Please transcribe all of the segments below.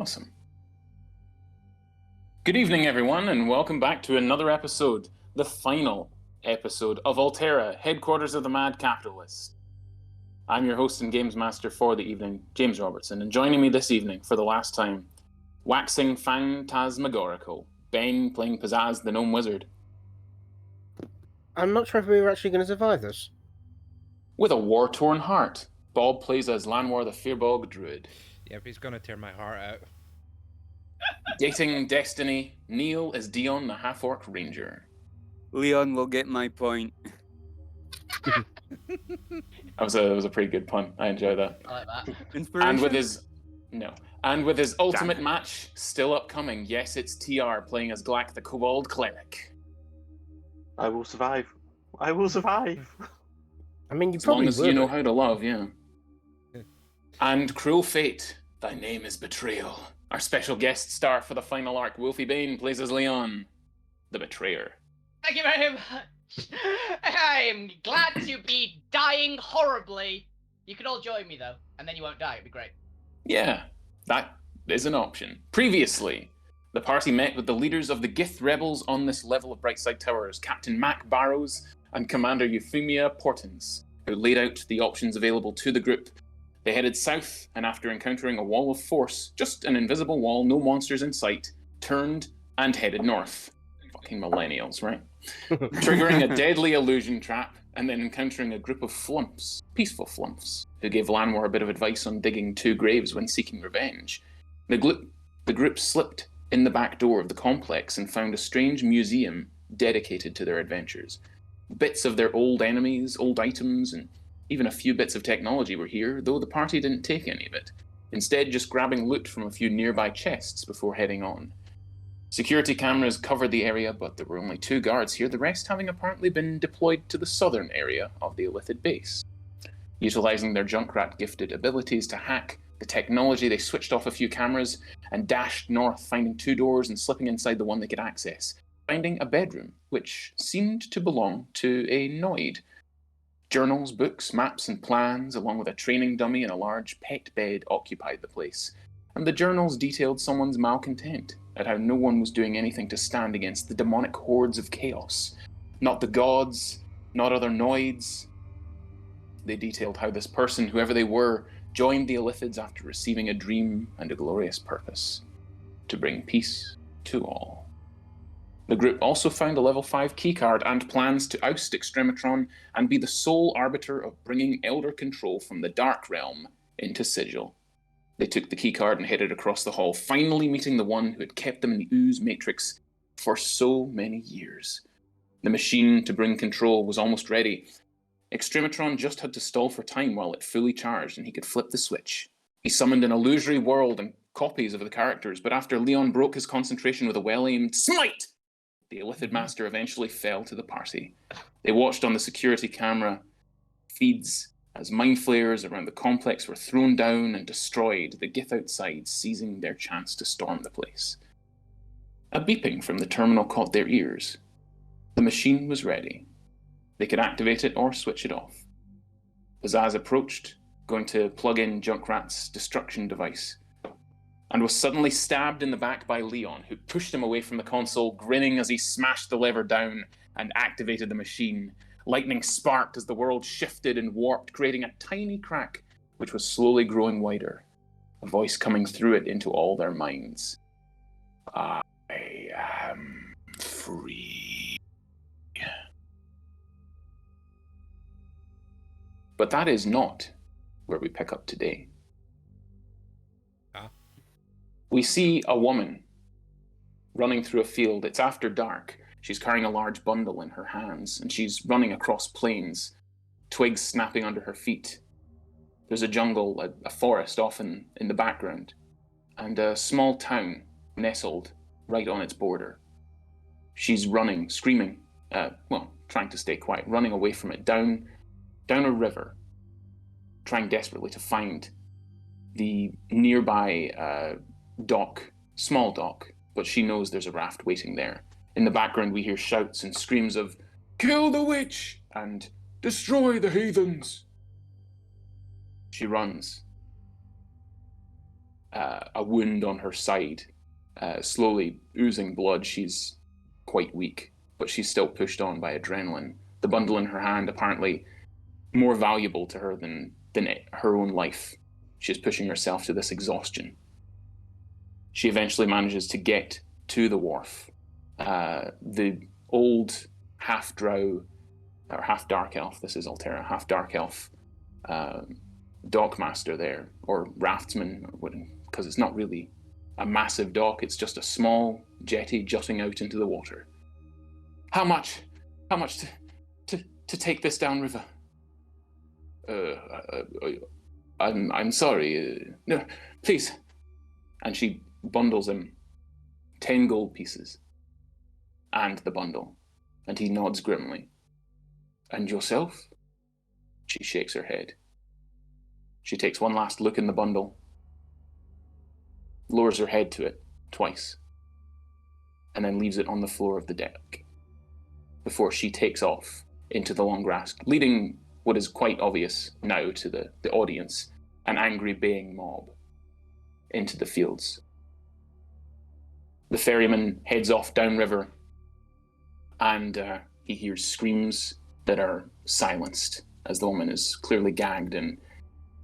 Awesome. Good evening, everyone, and welcome back to another episode, the final episode of Alterra, Headquarters of the Mad Capitalist. I'm your host and games master for the evening, James Robertson, and joining me this evening for the last time, waxing phantasmagorical, Ben playing Pizzazz the Gnome Wizard. I'm not sure if we were actually going to survive this. With a war-torn heart, Bob plays as Lanwar the Fearbog Druid. Yep, he's gonna tear my heart out. Dating Destiny, Neil is Dion the Half-Orc Ranger. Leon will get my point. That was a pretty good pun. I enjoy that. I like that. Inspiration? And with his ultimate match still upcoming, yes, it's TR playing as Glack the Kobold Cleric. I will survive. I will survive. I mean, you As long probably as will. you know how to love, yeah. And Cruel Fate, thy name is Betrayal. Our special guest star for the final arc, Wolfie Bane, plays as Leon, the Betrayer. Thank you very much. I am glad to be dying horribly. You can all join me though, and then you won't die. It'd be great. Yeah, that is an option. Previously, the party met with the leaders of the Gith rebels on this level of Brightside Towers, Captain Mac Barrows and Commander Euphemia Portens, who laid out the options available to the group. They headed south, and after encountering a wall of force, just an invisible wall, no monsters in sight, turned and headed north. Fucking millennials, right? Triggering a deadly illusion trap, and then encountering a group of flumps, peaceful flumps, who gave Lanwar a bit of advice on digging 2 graves when seeking revenge. The group slipped in the back door of the complex and found a strange museum dedicated to their adventures. Bits of their old enemies, old items, and even a few bits of technology were here, though the party didn't take any of it, instead just grabbing loot from a few nearby chests before heading on. Security cameras covered the area, but there were only 2 guards here, the rest having apparently been deployed to the southern area of the Illithid base. Utilising their Junkrat gifted abilities to hack the technology, they switched off a few cameras and dashed north, finding 2 doors and slipping inside the one they could access, finding a bedroom, which seemed to belong to a Noid. Journals, books, maps and plans, along with a training dummy and a large pet bed occupied the place, and the journals detailed someone's malcontent at how no one was doing anything to stand against the demonic hordes of chaos. Not the gods, not other Noids. They detailed how this person, whoever they were, joined the Illithids after receiving a dream and a glorious purpose, to bring peace to all. The group also found a level 5 keycard and plans to oust Extrematron and be the sole arbiter of bringing Elder control from the Dark Realm into Sigil. They took the keycard and headed across the hall, finally meeting the one who had kept them in the ooze matrix for so many years. The machine to bring control was almost ready. Extrematron just had to stall for time while it fully charged and he could flip the switch. He summoned an illusory world and copies of the characters, but after Leon broke his concentration with a well-aimed smite, the Illithid Master eventually fell to the party. They watched on the security camera feeds as mind flares around the complex were thrown down and destroyed, the Gith outside seizing their chance to storm the place. A beeping from the terminal caught their ears. The machine was ready. They could activate it or switch it off. Pizzazz approached, going to plug in Junkrat's destruction device, and was suddenly stabbed in the back by Leon, who pushed him away from the console, grinning as he smashed the lever down and activated the machine. Lightning sparked as the world shifted and warped, creating a tiny crack, which was slowly growing wider, a voice coming through it into all their minds. I am free. But that is not where we pick up today. We see a woman running through a field. It's after dark. She's carrying a large bundle in her hands, and she's running across plains, twigs snapping under her feet. There's a jungle, a forest off in the background, and a small town nestled right on its border. She's running, screaming, trying to stay quiet, running away from it, down a river, trying desperately to find the nearby dock, small dock, but she knows there's a raft waiting there. In the background we hear shouts and screams of, "Kill the witch!" and "Destroy the heathens!" She runs. a wound on her side, slowly oozing blood. She's quite weak, but she's still pushed on by adrenaline. The bundle in her hand, apparently more valuable to her than her own life. She's pushing herself to this exhaustion. She eventually manages to get to the wharf. The old half-drow, or half-dark elf, this is Alterra, half-dark elf, dockmaster there, or raftsman, because it's not really a massive dock, it's just a small jetty jutting out into the water. How much to take this downriver? I'm sorry. No, please. And she bundles him 10 gold pieces and the bundle, and he nods grimly. And yourself? She shakes her head. She takes one last look in the bundle, lowers her head to it twice, and then leaves it on the floor of the deck before she takes off into the long grass, leading what is quite obvious now to the audience, an angry baying mob, into the fields. The ferryman heads off downriver, and he hears screams that are silenced as the woman is clearly gagged and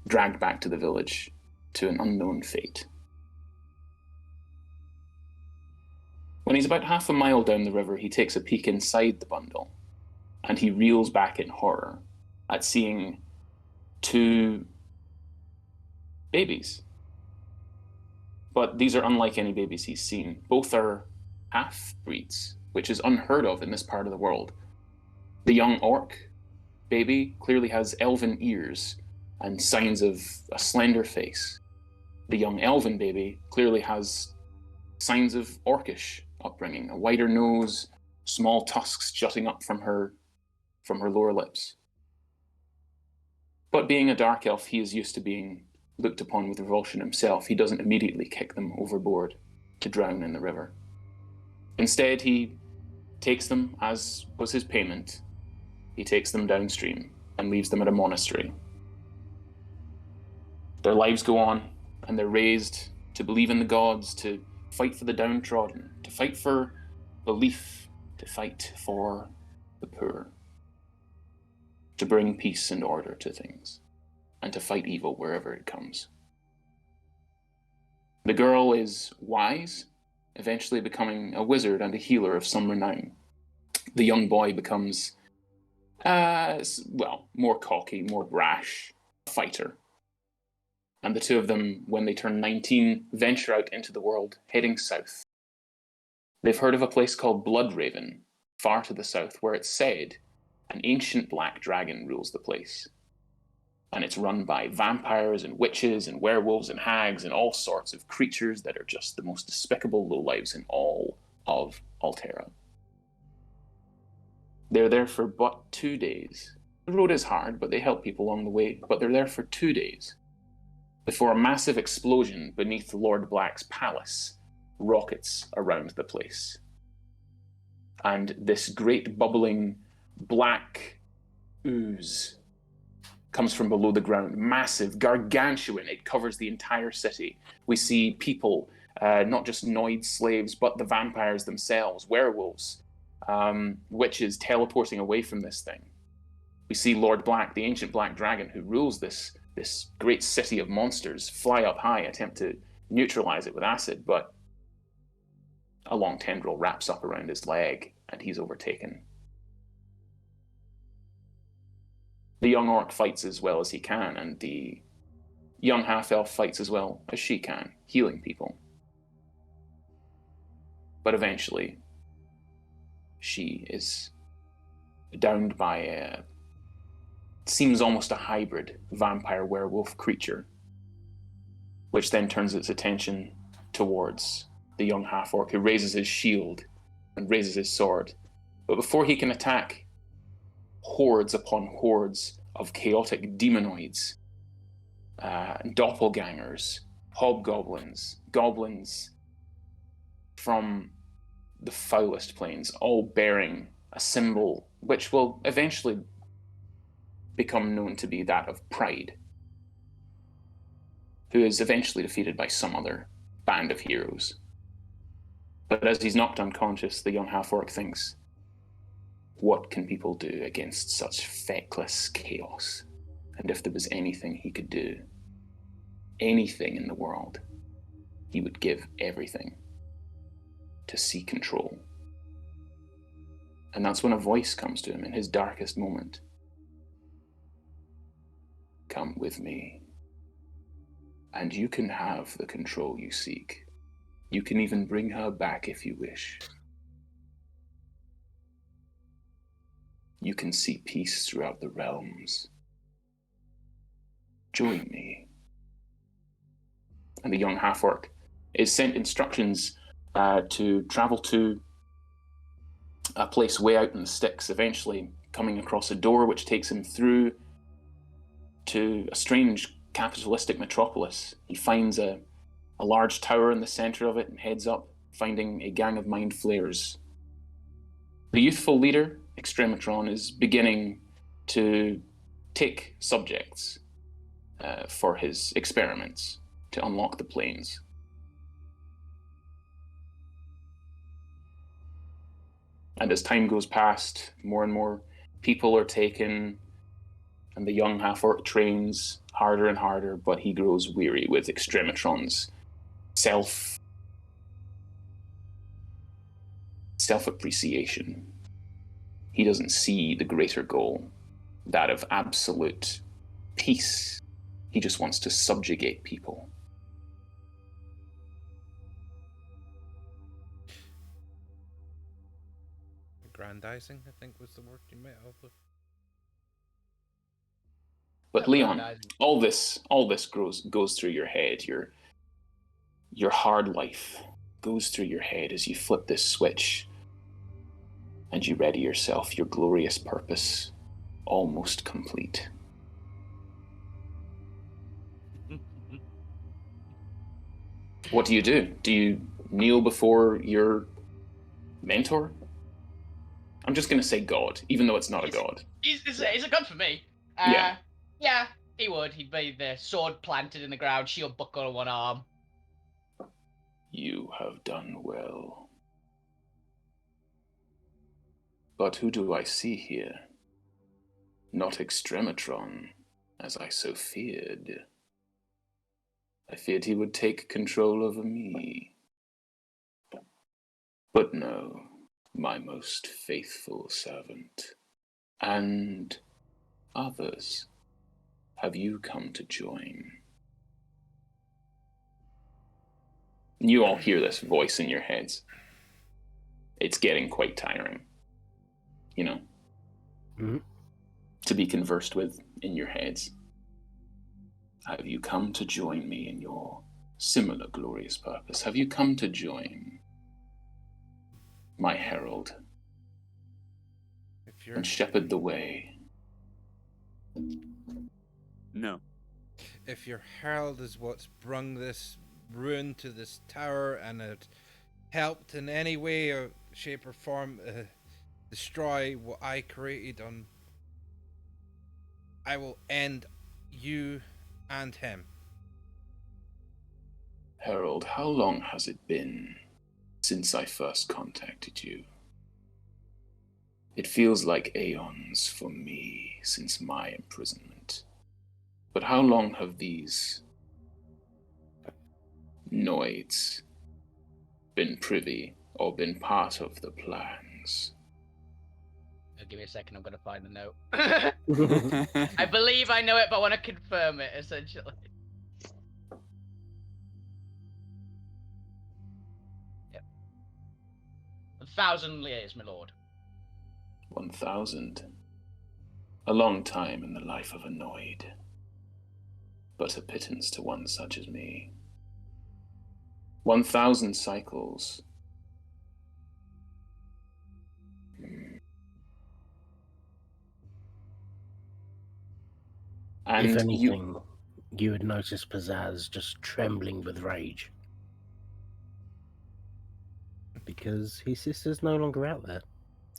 dragged back to the village to an unknown fate. When he's about half a mile down the river, he takes a peek inside the bundle, and he reels back in horror at seeing 2 babies. But these are unlike any babies he's seen. Both are half-breeds, which is unheard of in this part of the world. The young orc baby clearly has elven ears and signs of a slender face. The young elven baby clearly has signs of orcish upbringing, a wider nose, small tusks jutting up from her lower lips. But being a dark elf, he is used to being looked upon with revulsion himself. He doesn't immediately kick them overboard to drown in the river. Instead, he takes them, as was his payment, he takes them downstream and leaves them at a monastery. Their lives go on, and they're raised to believe in the gods, to fight for the downtrodden, to fight for belief, to fight for the poor, to bring peace and order to things, and to fight evil wherever it comes. The girl is wise, eventually becoming a wizard and a healer of some renown. The young boy becomes, more cocky, more brash, a fighter. And the two of them, when they turn 19, venture out into the world, heading south. They've heard of a place called Bloodraven, far to the south, where it's said an ancient black dragon rules the place. And it's run by vampires and witches and werewolves and hags and all sorts of creatures that are just the most despicable lowlives in all of Alterra. They're there for but 2 days. The road is hard, but they help people along the way, but they're there for 2 days before a massive explosion beneath Lord Black's palace rockets around the place. And this great bubbling black ooze comes from below the ground, massive, gargantuan. It covers the entire city. We see people, not just Noid slaves, but the vampires themselves, werewolves, witches teleporting away from this thing. We see Lord Black, the ancient black dragon who rules this great city of monsters, fly up high, attempt to neutralize it with acid, but a long tendril wraps up around his leg and he's overtaken. The young orc fights as well as he can, and the young half-elf fights as well as she can, healing people. But eventually, she is downed by seems almost a hybrid vampire-werewolf creature, which then turns its attention towards the young half-orc, who raises his shield and raises his sword. But before he can attack, hordes upon hordes of chaotic demonoids, doppelgangers, hobgoblins, goblins from the foulest planes, all bearing a symbol which will eventually become known to be that of pride. who is eventually defeated by some other band of heroes. But as he's knocked unconscious, the young half-orc thinks, what can people do against such feckless chaos? And if there was anything he could do, anything in the world, he would give everything to see control. And that's when a voice comes to him in his darkest moment. Come with me, and you can have the control you seek. You can even bring her back if you wish. You can see peace throughout the realms. Join me. And the young half-orc is sent instructions to travel to a place way out in the sticks, eventually coming across a door which takes him through to a strange capitalistic metropolis. He finds a large tower in the center of it and heads up, finding a gang of mind flayers. The youthful leader, Extrematron, is beginning to take subjects for his experiments to unlock the planes. And as time goes past, more and more people are taken, and the young half-orc trains harder and harder, but he grows weary with Extrematron's self-appreciation. He doesn't see the greater goal, that of absolute peace. He just wants to subjugate people. Aggrandizing, I think was the word you might have. But Leon, all this goes through your head. Your hard life goes through your head as you flip this switch and you ready yourself, your glorious purpose almost complete. What do? Do you kneel before your mentor? I'm just going to say God, even though it's not a god. He's a god for me. Yeah. Yeah, he would. He'd be the sword planted in the ground, shield buckle on one arm. You have done well. But who do I see here? Not Extrematron, as I so feared. I feared he would take control over me. But no, my most faithful servant. And others, have you come to join? You all hear this voice in your heads. It's getting quite tiring, you know, to be conversed with in your heads. Have you come to join me in your similar glorious purpose? Have you come to join my herald and shepherd the way? No. If your herald is what's brung this ruin to this tower and it helped in any way or shape or form destroy what I created I will end you and him. Herald, how long has it been since I first contacted you? It feels like aeons for me since my imprisonment. But how long have these Noids been privy or been part of the plans? Give me a second, I'm going to find the note. I believe I know it, but I want to confirm it, essentially. Yep. 1,000 years, my lord. 1,000. A long time in the life of a Noid, but a pittance to one such as me. 1,000 cycles. And if anything, you would notice Pizzazz just trembling with rage. Because his sister's no longer out there,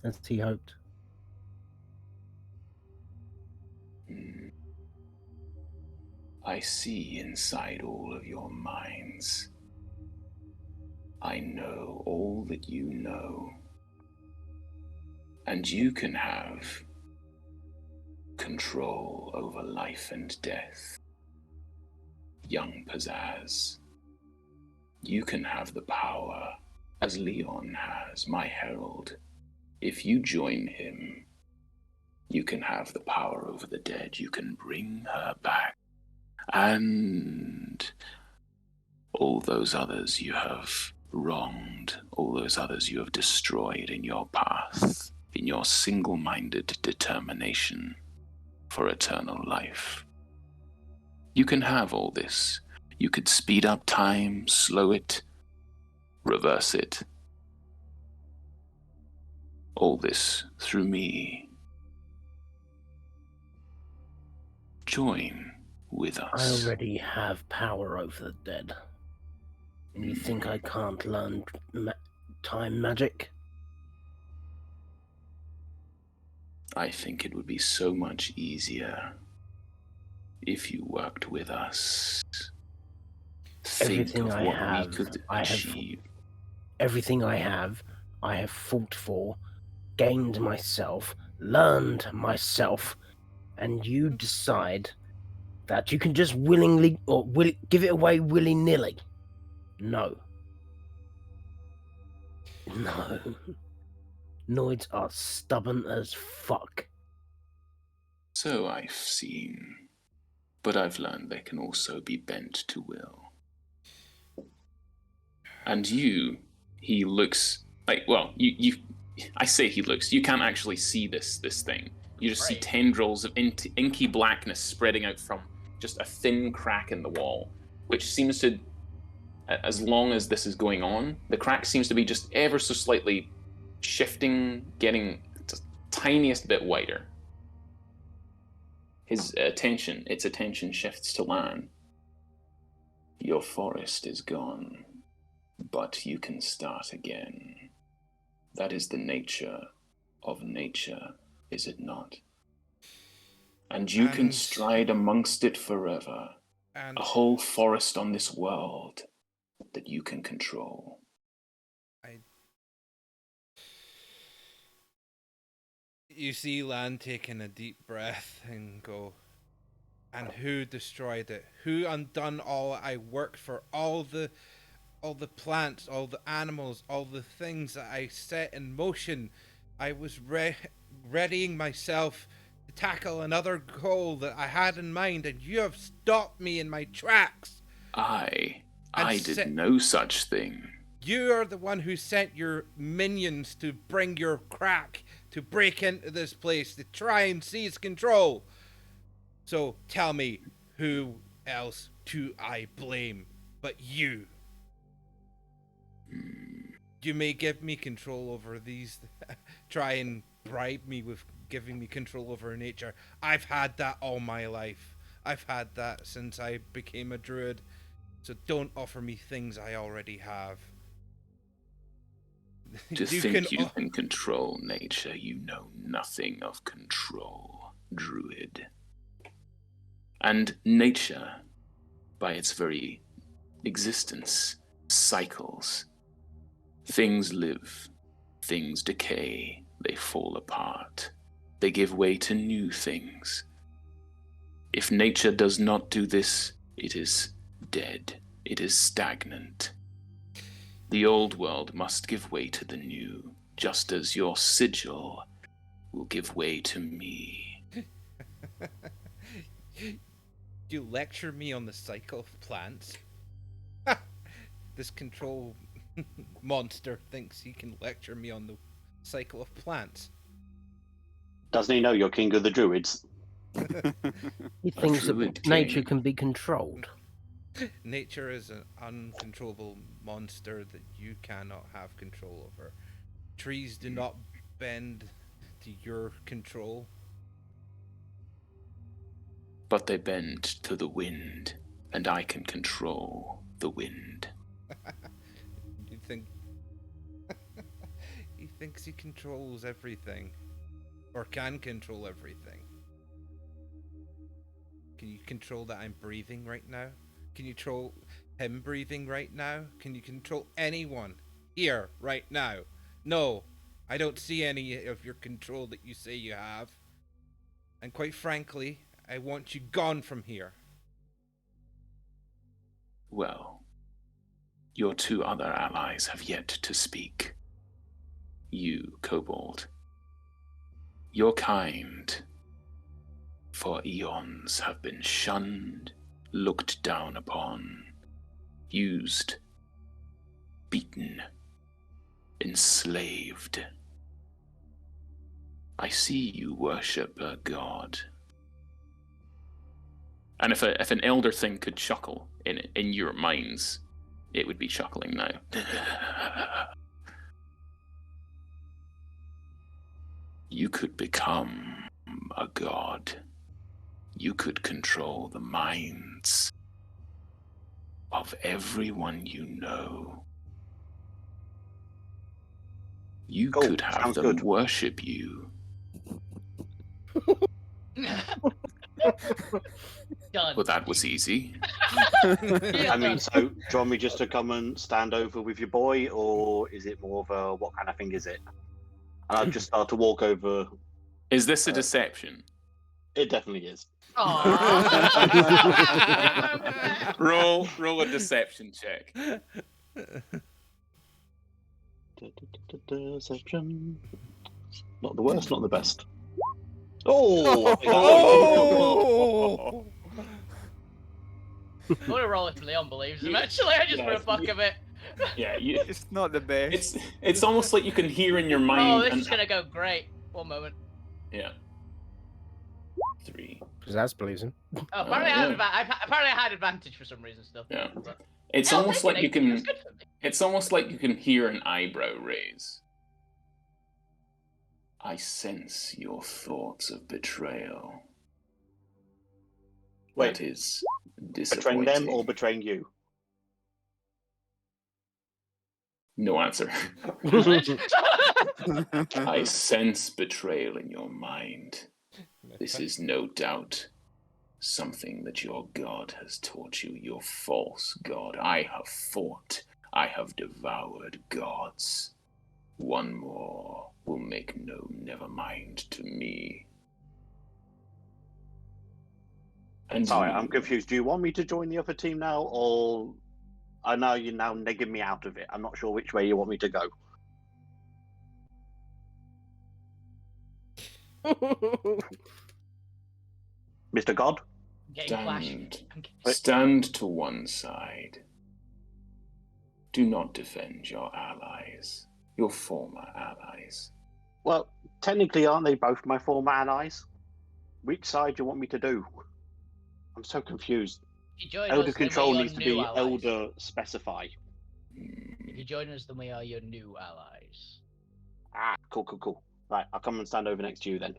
as he hoped. I see inside all of your minds. I know all that you know. And you can have control over life and death. Young Pizzazz, you can have the power, as Leon has, my herald. If you join him, you can have the power over the dead. You can bring her back. And all those others you have wronged, all those others you have destroyed in your path, in your single-minded determination for eternal life. You can have all this. You could speed up time, slow it, reverse it. All this through me. Join with I us. already have power over the dead. And you think I can't learn time magic? I think it would be so much easier if you worked with us. Think Everything of I what have, we could I have achieve. Everything I have fought for, gained myself, learned myself, and you decide that you can just willingly or give it away willy-nilly. No. No. Noids are stubborn as fuck. So I've seen. But I've learned they can also be bent to will. And he looks like, well, I say he looks, you can't actually see this thing. You just see Right. tendrils of inky blackness spreading out from just a thin crack in the wall, which seems to, as long as this is going on, the crack seems to be just ever so slightly shifting, getting just tiniest bit wider. Its attention shifts to Lan. Your forest is gone, but you can start again. That is the nature of nature, is it not? And you can stride amongst it forever. And A whole forest on this world that you can control. you see Lan taking a deep breath and go, and who destroyed it? Who undone all I worked for? All the plants, all the animals, all the things that I set in motion. I was readying myself to tackle another goal that I had in mind, and you have stopped me in my tracks. I And did no such thing. You are the one who sent your minions to bring your crack, to break into this place, to try and seize control. So tell me, who else do I blame but you? You may give me control over these, try and bribe me with giving me control over nature. I've had that all my life. I've had that since I became a druid. So don't offer me things I already have. To think you can control nature, you know nothing of control, druid. And nature, by its very existence, cycles. Things live, things decay, they fall apart. They give way to new things. If nature does not do this, it is dead, it is stagnant. The old world must give way to the new, just as your sigil will give way to me. You lecture me on the cycle of plants? This control monster thinks he can lecture me on the cycle of plants. Doesn't he know you're king of the druids? He thinks druid that king. nature can be controlled. Nature is an uncontrollable monster that you cannot have control over. Trees do not bend to your control. But they bend to the wind, and I can control the wind. You think he thinks he controls everything, or can control everything. Can you control that I'm breathing right now? Can you control him breathing right now? Can you control anyone here right now? No, I don't see any of your control that you say you have. And quite frankly, I want you gone from here. Well, your two other allies have yet to speak. You, Kobold. Your kind, for eons, have been shunned, looked down upon, used, beaten, enslaved. I see you worship a god. And if an elder thing could chuckle in your minds, it would be chuckling now. You could become a god. You could control the minds of everyone you know. You Cool, could have sounds them good. worship you. Done. Well, that was easy. Yeah, I mean, done. so do you want me just to come and stand over with your boy, or is it more of a what kind of thing is it? And I'll just start to walk over. Is this a deception? It definitely is. Aw. Roll a deception check. Deception. Not the worst, not the best. Oh! Oh! I'm gonna roll if Leon believes him. Actually, I just for a fuck of it. Yeah, you, It's not the best. it's almost like you can hear in your Oh, mind. this and, is gonna go great. One moment. Yeah. 3. Because that's pleasing. Oh, apparently, yeah. apparently I had advantage for some reason still. Yeah. But- It's Yeah, I'll almost take like it, you That's can. good for me. It's almost like you can hear an eyebrow raise. I sense your thoughts of betrayal. Wait. That is Betraying disappointing. them or betraying you? No answer. I sense betrayal in your mind. This is no doubt something that your god has taught you, your false god. I have fought. I have devoured gods. One more will make no nevermind to me. And Sorry, you, I'm confused. Do you want me to join the other team now, or I know you're now negging me out of it. I'm not sure which way you want me to go. Mr. God? I'm getting flashed. stand, I'm getting... stand to one side. Do not defend your allies, your former allies. Well, technically, aren't they both my former allies? Which side do you want me to do? I'm so confused. If you join Elder us, then control we are needs to new be allies. elder specify. If you join us, then we are your new allies. Ah, cool. Right, I'll come and stand over next to you then.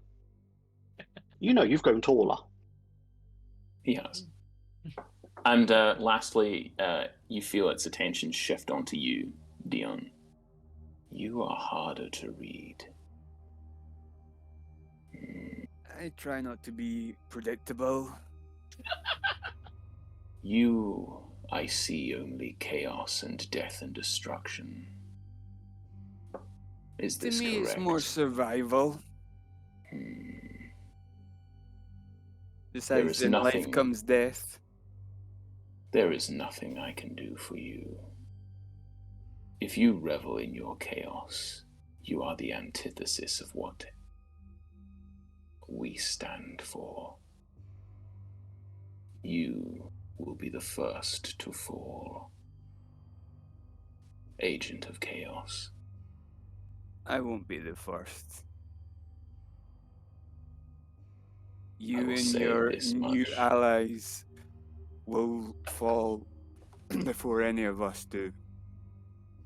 You know, you've grown taller. He has. And lastly, you feel its attention shift onto you, Dion. You are harder to read. I try not to be predictable. You, I see only chaos and death and destruction. Is To this me, correct? it's more survival. Besides, is in life nothing- comes death. There is nothing I can do for you. If you revel in your chaos, you are the antithesis of what we stand for. You will be the first to fall. Agent of Chaos. I won't be the first. I You will and say your this new much. allies will fall before any of us do.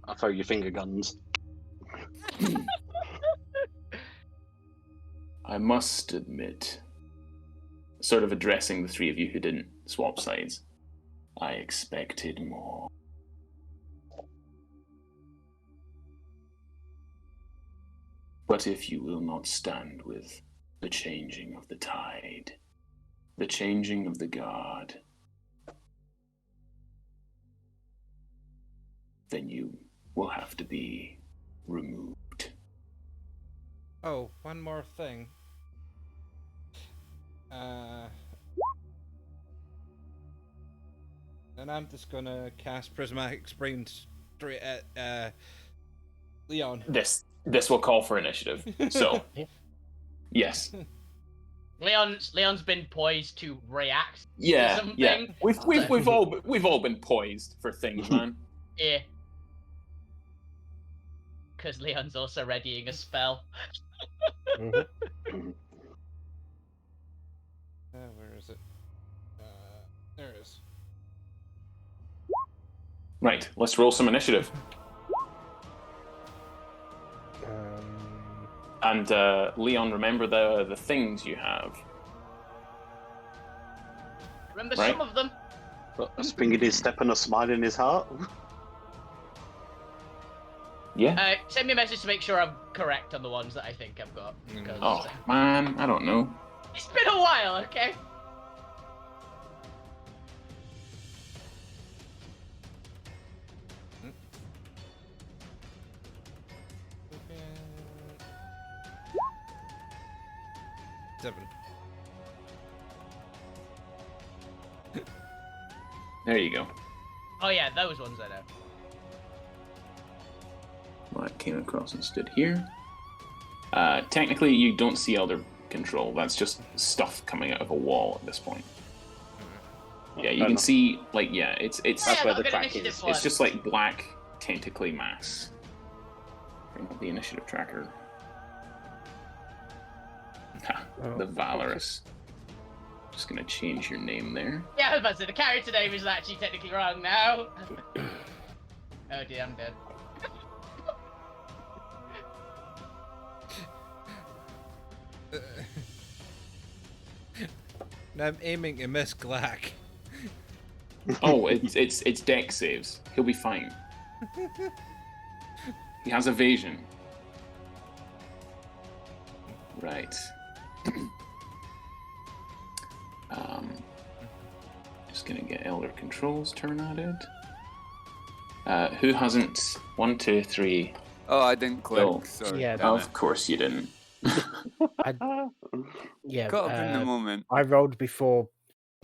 I'll throw your finger guns. I must admit, sort of addressing the three of you who didn't swap sides, I expected more. But if you will not stand with the changing of the tide, The changing of the guard. Then you will have to be removed. Oh, one more thing. And I'm just gonna cast Prismatic Spring straight at Leon. This will call for initiative. So, yes. Leon's been poised to react to Yeah, something. yeah. We've all been poised for things, man. Yeah. Because Leon's also readying a spell. Where is it? There it is. Right, let's roll some initiative. And Leon, remember the things you have. Remember Right. some of them? A spring in his step and a smile in his heart. Yeah. Send me a message to make sure I'm correct on the ones that I think I've got. 'Cause Oh man, I don't know. it's been a while, okay? Seven. There you go. Oh yeah, those ones I know. Well, it came across and stood here. Technically, you don't see elder control. That's just stuff coming out of a wall at this point. Yeah, you can see, like, yeah, it's That's where the track is. it's just like black tentacly mass. Bring up the initiative tracker. Ha, the Valorous. Just gonna change your name there. Yeah, I was about to say, the character name is actually technically wrong now. Oh dear, I'm dead. Now I'm aiming to miss Glack. Oh, it's deck saves. He'll be fine. He has evasion. Right. Just gonna get Elder Control's turn added. Who hasn't? 1, 2, 3. Oh, I didn't click. Oh, Sorry. yeah, damn Of it. course you didn't. Yeah, Caught up in the moment. I rolled before,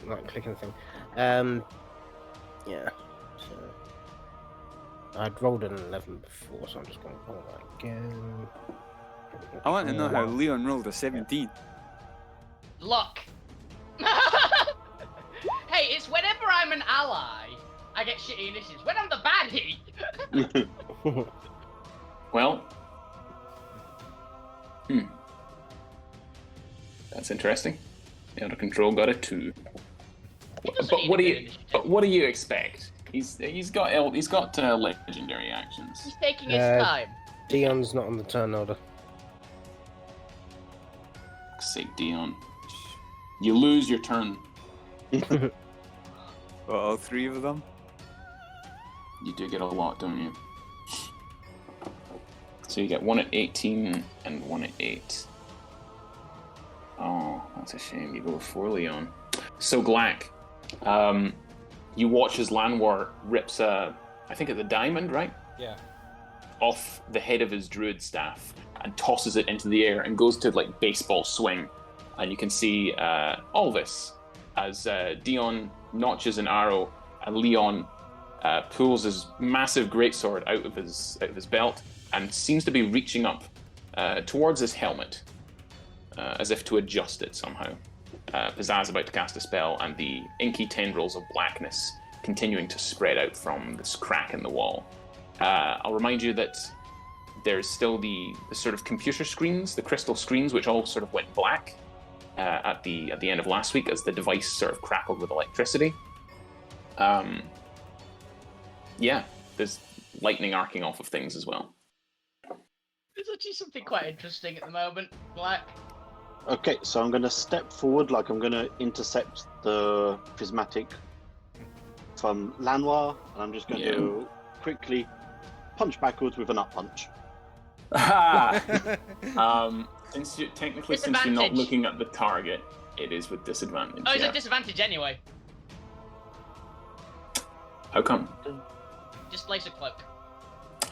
like, clicking the thing. Yeah. So I'd rolled an 11 before, so I'm just going to roll that again. I want to know how Leon rolled a 17. Luck. Hey, it's whenever I'm an ally, I get shitty initiatives. When I'm the baddie. Well. That's interesting. Elder Control got a 2. doesn't But need what a do good you? initiative. But what do you expect? He's got legendary actions. He's taking his time. Dion's not on the turn order. Sake, Dion. You lose your turn. Well, all three of them? You do get a lot, don't you? So you get 1 at 18 and 1 at 8. Oh, that's a shame. You go before Leon. So Glack, you watch as Lanwar rips I think it's a diamond, right? Yeah. Off the head of his druid staff and tosses it into the air and goes to like baseball swing. And you can see all this as Dion notches an arrow and Leon pulls his massive greatsword out of his belt and seems to be reaching up towards his helmet as if to adjust it somehow. Pizzazz about to cast a spell, and the inky tendrils of blackness continuing to spread out from this crack in the wall. I'll remind you that there's still the sort of computer screens, the crystal screens, which all sort of went black at the end of last week as the device sort of crackled with electricity. Yeah, there's lightning arcing off of things as well. There's actually something quite interesting at the moment, Black. Okay, so I'm going to step forward, like I'm going to intercept the prismatic from Lanoir, and I'm just going to quickly punch backwards with an up punch. Since you're not Disadvantage. looking at the target, It is with disadvantage. Oh, he's yeah. at disadvantage anyway. How come? Just place a cloak.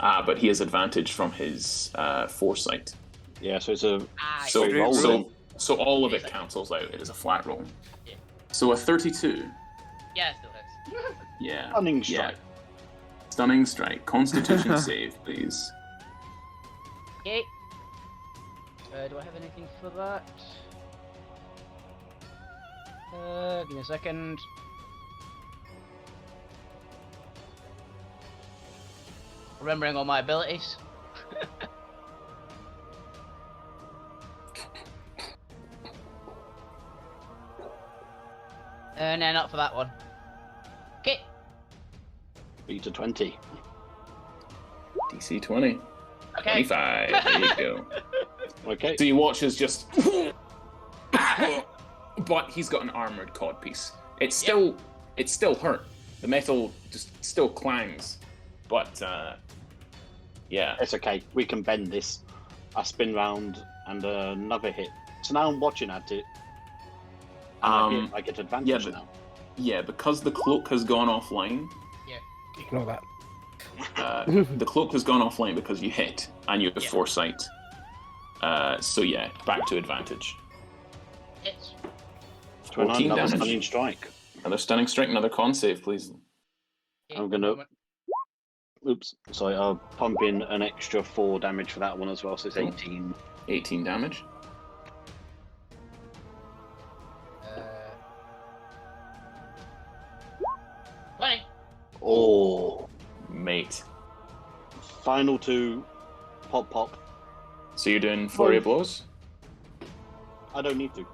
But he has advantage from his foresight. Yeah, so it's a So, Straight roll, so all of It it is a- cancels out. It is a flat roll. Yeah. So a 32. Yeah, it still hits. Yeah. stunning Yeah. strike. Stunning strike. Constitution save, please. Okay. Do I have anything for that? Give me a second. Remembering all my abilities. No, not for that one. Okay. Beat to 20. DC 20. Okay. 25. There you go. Okay. So you watch as just. But he's got an armored codpiece. It's still hurt. The metal just still clangs. But yeah. It's okay. We can bend this. I spin round and another hit. So now I'm watching at it. And I get advantage but- now. Yeah, because the cloak has gone offline. Ignore that. The cloak has gone offline because you hit and you have Yeah. foresight. So yeah, back to advantage. Hits. 14 Another damage. stunning strike. Another stunning strike, another con save, please. I'm gonna- Oops. Sorry, I'll pump in an extra 4 damage for that one as well, so it's Cool. 18. 18 damage. 20. Oh. Mate. Final 2. Pop, pop. So you're doing flurry of blows? I don't need to.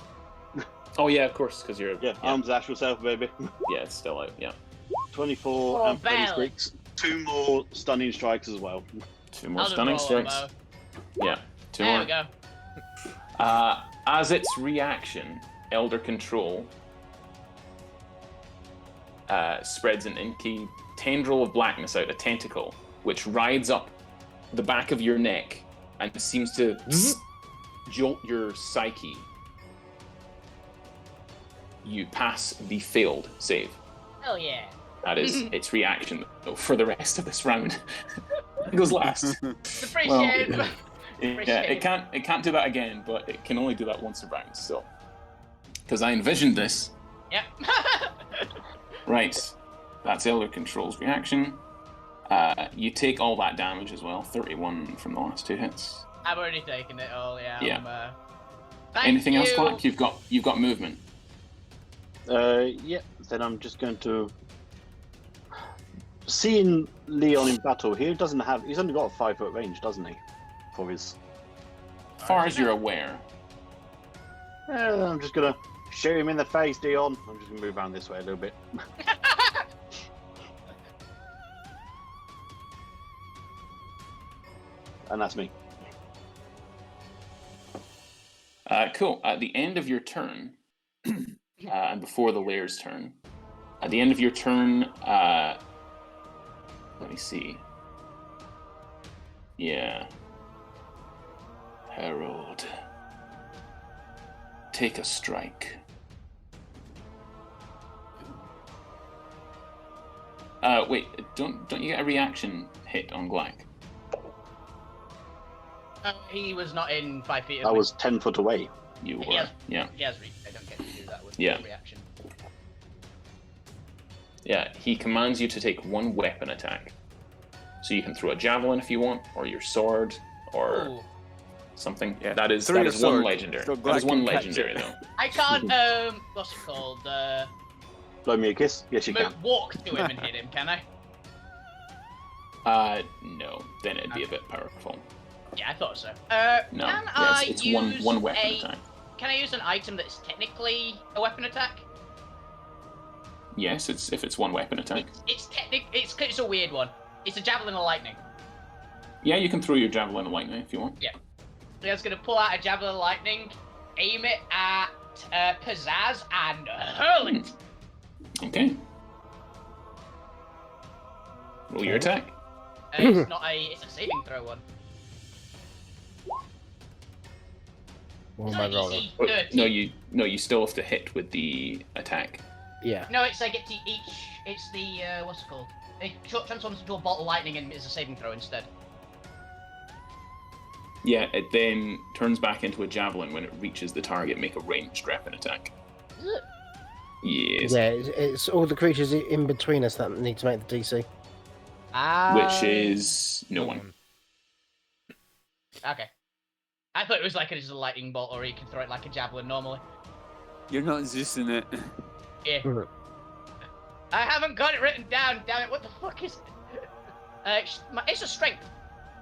Oh yeah, of course, because you're Yeah, arms dash yourself, baby. yeah, it's still out. Yeah, 24 Oh, and 36. 2 more stunning strikes as well. 2 more I'll just stunning roll strikes. them, Yeah, 2 There more. we go. As its reaction, Elder Control spreads an inky tendril of blackness out, a tentacle, which rides up the back of your neck and seems to jolt your psyche. You pass the failed save. Hell yeah. That is its reaction though, for the rest of this round. It goes last. It's a pretty Well, shame. Yeah, it can't do that again, but it can only do that once a round. So, because I envisioned this. Yep. Right, that's Elder Control's reaction. You take all that damage as well, 31 from the last 2 hits. I've already taken it all, yeah. Yeah. Thank Anything else, you. Clark? You've got movement. Yeah, then I'm just going to... Seeing Leon in battle, he's only got a 5-foot range, doesn't he? For his... As far as you're aware. I'm just gonna shoot him in the face, Dion. I'm just gonna move around this way a little bit. And that's me. Cool. At the end of your turn, and before the Lair's turn, at the end of your turn, let me see. Yeah. Herald. Take a strike. Wait, don't you get a reaction hit on Glack? He was not in 5 feet of I me. was 10 foot away. You were, Yes. yeah. He has reach. I don't get to do that with Yeah. reaction. Yeah, he commands you to take 1 weapon attack. So you can throw a javelin if you want, or your sword, or Ooh. something. Yeah, that is Throw that your is one sword, legendary. so That is Glack one can catch legendary it. though. I can't, what's it called? Blow me a kiss? Yes, you can. Walk to him and hit him, can I? No. Then it'd be a bit powerful. Yeah, I thought so. No. Can Yeah, I it's use one weapon a... attack. Can I use an item that's technically a weapon attack? Yes, if it's one weapon attack. It's a weird one. It's a javelin of lightning. Yeah, you can throw your javelin of lightning if you want. So I was gonna pull out a javelin of lightning, aim it at Pizzazz, and hurl it. Okay. Roll your attack. It's not a. It's a saving throw one. What It's am I like rolling? DC 30. No, you still have to hit with the attack. Yeah. No, it's like it's the what's it called? It transforms into a bolt of lightning and is a saving throw instead. Yeah, it then turns back into a javelin when it reaches the target. Make a ranged weapon attack. Is it? Yes. Yeah, it's all the creatures in between us that need to make the DC. Which is no one. Okay. I thought it was like just a lightning bolt, or you can throw it like a javelin normally. You're not Zeusing it. Yeah. Mhm. I haven't got it written down. Damn it! What the fuck is it? It's a strength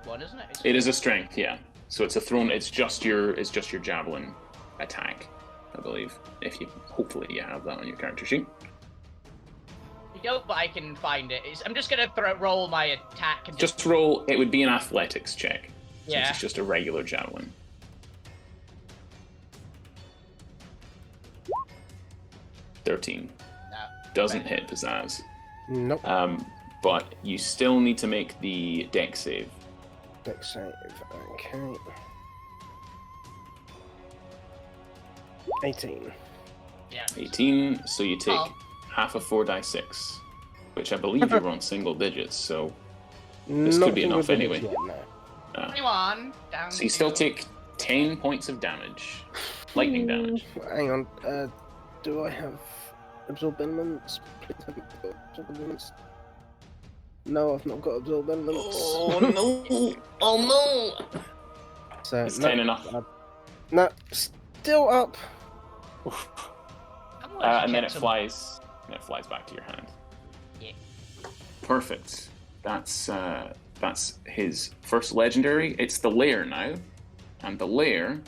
one, isn't it? It is a strength, yeah. So it's a thrown. It's just your javelin attack, I believe. Hopefully you have that on your character sheet. I don't, but I can find it. I'm just gonna roll my attack and Just roll. It would be an athletics check. Since Yeah. it's just a regular javelin. 13. No. Doesn't hit pizzazz. Nope. But you still need to make the dex save. Dex save. Okay. 18. Yeah. 18, so you take Oh. half of 4d6, which I believe you're on single digits, so This Not could be single enough digits anyway. yet, no. 21 down. So you still to- take 10 points of damage. Lightning damage. Hang on. Do I have absorb elements? Please have absorb elements. No, I've not got absorb elements. Oh no! Oh no! So Is no, 10 enough? No, still up. I'm gonna And then check it some- flies. And it flies back to your hand. Yeah. Perfect. That's his first legendary. It's the lair now, and the lair.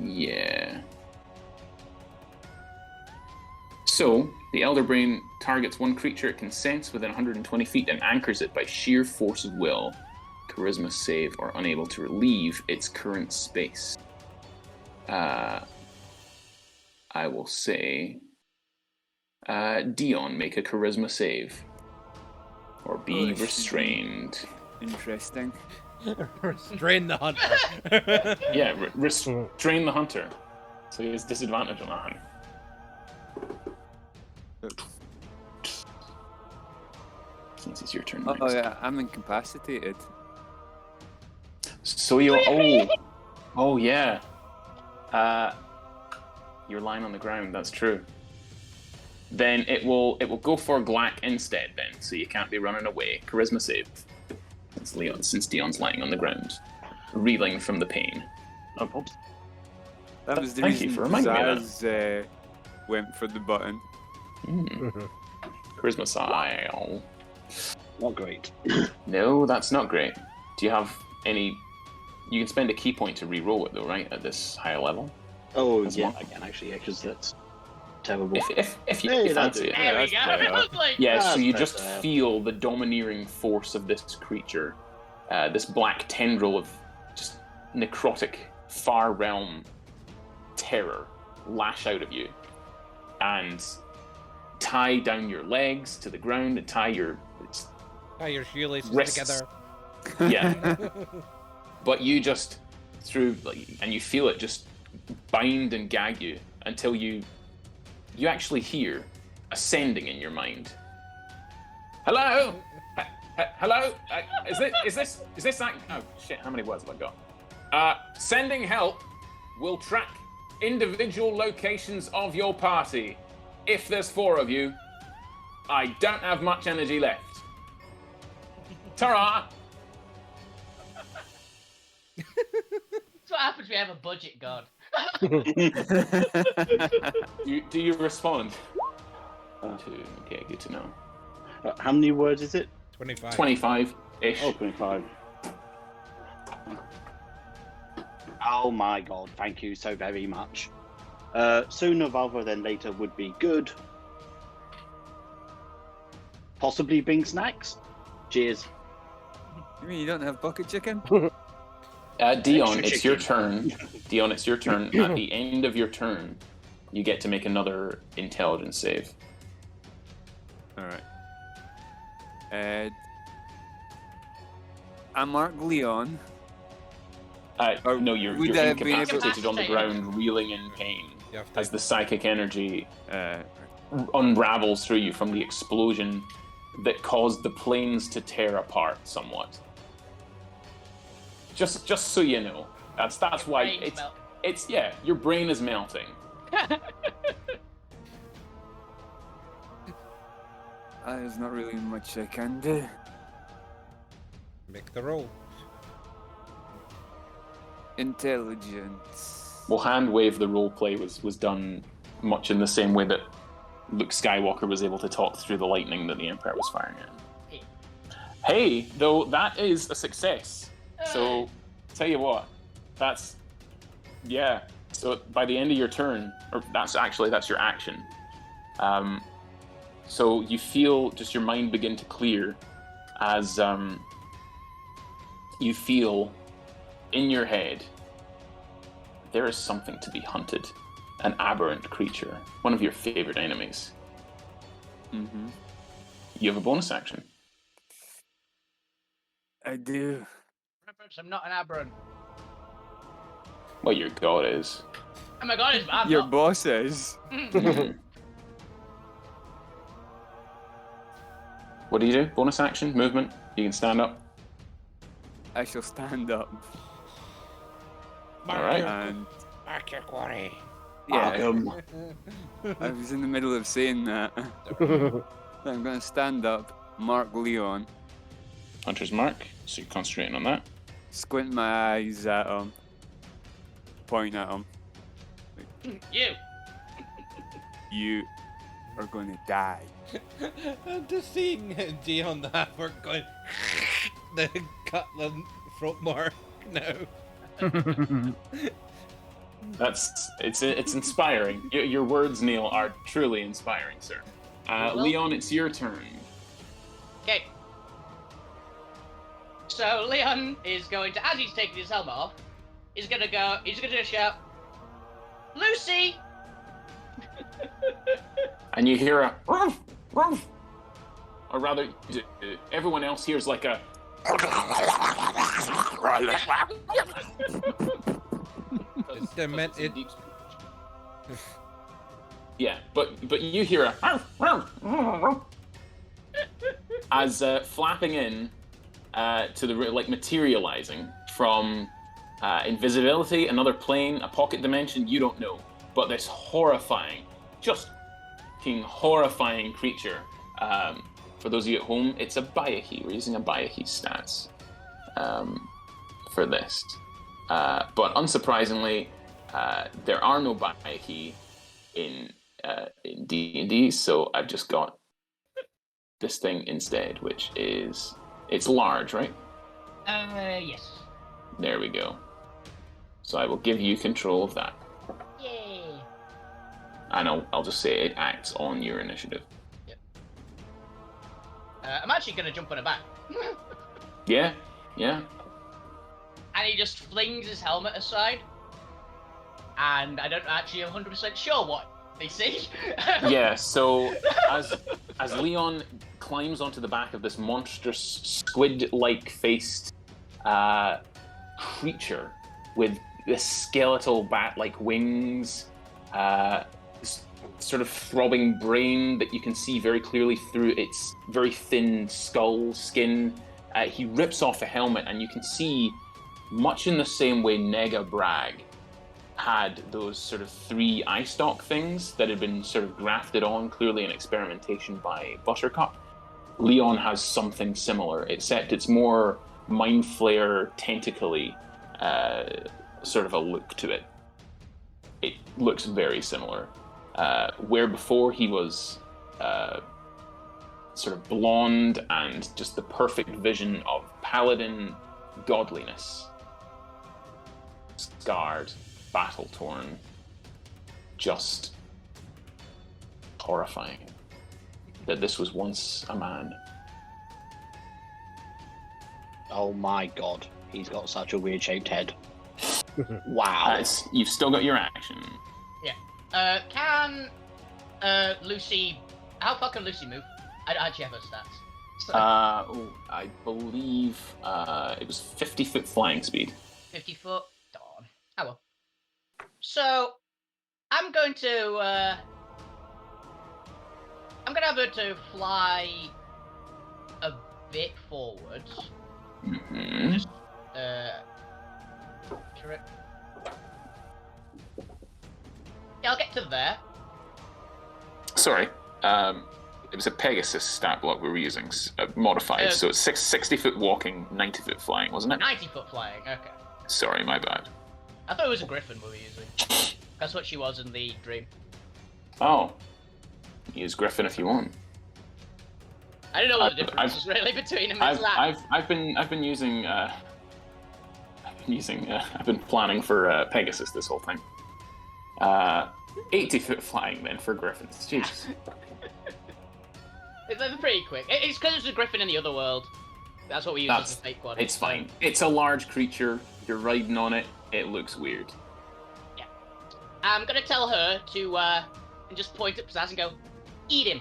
Yeah. So the Elder Brain targets one creature it can sense within 120 feet and anchors it by sheer force of will, charisma save, or unable to relieve its current space. I will say, Dion, make a charisma save, or be Oh, shit. restrained. Interesting. Restrain the hunter. Yeah, restrain the hunter. So he has disadvantage on that. Since it's your turn next. Oh yeah, I'm incapacitated. So you oh yeah. You're lying on the ground. That's true. Then it will go for Glack instead. Then, so you can't be running away. Charisma save. Since Dion's lying on the ground, reeling from the pain. No problem. That was the Thank you reason for reminding me of Zaz went for the button. Charisma style. Not great. No, that's not great. Do you have any? You can spend a key point to re-roll it though, right? At this higher level. Oh, That's yeah, one. I can actually, yeah, because that's terrible. If you Hey, fancy that's it. There we that's go. better. I was like, Yeah, so That's you just better. feel the domineering force of this creature, this black tendril of just necrotic, far realm terror lash out of you, and tie down your legs to the ground and tie your Tie your shoelaces wrists. together. Yeah, but you just and you feel it just bind and gag you until you actually hear ascending in your mind. Hello, hello. Is this that? Oh shit! How many words have I got? Sending help will track individual locations of your party. If there's 4 of you, I don't have much energy left. Ta-ra! that's what happens when you have a budget god. Do you respond? Okay, good to know. How many words is it? 25. 25-ish. Oh, 25. Oh my god, thank you so very much. Sooner rather than later would be good. Possibly bring snacks? Cheers. You mean you don't have bucket chicken? Dion, Extra it's your chicken. turn. Dion, it's your turn. At the end of your turn, you get to make another intelligence save. Alright. I mark Leon No, you're would I have been able- incapacitated on the ground, reeling in pain You have to as the psychic energy Uh, unravels through you from the explosion that caused the planes to tear apart somewhat. Just so you know, that's why Brain's melting. it's your brain is melting. there's not really much I can do. Make the roll. Intelligence. Well, Handwave, the roleplay was done much in the same way that Luke Skywalker was able to talk through the lightning that the Empire was firing at. Hey, though, that is a success. So, tell you what, that's So by the end of your turn, or that's your action. So you feel just your mind begin to clear as you feel in your head there is something to be hunted, an aberrant creature, one of your favorite enemies. Mm-hmm. You have a bonus action. I do. I'm not an aberrant. Well, your god is. Oh my god, I'm Your not. boss is. What do you do? Bonus action, movement. You can stand up. I shall stand up. All right. And Mark your quarry. yeah, I was in the middle of saying that. I'm going to stand up, mark Leon, Hunter's mark. So you're concentrating on that. squint my eyes at him, point at him. You. You are going to die. I'm just seeing Dion the Hammer going the cut the throat mark now. It's inspiring. Your words, Neil, are truly inspiring, sir. Leon, it's your turn. Okay. So Leon is going to, as he's taking his helmet off, he's gonna shout, Lucy! And you hear a ruff, ruff. Or rather, everyone else hears like a They're meant it. Yeah, but you hear a as flapping in to the like materializing from invisibility, another plane, a pocket dimension. You don't know, but this horrifying, just horrifying creature. For those of you at home, it's a Bayahi. We're using a Bayahi stats for this. But unsurprisingly, there are no Bayahi in D&D, so I've just got this thing instead, which is... It's large, right? Yes. There we go. So I will give you control of that. Yay. And I'll just say it acts on your initiative. I'm actually gonna jump on her back. Yeah. And he just flings his helmet aside. And I don't actually 100% sure what they see. Yeah, so as Leon climbs onto the back of this monstrous squid-like faced creature with this skeletal bat-like wings, this sort of throbbing brain that you can see very clearly through its very thin skull skin, he rips off the helmet, and you can see, much in the same way Nega Bragg had those sort of 3 eye stalk things that had been sort of grafted on, clearly an experimentation by Buttercup. Leon has something similar, except it's more Mind Flayer tentacly sort of a look to it. It looks very similar. Where before he was sort of blonde and just the perfect vision of paladin godliness. Scarred, battle-torn, just horrifying that this was once a man. Oh my god, he's got such a weird shaped head. Wow. You've still got your action. Can Lucy... How far can Lucy move? I don't actually have her stats. So, I believe it was 50-foot flying speed. 50 foot. So, I'm going to have her to fly a bit forward. Mm-hmm. Just, correct. Yeah, I'll get to there. Sorry. It was a Pegasus stat block we were using, modified. So it's 60 foot walking, 90 foot flying, wasn't it? 90 foot flying. Okay. Sorry, my bad. I thought it was a griffin we were using. That's what she was in the dream. Oh. Use Griffin if you want. I don't know what the difference is really between them. I've been using I've been planning for Pegasus this whole time. 80 foot flying then for Griffins. Jesus. They're pretty quick. It's because it's a griffin in the other world. That's what we use as a fake quad. It's fine. It's a large creature. You're riding on it. It looks weird. Yeah. I'm gonna tell her to and just point at Pizzazz and go, eat him.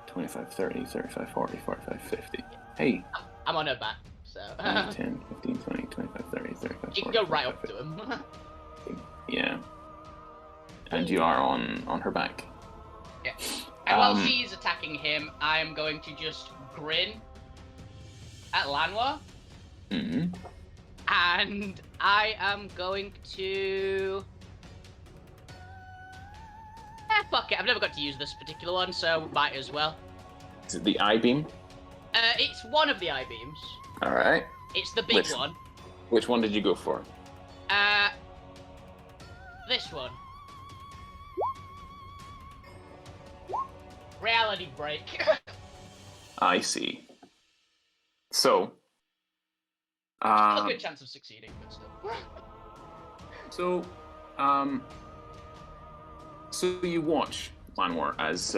25, 30, 35, 40, 45, 50. Hey. I'm on her back, so. 5, 10, 15, 20, 25, 30, 35, You can 40, go right 45, up to him. 50. Yeah. And you are on her back. Yeah. And while she's attacking him, I am going to just grin at Lanois. Mm-hmm. And I am going to... fuck it. I've never got to use this particular one, so might as well. Is it the I-beam? It's one of the I-beams. Alright. It's the big one. Which one did you go for? This one. Reality break. I see. So... a good chance of succeeding, but still. So you watch Lanoir as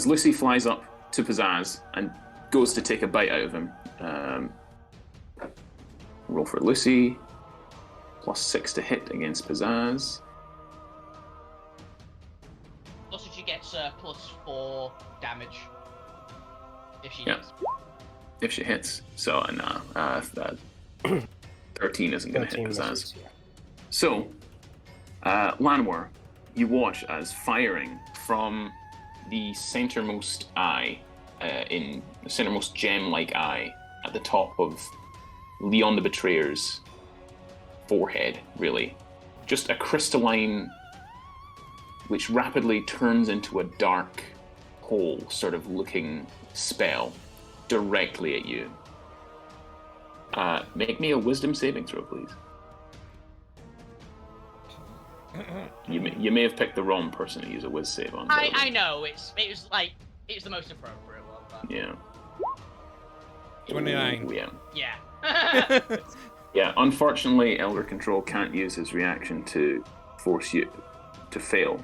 Lucy flies up to Pizzazz and goes to take a bite out of him. Roll for Lucy. +6 to hit against Pizzazz. Also, she gets +4 damage if she hits. If she hits. So, 13 isn't going to hit Pizzazz. Yeah. So, Lanoir, you watch as firing from the centermost eye, in the centermost gem-like eye at the top of Leon the Betrayer's forehead, really. Just a crystalline, which rapidly turns into a dark hole sort of looking spell directly at you. Make me a wisdom saving throw, please. You may have picked the wrong person to use a whiz save on. I know, it's the most appropriate one, but... Yeah. 29. Ooh, yeah. Yeah. Yeah, unfortunately, Elder Control can't use his reaction to force you to fail.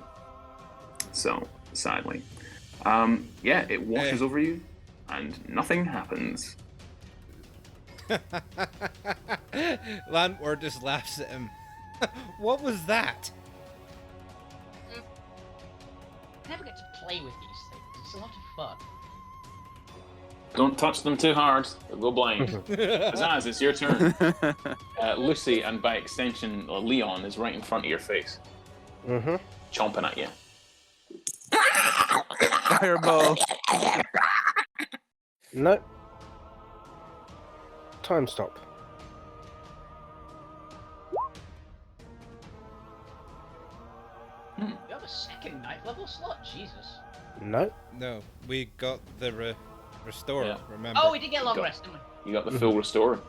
So, sadly. Yeah, it washes over you, and nothing happens. Lanoir just laughs at him. What was that? I never get to play with these things. It's a lot of fun. Don't touch them too hard, they'll go blind. Pizzazz, it's your turn. Lucy, and by extension, Leon, is right in front of your face. Mm-hmm. Chomping at you. Fireball. No. Time stop. You have a second 9th level slot? Jesus. No. No, we got the restore, Yeah. remember? Oh, we did get long Got- rest, didn't we? You got the full restore.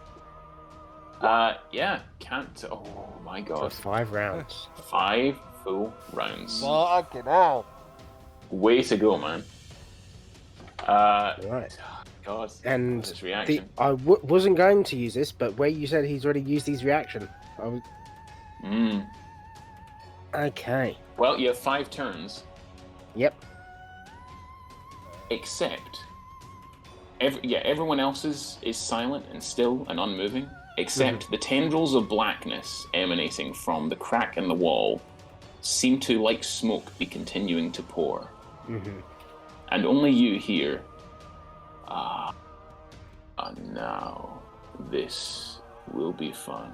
Yeah, can't. Oh my For god. 5 rounds. 5 full rounds. Fucking hell. Way to go, man. Right. God. And his reaction. I wasn't going to use this, but where you said he's already used his reaction. I was... Okay. Well, you have 5 turns, Yep. except everyone else's is silent and still and unmoving, except the tendrils of blackness emanating from the crack in the wall seem to, like smoke, be continuing to pour. Mm-hmm. And only you hear, now this will be fun.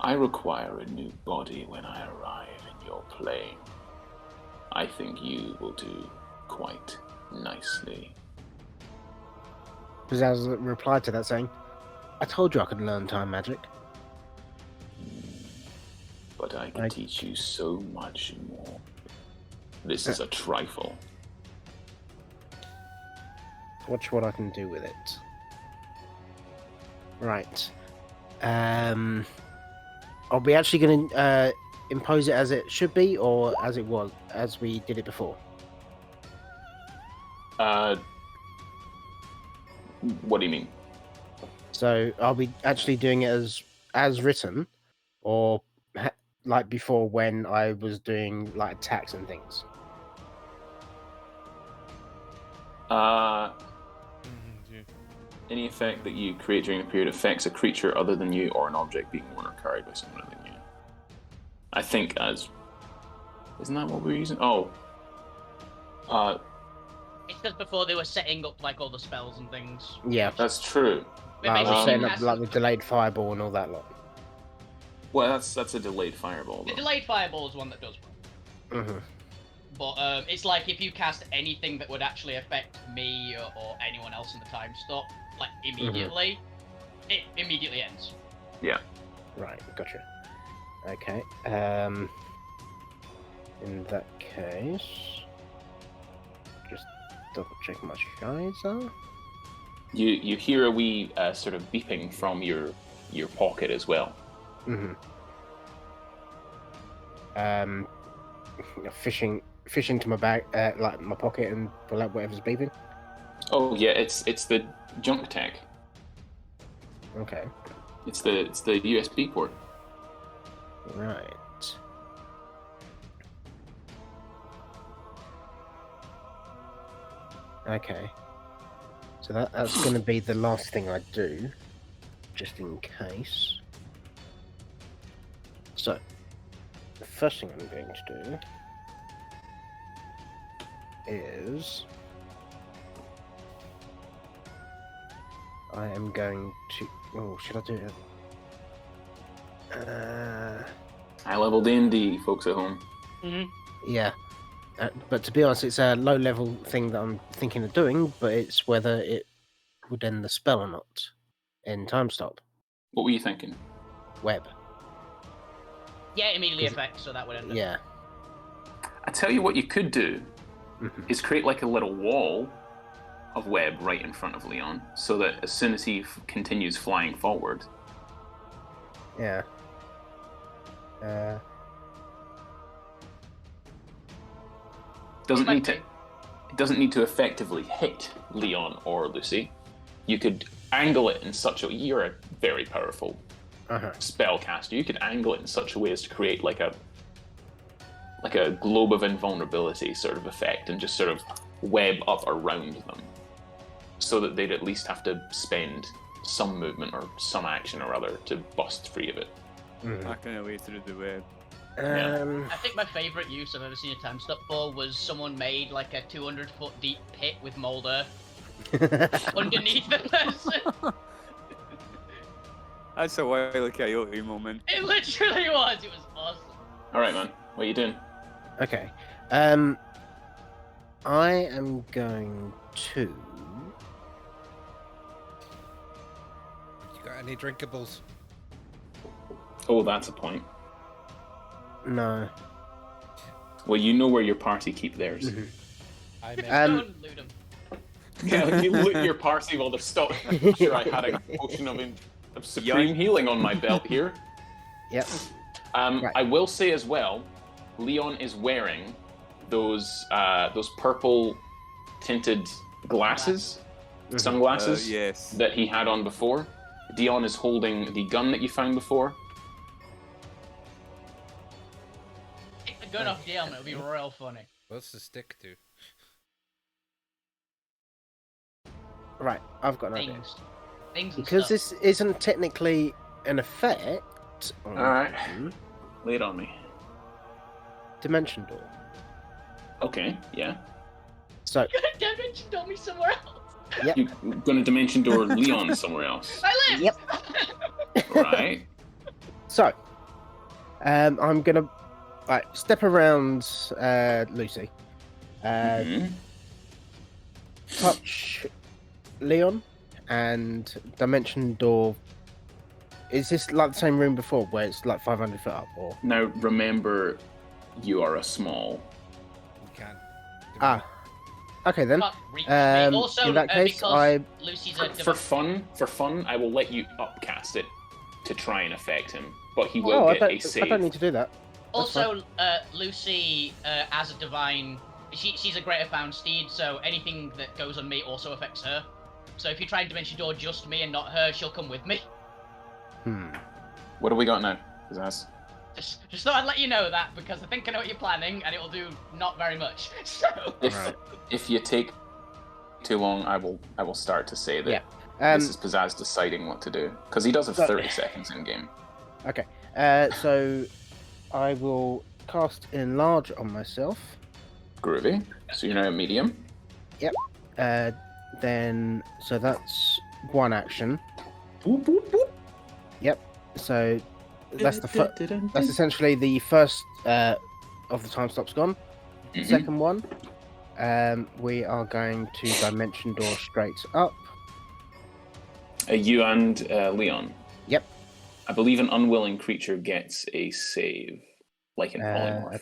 I require a new body when I arrive in your plane. I think you will do quite nicely. Pizzazz replied to that saying, I told you I could learn time magic. But I can teach you so much more. This is a trifle. Watch what I can do with it. Right. Are we actually going to impose it as it should be, or as it was, as we did it before? What do you mean? So, are we actually doing it as written, or like before when I was doing like attacks and things? Any effect that you create during a period affects a creature other than you or an object being worn or carried by someone other than you. I think as... Isn't that what we're using? Oh. It's just before they were setting up like all the spells and things. Yeah. That's true. We're I was basically setting up casting- like the delayed fireball and all that lot. Well, that's a delayed fireball, The though. delayed fireball is one that does. Mm-hmm. But it's like if you cast anything that would actually affect me or anyone else in the time stop, like immediately, it immediately ends. Yeah. Right, gotcha. Okay. In that case, just double check my guys are. You hear a wee sort of beeping from your pocket as well. Mm-hmm. Fishing to my bag, like my pocket, and pull out whatever's beeping. Oh yeah, it's the junk tech. Okay. It's the USB port. Right. Okay. So that's going to be the last thing I do, just in case. So, the first thing I'm going to do is I am going to... Oh, should I do it? High level D&D, folks at home. Yeah. But to be honest, it's a low-level thing that I'm thinking of doing, but it's whether it would end the spell or not in time stop. What were you thinking? Web. Yeah, immediately affects, so that would end it. Yeah. I tell you what you could do Mhm. is create like a little wall of web right in front of Leon, so that as soon as he continues flying forward, Yeah. it doesn't need to effectively hit Leon or Lucy. You could angle it in such a... You're a very powerful Uh-huh. spellcaster. You could angle it in such a way as to create like a globe of invulnerability sort of effect, and just sort of web up around them, so that they'd at least have to spend some movement or some action or other to bust free of it. Hacking away through the web. I think my favourite use I've ever seen a time stop for was someone made like a 200-foot deep pit with mold earth underneath the person. That's a Wile E. Coyote moment. It literally was. It was awesome. All right, man. What are you doing? Okay. I am going to... You got any drinkables? Oh, that's a point. No. Well, you know where your party keep theirs. I meant Don't loot them. Yeah, if you loot your party while they're stuck. I'm sure I had a potion of supreme healing on my belt here. Yep. Right. I will say as well, Leon is wearing those purple tinted glasses, sunglasses Yes. that he had on before. Dion is holding the gun that you found before. Take the gun off Dion, it'll be real funny. what's the stick to? Right, I've got an idea. Things and Because stuff. this isn't technically an effect on Alright. them, Lay it on me. Dimension Door. Okay, yeah. So, Dimension told me somewhere else. You're gonna dimension door Leon somewhere else. I live. Yep. Right. so I'm gonna step around Lucy. Mhm. Touch Leon and dimension door. Is this like the same room before, where it's like 500 foot up, or? Now remember, you are a small. You can't. Okay then. Can't reach me. Um, Also, in that case, because Lucy's a For fun, I will let you upcast it to try and affect him, but he will I get a save. don't need to do that. That's Also, Lucy, as a divine, she's a greater found steed, so anything that goes on me also affects her. So if you try and dimension door just me and not her, she'll come with me. What do we got now, Pizzazz? Just thought I'd let you know that, because I think I know what you're planning, and it will do not very much. So If you take too long, I will start to say that this is Pizzazz deciding what to do, because he does have 30 seconds in game. Okay. So I will cast enlarge on myself. Groovy. So you're now a medium. Yep. Then so that's one action. Boop, boop, boop. Yep. So that's that's essentially the first of the time stops gone. Mhm. Second one, we are going to dimension door straight up. You and Leon. Yep. I believe an unwilling creature gets a save, like an polymorph.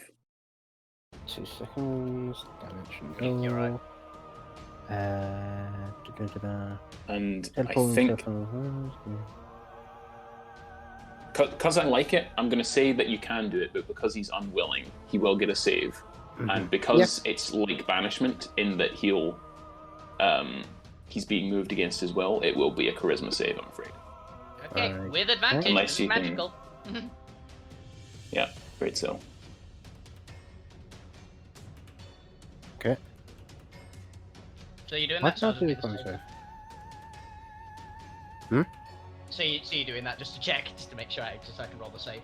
2 seconds. Dimension Yeah, door. you're right. And I think, because I like it, I'm going to say that you can do it, but because he's unwilling, he will get a save. Mhm. And because it's like banishment, in that he's being moved against his will, it will be a charisma save, I'm afraid. okay, Alright. with advantage, Unless it's you can- magical. Yeah, great so. Okay. So you're doing Why that? can't I do I the was gonna con say. save? So you're doing that just to check, just to make sure, just so I can roll the save.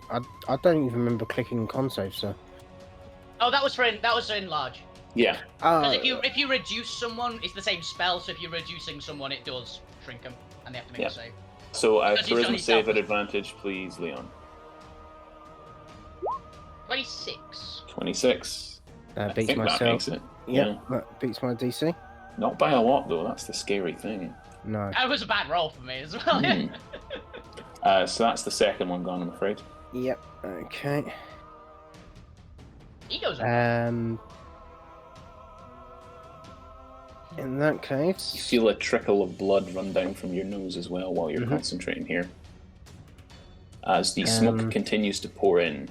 I don't even remember clicking con save, so. Oh, that was in large. Yeah, Because if you reduce someone, it's the same spell. So if you're reducing someone, it does shrink them, and they have to make Yeah. a save. so Because he's charisma only save at self- advantage, please, Leon. 26. 26. I beats think that myself. makes it. Yeah, that beats my DC. Not by a lot, though, that's the scary thing. No. That was a bad roll for me as well. Hmm. So that's the second one gone, I'm afraid. Yep. Okay. He goes up. In that You case, feel a trickle of blood run down from your nose as well while you're Mhm. concentrating here. As the smoke continues to pour in.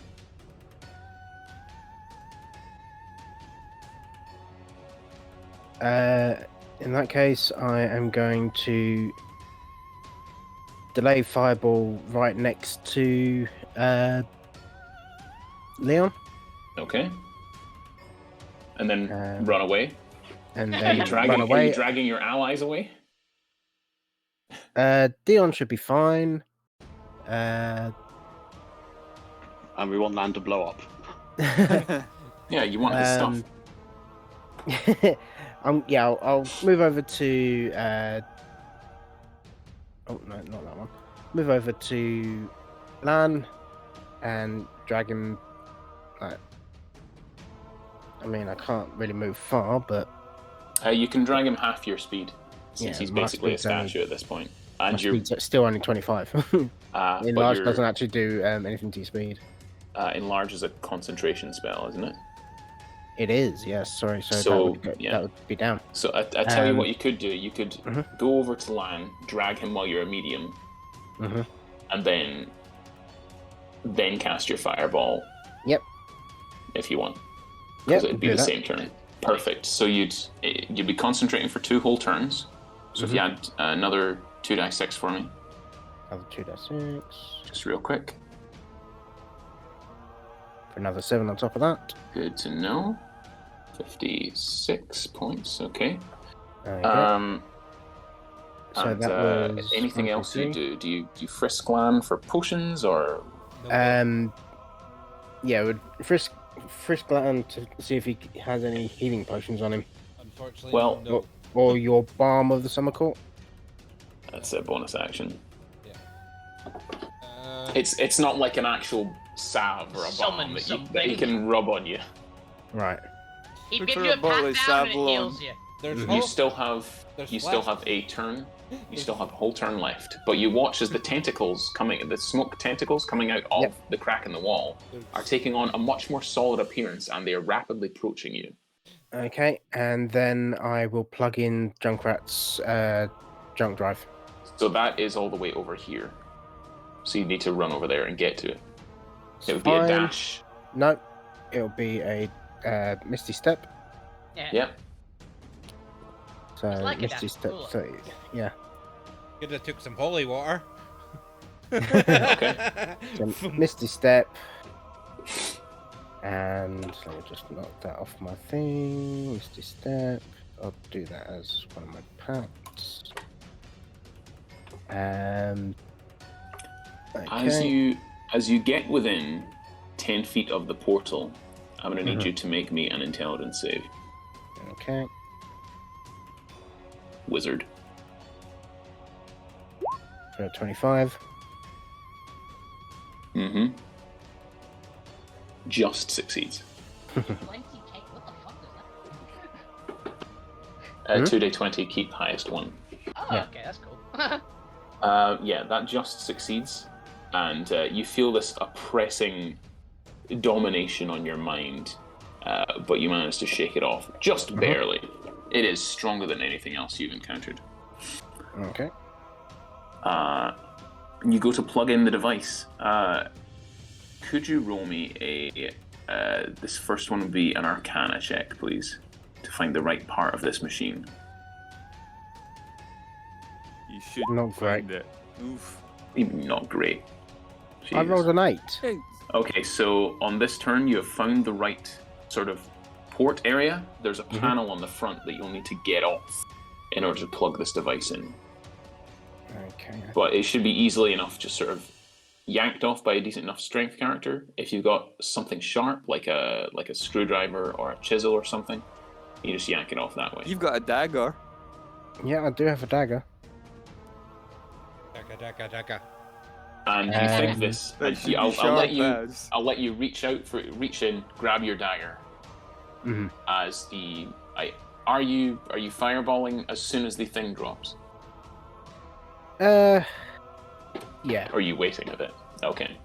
in that case, I am going to delay fireball right next to Leon, Okay. And then Um, run away. and Are then you, run are away. you dragging your allies away? Dion should be fine. And we want land to blow up. Yeah, you want his stuff. I'll move over to. Oh no, not that one. Move over to Lan and drag him. I mean, I can't really move far, but You can drag him half your speed, since Yeah, he's my basically a speed's only- statue at this point. my And you're speed's still only 25. but Enlarge you're- doesn't actually do anything to your speed. enlarge is a concentration spell, isn't it? It is, yes. Sorry, so, So, that yeah. would be down. So I tell you Um, what you could do. You could Mhm. go over to Lan, drag him while you're a medium, Mhm. and then cast your fireball. Yep. If you want, because Yep, it'd be do the that. same turn. Perfect. So you'd be concentrating for 2 whole turns. So if you add another 2d6 for me, Another 2d6. just real quick. For another 7 on top of that. Good to know. 56 points. Okay. There you go. So And, that was anything 1, 2, else you 3. do? Do you frisk Lan for potions or? Yeah, would frisk Glatton to see if he has any healing potions on him, Unfortunately, Well, no. or your balm of the summer court. That's a bonus action. It's not like an actual salve or a Summon balm that he something. can rub on you. Right. He'd Look give for you a a bottle pat of down and it Savlon. heals you. There's You hope. still have There's you still flash. have a turn. You still have a whole turn left, but you watch as the smoke tentacles coming out of Yep. the crack in the wall are taking on a much more solid appearance, and they are rapidly approaching you. Okay, and then I will plug in Junkrat's junk drive. So that is all the way over here. So you need to run over there and get to it. It would be a Fine. dash. No, it'll be a Misty Step. Yeah. Yep. So It's like a Misty dash, Step cool. 30. Yeah. Could have took some holy water. Okay. So Misty Step. And let me just knock that off my thing. Misty Step. I'll do that as one of my packs. Okay. As you get within 10 feet of the portal, I'm going to need Mhm. you to make me an intelligence save. Okay. Wizard. For 25. Mm-hmm. Just succeeds. 20k, what the fuck was that? 2d20, keep the highest one. Oh, Yeah. okay, that's cool. Yeah, that just succeeds. And you feel this oppressing domination on your mind, but you manage to shake it off just barely. It is stronger than anything else you've encountered. Okay. You go to plug in the device. Could you roll me this first one would be an Arcana check, please, to find the right part of this machine. You should Not find it. Oof. Not great. I rolled an 8. Hey, Okay, so on this turn, you have found the right sort of port area. There's a panel on the front that you'll need to get off in order to plug this device in. Okay. But it should be easily enough just sort of yanked off by a decent enough strength character. If you've got something sharp, like a screwdriver or a chisel or something, you just yank it off that way. you've got a dagger. Yeah, I do have a dagger. Dagger. And you think this, That and should be I'll sharp let you. as. I'll let you reach in, grab your dagger. Mhm. As are you fireballing as soon as the thing drops? Yeah. Or are you waiting a bit? Okay.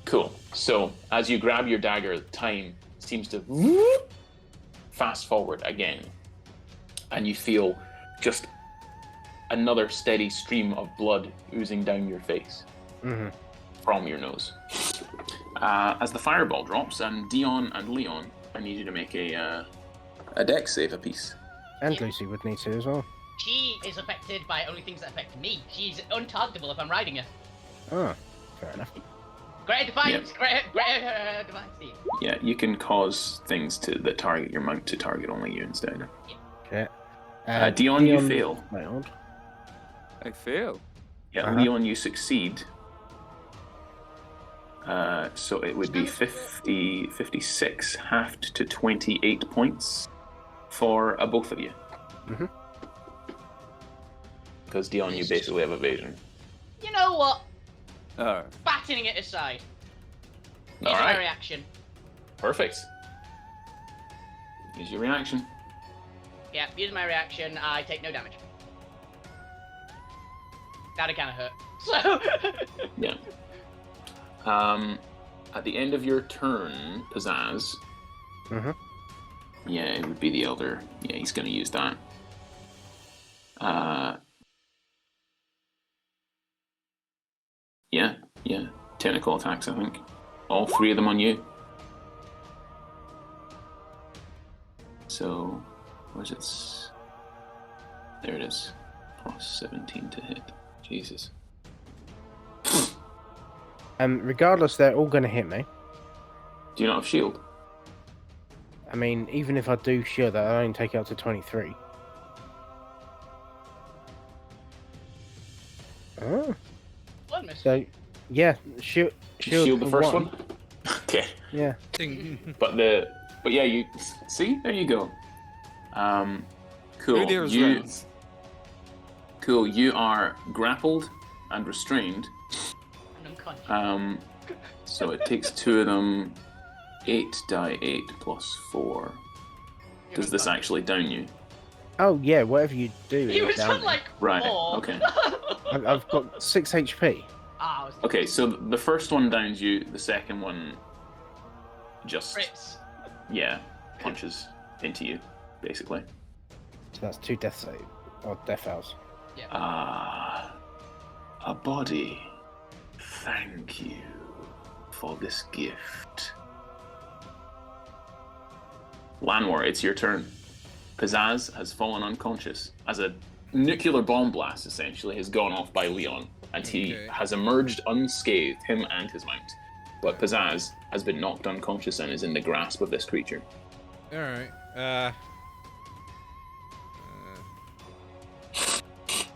Cool. So as you grab your dagger, time seems to fast forward again. And you feel just another steady stream of blood oozing down your face Mhm. from your nose. As the fireball drops, and Dion and Leon, I need you to make a dex save apiece. And Lucy would need to as well. She is affected by only things that affect me. She's untargetable if I'm riding her. Oh, fair enough. Great defiance! Great defiance, Steve. Yeah, you can cause things that target your mount to target only you instead. Okay. Dion, you fail. Failed. I fail. Yeah, Leon, you succeed. So it would be 56 halved to 28 points for both of you. Mhm. Because Dion, you basically have evasion. You know what? Oh. Battening it aside. Here's All my right, reaction. perfect. Use your reaction. Yeah, here's my reaction. I take no damage. That'd kind of hurt. So. Yeah. At the end of your turn, Pizzazz. Mhm. Yeah, it would be the Elder. Yeah, he's going to use that. Yeah. Technical attacks, I think. All three of them on you. So, where's it? There it is. Plus 17 to hit. Jesus. Regardless, they're all going to hit me. Do you not have shield? I mean, even if I do shield that, I only take it up to 23. Oh. One miss. So, yeah, shield Shield the for first one? Okay. Yeah. But yeah, you see? There you go. Cool. Who dares res? Cool. You are grappled and restrained. And Conscious. So it takes 2 of them. 8 die 8 plus 4. Does this actually down you? Oh yeah, whatever you do. He it'll was down on me. like Right, 4. okay. I've got 6 HP. Ah, I was Okay, so the first one downs you, the second one just Fritz. punches into you, basically. So that's 2 death save or death hours. Yeah. Ah, a body. Thank you for this gift. Lanwar, it's your turn. Pizzazz has fallen unconscious as a nuclear bomb blast essentially has gone off by Leon, and he has emerged unscathed, him and his mount. But Pizzazz has been knocked unconscious and is in the grasp of this creature. Alright.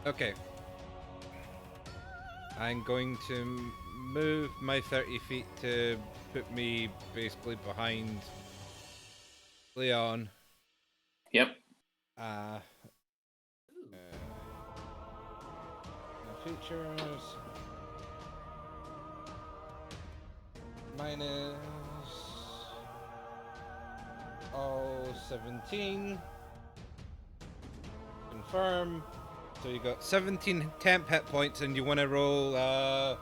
Okay. I'm going to move my 30 feet to put me basically behind Leon. Yep. Features. Minus all 17. Confirm. So you got 17 temp hit points, and you want to roll Was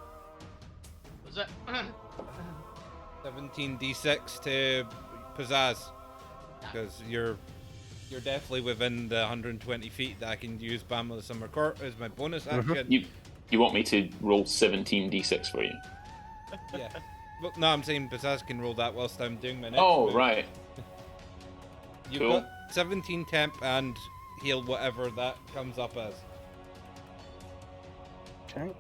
it? 17 d6 to Pizzazz, because you're definitely within the 120 feet that I can use Bam of the Summer Court as my bonus action. You want me to roll 17 d6 for you? Yeah. Well, no, I'm saying Pizzazz can roll that whilst I'm doing my next Oh, move. right. You've Cool. got 17 temp and heal whatever that comes up as. Okay.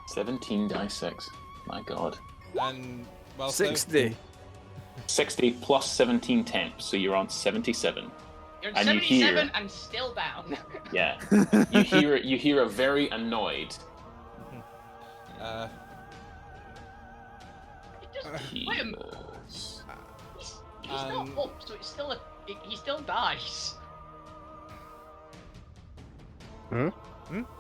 17 die 6. My god. And well, 60. 60 plus 17 temp, so you're on 77. You're And you 77 hear- and still down. Yeah. you hear a very annoyed. Wait a minute. He's not up, so it's still he still dies.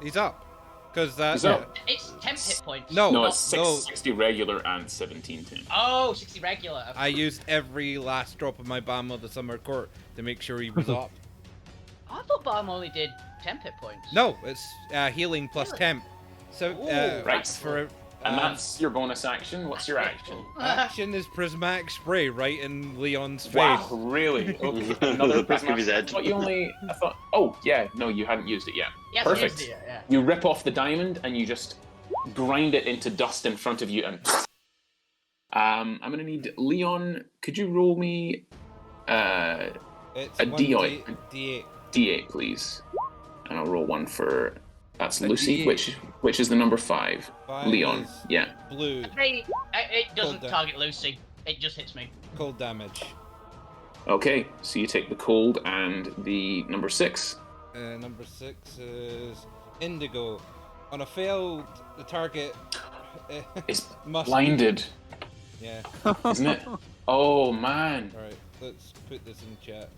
He's up. Because He's up. It's 10 hit points. No, it's no. 60 regular and 17 temp. Oh, 60 regular. I used every last drop of my Bam of the Summer Court to make sure he was up. I thought Balm only did 10 hit points. No, it's healing plus Really? temp. So, Ooh, right. for And that's your bonus action. What's your action? action is prismatic spray right in Leon's face. Wow, really? Okay. Another Back of his head. I thought. Oh, yeah. No, you hadn't used it yet. Yes, Perfect. it is, yeah. You rip off the diamond and you just grind it into dust in front of you. And I'm gonna need Leon. Could you roll me It's a 1d8. D8? D8, please. And I'll roll one for. That's A Lucy, D8. which is the number 5. Five Leon. is Yeah. Blue, It doesn't Hold on. target Lucy. It just hits me. cold damage. Okay, so you take the cold and the number 6. Number 6 is Indigo. On a failed, the target It's must blinded, Yeah. isn't it? Oh man. Alright, let's put this in chat.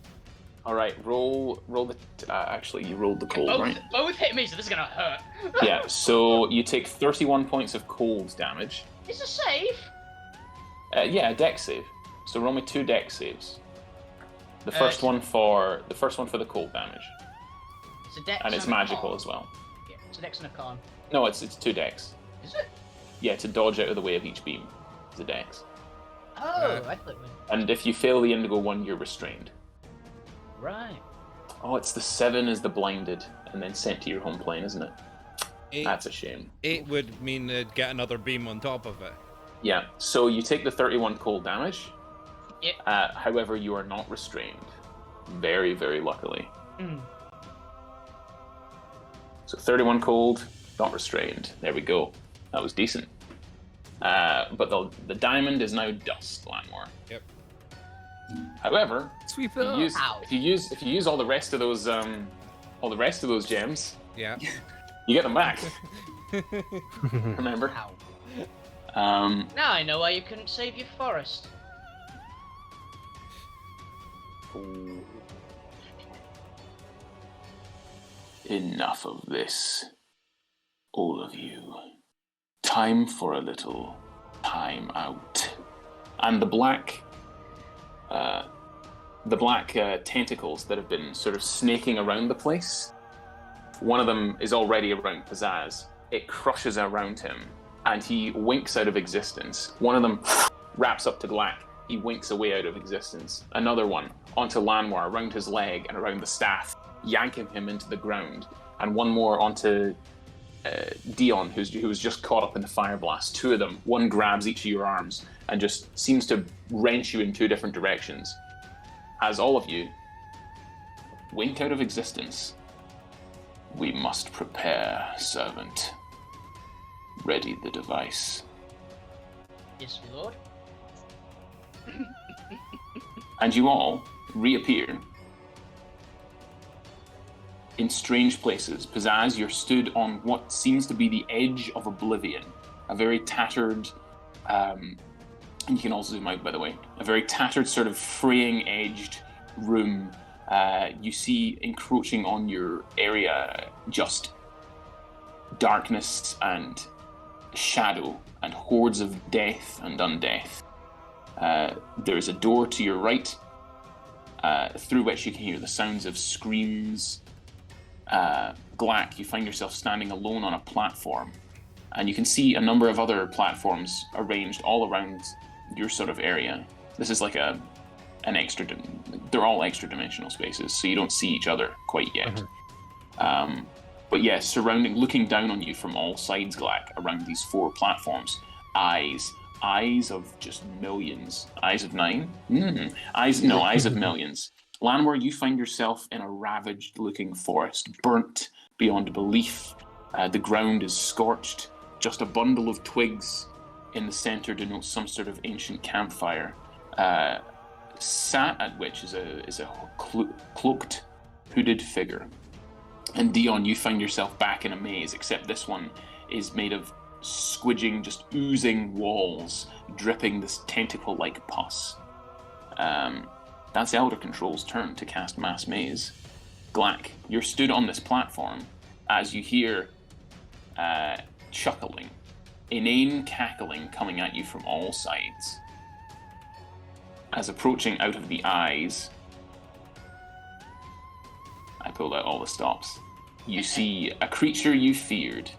All right, roll the. Actually, you rolled the cold, right? Both hit me, so this is gonna hurt. Yeah. So you take 31 points of cold damage. It's a save. Yeah, a dex save. So roll me 2 dex saves. The first one for the cold damage, It's a dex and it's a magical con. as well. Yeah, it's a dex and a con. No, it's 2 dex. Is it? Yeah, to dodge out of the way of each beam. It's a dex. Oh, I thought it was... And if you fail the indigo one, you're restrained. Right. Oh, it's the 7 is the blinded, and then sent to your home plane, isn't it? 8, That's a shame. 8 would mean they'd get another beam on top of it. Yeah, so you take the 31 cold damage. Yep. However, you are not restrained. Very, very luckily. Mm. So 31 cold, not restrained. There we go. That was decent. But the diamond is now dust, Lanmore. Yep. However, Sweep if it you up. use Ow. if you use all the rest of those gems, Yeah. you get them back. Remember? Ow. Now I know why you couldn't save your forest. Enough of this, all of you. time for a little time out. And the black tentacles that have been sort of snaking around the place, one of them is already around Pizzazz. It crushes around him, and he winks out of existence. One of them wraps up to Glack. He winks away out of existence. Another one onto Lanwar, around his leg and around the staff, yanking him into the ground. And one more onto Dion, who was just caught up in the fire blast. Two of them, one grabs each of your arms and just seems to wrench you in two different directions. As all of you wink out of existence. We must prepare, servant. Ready the device. Yes, my lord. And you all reappear in strange places. Pizzazz, you're stood on what seems to be the edge of oblivion. A very tattered, and you can also zoom out, by the way, a very tattered, sort of fraying-edged room. You see encroaching on your area just darkness and shadow and hordes of death and undeath. There is a door to your right, through which you can hear the sounds of screams. Glack, you find yourself standing alone on a platform, and you can see a number of other platforms arranged all around your sort of area. This is like an extra, they're all extra dimensional spaces, so you don't see each other quite yet. But yeah, looking down on you from all sides, Glack, around these 4 platforms, eyes of just millions. Eyes of 9? Eyes of millions. Lanwar, you find yourself in a ravaged-looking forest, burnt beyond belief. The ground is scorched. Just a bundle of twigs in the center denotes some sort of ancient campfire. Sat at which is a cloaked, hooded figure. And Dion, you find yourself back in a maze, except this one is made of squidging, just oozing walls, dripping this tentacle-like pus. That's Elder Control's turn to cast Mass Maze. Glack, you're stood on this platform as you hear chuckling, inane cackling coming at you from all sides. As approaching out of the eyes, I pulled out all the stops. You see a creature you feared,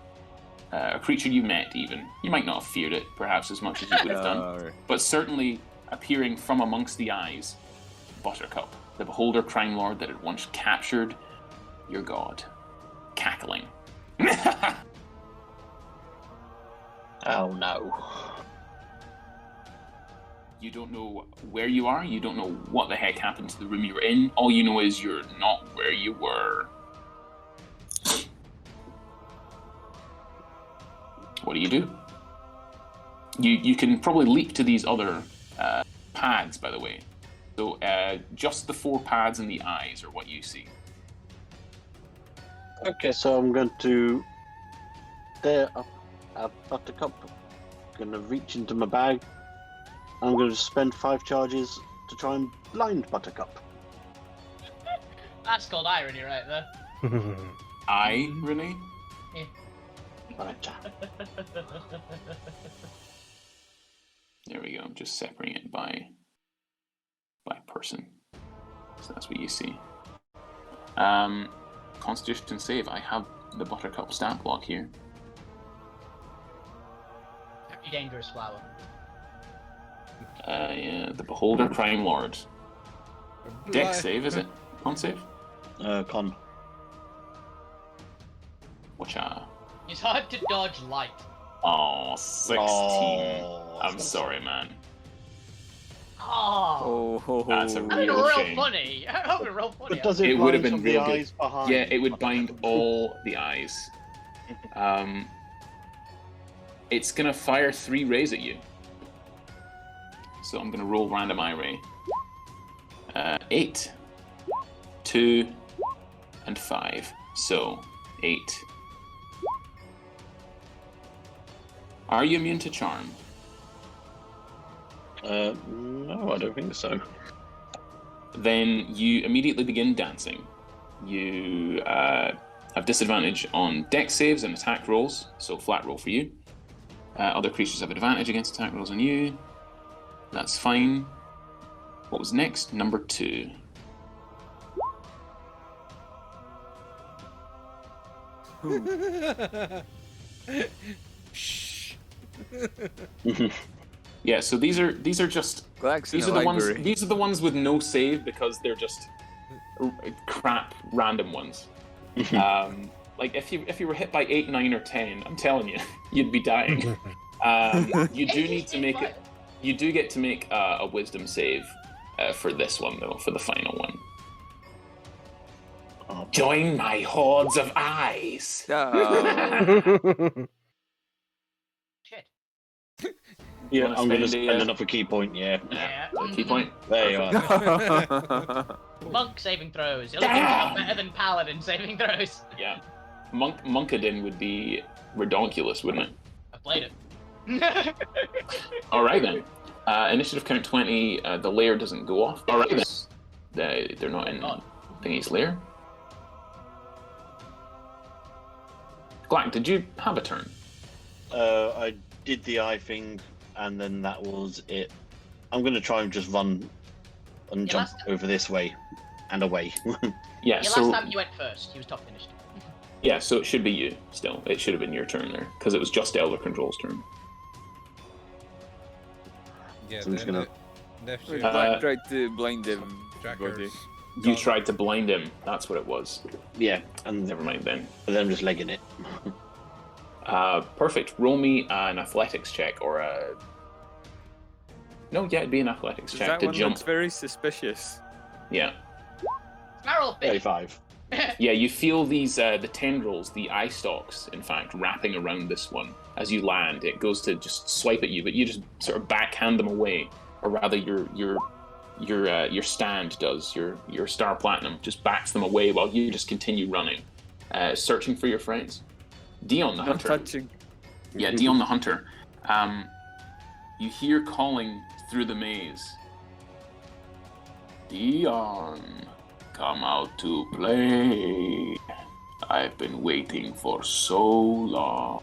a creature you met even. You might not have feared it, perhaps as much as you would have done, but certainly appearing from amongst the eyes, Buttercup, the beholder crime lord that had once captured your god. Cackling. Oh no. You don't know where you are, you don't know what the heck happened to the room you were in, all you know is you're not where you were. What do? You can probably leap to these other pads, by the way. So just the 4 pads in the eyes are what you see. Okay, so I'm going to there up Buttercup. I'm going to reach into my bag. I'm going to spend 5 charges to try and blind Buttercup. That's called irony right there. Irony? Yeah. Right. There we go. I'm just separating it by person. So that's what you see. Constitution save. I have the Buttercup stat block here. Very dangerous flower. Yeah, the Beholder Crime Lord. Dex save, is it? Con save? Con. Watcha. It's hard to dodge light. Oh, 16. Oh, I'm sorry, man. Oh. That's a That'd be real real shame. funny. That'd be real funny. But does it It would have blind been from the real good. eyes behind? Yeah, it would bind all the eyes. It's gonna fire 3 rays at you. So I'm gonna roll random eye ray. 8, 2, and 5. So 8. Are you immune to charm? No, I don't think so. Then you immediately begin dancing. You have disadvantage on dex saves and attack rolls, so flat roll for you. Other creatures have advantage against attack rolls on you. That's fine. What was next? Number 2. Shh. Yeah, so these are just Glax in these the are the ones library. these are the ones with no save because they're just crap random ones. Like if you were hit by 8, 9, or 10, I'm telling you, you'd be dying. You do need to make it. You do get to make a wisdom save for this one though, for the final one. Join my hordes of eyes. Oh. Shit. Yeah, wanna I'm going to spend spend a, another key point, yeah. Yeah. a key point. There you are. Monk saving throws. You're looking better than paladin saving throws. Yeah, Munkadin would be redonkulous, wouldn't it? I played it. All right then. Initiative count 20. The lair doesn't go off. All right then. They're not in Thingy's lair. Glack, did you have a turn? I did the eye thing, and then that was it. I'm going to try and just run and Yeah, jump last- over this way and away. Yeah. Yeah, So last time you went first. He was top finished. yeah. So it should be you. Still, it should have been your turn there because it was just Elder Control's turn. Yeah, So I'm just then gonna- left We your tried to blind everybody. trackers. You tried to blind him. That's what it was. Yeah, and Never mind then. then I'm just legging it. Perfect. Roll me an athletics check or a. No, yeah, it'd be an athletics check That to one jump. looks very suspicious. Yeah. Snarl fish. 35. Yeah, you feel these the tendrils, the eye stalks, in fact, wrapping around this one as you land. It goes to just swipe at you, but you just sort of backhand them away, or rather, your stand does. Your star platinum just backs them away while you just continue running, searching for your friends. Dion the Not hunter. touching. Yeah, Dion the hunter. You hear calling through the maze. Dion, come out to play. I've been waiting for so long.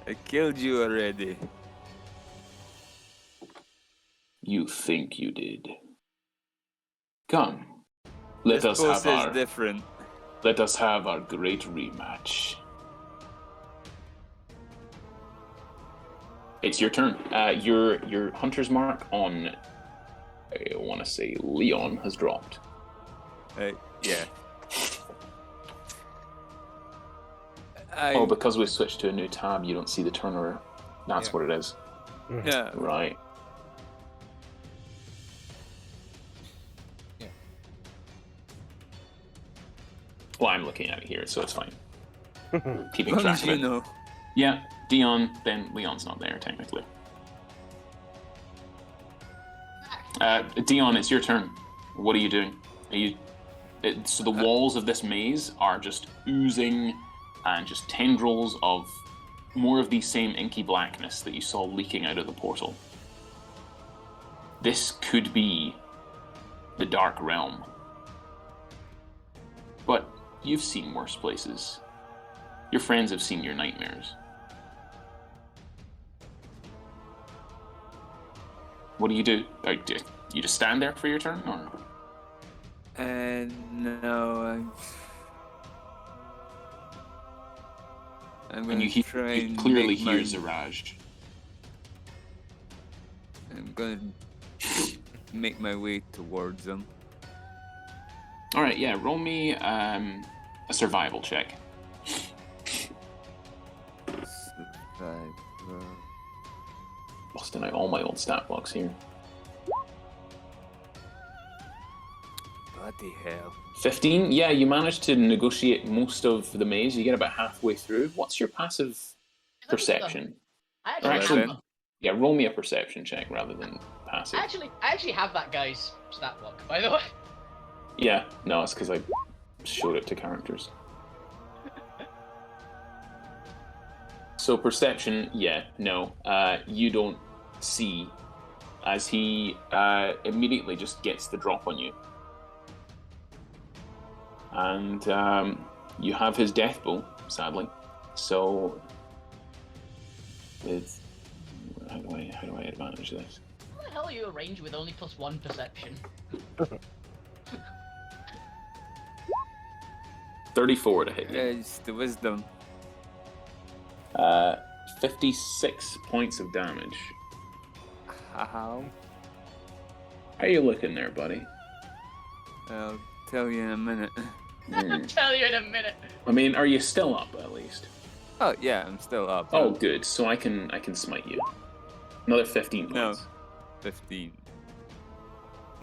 I killed you already. You think you did. Come. Let This us pose have is our different. let us have our great rematch. It's your turn. Your hunter's mark on, I want to say Leon, has dropped. Yeah. Oh, because we've switched to a new tab, you don't see the turner. That's Yeah. what it is. Yeah. Right. Yeah. Well, I'm looking at it here, so it's fine. Keeping As long track as of you it. know. Yeah, Dion, then Leon's not there, technically. Dion, it's your turn. What are you doing? So the walls of this maze are just oozing and just tendrils of more of the same inky blackness that you saw leaking out of the portal. This could be the Dark Realm. But you've seen worse places. Your friends have seen your nightmares. What do? Do you just stand there for your turn, or? No, I'm And gonna you try and clearly make hear my- Ziraj. I'm gonna make my way towards them. All right, yeah. Roll me a survival check. Busting out all my old stat blocks here. Bloody hell. 15. Yeah, you managed to negotiate most of the maze. You get about halfway through. What's your passive perception? I Or actually, actually, have, yeah, roll me a perception check rather than passive. I actually have that guy's stat block, by the way. Yeah, no, it's because I showed it to characters. So perception, yeah, no. You don't see as he immediately just gets the drop on you. And You have his death bow, sadly. So, with how do I advantage this? How the hell are you arranged with only +1 perception? 34 to hit you. It's the wisdom. 56 points of damage. How? How you looking there, buddy? I'll tell you in a minute. I'll tell you in a minute. I mean, are you still up at least? Oh yeah, I'm still up. Oh, good. So I can smite you. Another 15 No. points. 15.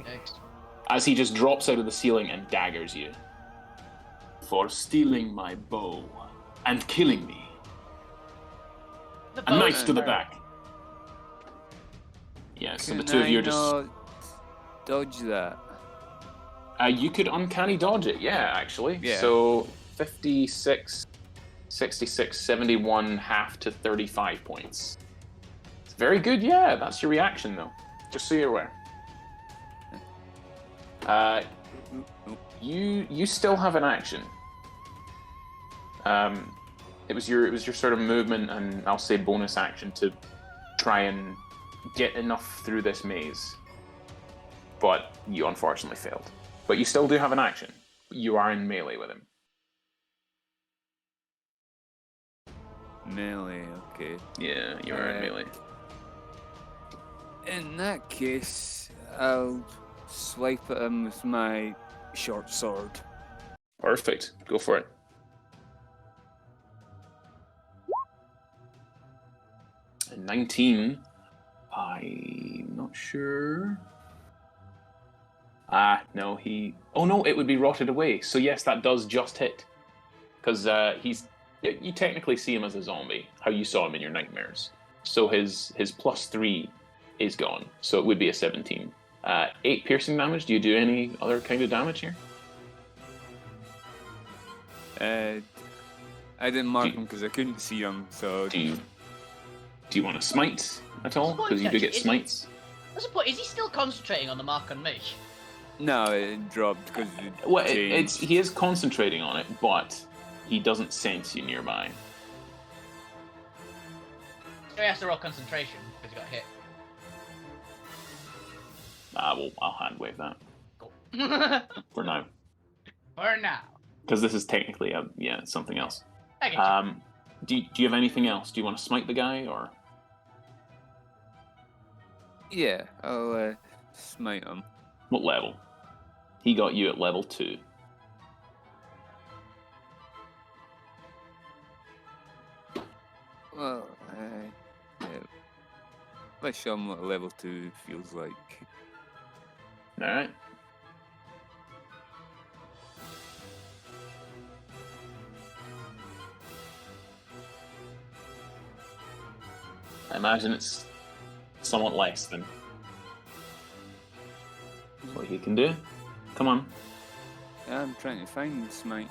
Next. As he just drops out of the ceiling and daggers you. For stealing my bow and killing me. The A bow knife is to the hurt. back. Yeah, so the Can two of you I are just... not dodge that? You could uncanny dodge it, yeah, actually. Yeah. So 56, 66, 71, half to 35 points. It's very good, yeah. That's your reaction, though. Just so you're aware. You still have an action. It was your sort of movement and I'll say bonus action to try and get enough through this maze. But you unfortunately failed. But you still do have an action. You are in melee with him. Melee, okay. Yeah, you are in melee. In that case, I'll swipe at him with my short sword. Perfect. Go for it. And 19. I'm not sure. No, he... Oh no, it would be rotted away. So yes, that does just hit. Because he's... You technically see him as a zombie, how you saw him in your nightmares. So his +3 is gone. So it would be a 17. 8 piercing damage. Do you do any other kind of damage here? I didn't mark him because I couldn't see him, so... Do you want to smite at all? Because you do get smites. What's the point? Is he still concentrating on the mark on me? No, it dropped because it Well, changed. he is concentrating on it, but he doesn't sense you nearby. So he has to roll concentration because he got hit. I'll hand wave that Cool. for now, For now. because this is technically something else. I get you. Do you have anything else? Do you want to smite the guy or? Yeah, I'll smite him. What level? He got you at level 2. Well, yeah. Let's show him what level 2 feels like. Alright. I imagine it's somewhat less than what he can do. Come on. Yeah, I'm trying to find smite.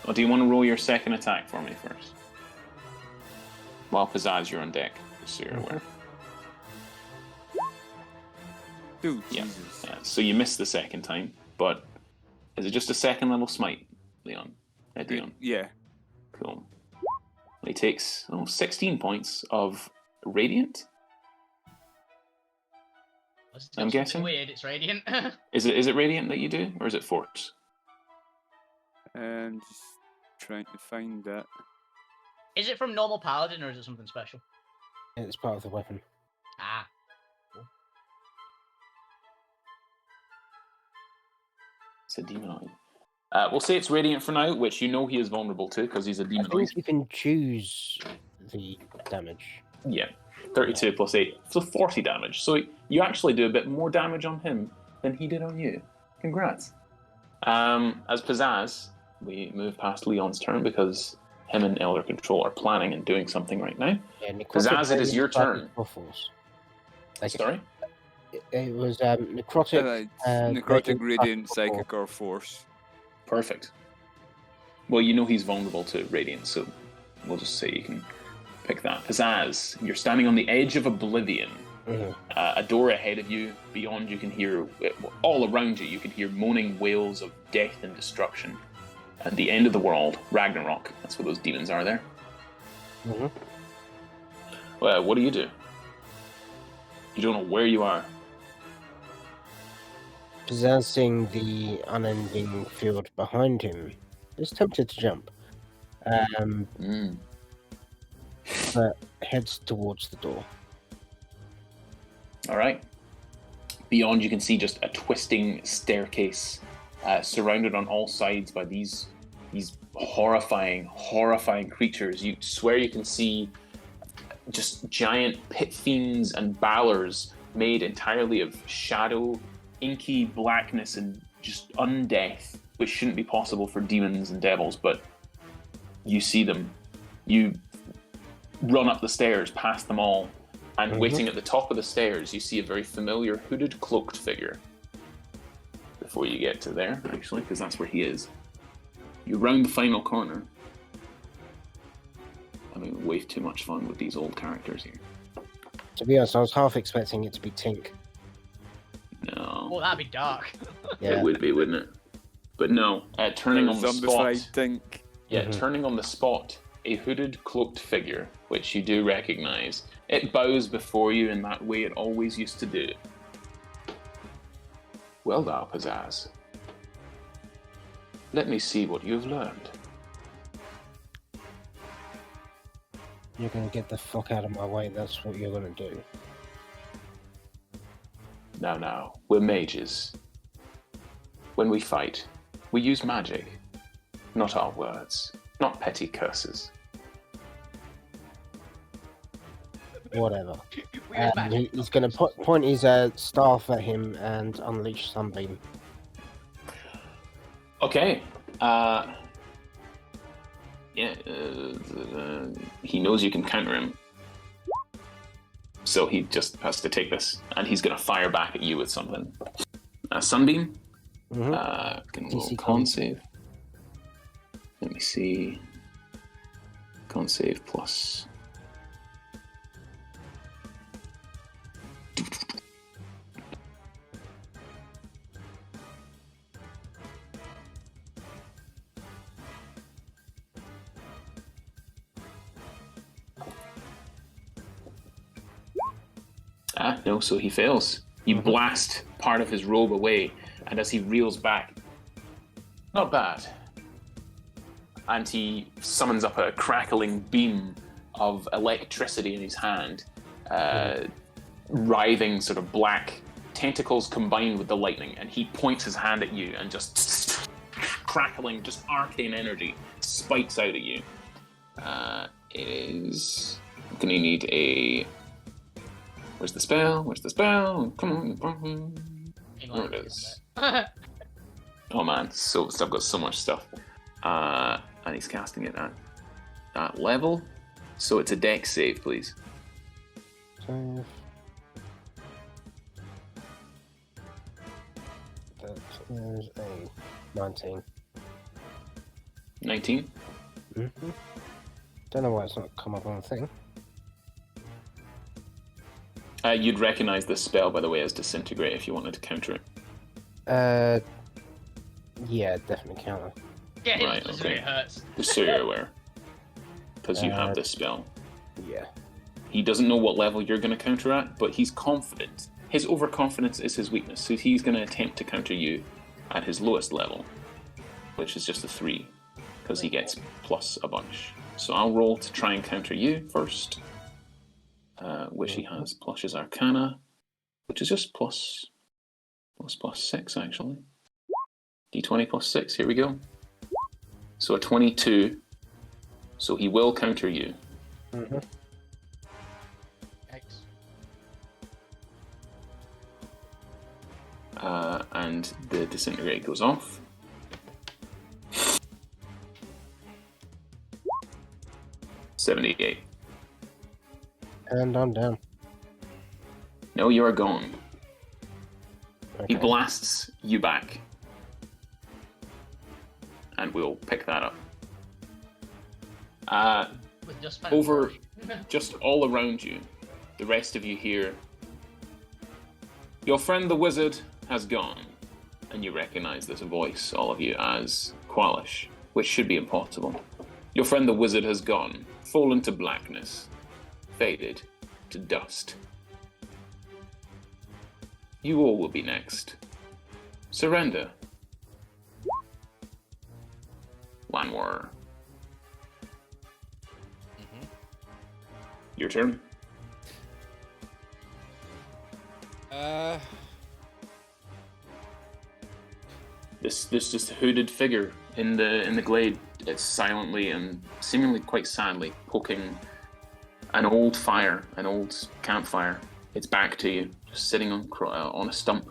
Or do you want to roll your second attack for me first? While Pizzazz, you're on deck, just so you're aware. Oh, Yeah. Jesus. Yeah. So you missed the second time, but is it just a second level smite, Leon? Dion? Yeah. Cool. He takes 16 points of radiant. It's I'm got something guessing. weird. It's radiant. Is it radiant that you do, or is it force? I'm just trying to find that. Is it from normal paladin or is it something special? It's part of the weapon. Ah. It's a demonoid. We'll say it's radiant for now, which you know he is vulnerable to because he's a I demonoid. think you can choose the damage. Yeah, 32 plus 8, so 40 damage. So you actually do a bit more damage on him than he did on you. Congrats. As Pizzazz, we move past Leon's turn because him and Elder Control are planning and doing something right now. Yeah, Pizzazz, it is your turn. Force. Sorry? It was necrotic. Necrotic, Radiant, Psychic, Psychic, or Force. Perfect. Well, you know he's vulnerable to Radiant, so we'll just say you can pick that. Pizzazz, you're standing on the edge of oblivion. Mhm. A door ahead of you, beyond you can hear, all around you, you can hear moaning wails of death and destruction. at the end of the world, Ragnarok. That's what those demons are there. Mm-hmm. Well, what do? You don't know where you are. Possessing the unending field behind him, is tempted to jump. But heads towards the door. All right. Beyond, you can see just a twisting staircase, surrounded on all sides by these horrifying creatures. You swear you can see just giant pit fiends and balors made entirely of shadow, inky blackness, and just undeath, which shouldn't be possible for demons and devils, but you see them. You run up the stairs past them all, and waiting at the top of the stairs, you see a very familiar hooded, cloaked figure. Before you get to there, actually, because that's where he is. You round the final corner. I mean, way too much fun with these old characters here. To be honest, I was half expecting it to be Tink. No. Well, that'd be dark. Yeah. It would be, wouldn't it? But no, turning on the spot. Zombified Tink. Yeah, turning on the spot, a hooded, cloaked figure, which you do recognize. It bows before you in that way it always used to do. Well thou, Pizzazz. Let me see what you've learned. You're gonna get the fuck out of my way, that's what you're gonna do. Now, we're mages. When we fight, we use magic. Not our words. Not petty curses. Whatever. We use magic. He's gonna point his staff at him and unleash Sunbeam. Okay. He knows you can counter him. So he just has to take this, and he's going to fire back at you with something. Sunbeam. Can roll DC con save. Let me see. Con save plus. No, so he fails. You blast part of his robe away, and as he reels back, not bad. And he summons up a crackling beam of electricity in his hand, writhing sort of black tentacles combined with the lightning, and he points his hand at you and just crackling, just arcane energy spikes out at you. It is going to need a... Where's the spell? Come on. There it is. Oh man, so I've got so much stuff. And he's casting it at that level. So it's a dex save, please. That is a 19. 19? Don't know why it's not come up on the thing. You'd recognize this spell, by the way, as Disintegrate if you wanted to counter it. Yeah, definitely counter. Yeah, Right, it okay. hurts. Just so you're aware. Because you have this spell. Yeah. He doesn't know what level you're going to counter at, but he's confident. His overconfidence is his weakness, so he's going to attempt to counter you at his lowest level, which is just a 3, because he gets plus a bunch. So I'll roll to try and counter you first. Which he has plus his Arcana, which is just plus 6 actually. D20 plus 6, here we go. So a 22. So he will counter you. Yikes. And the Disintegrate goes off. $78. And I'm down. No, you are gone. Okay. He blasts you back. And we'll pick that up. With just Over, just all around you, the rest of you hear, your friend the wizard has gone. And you recognize this voice, all of you, as Kwalish, which should be impossible. Your friend the wizard has gone, fallen to blackness, faded to dust. You all will be next. Surrender. Lanwar. Your turn. This just hooded figure in the glade. It's silently and seemingly quite sadly poking an old fire, an old campfire. It's back to you, just sitting on a stump,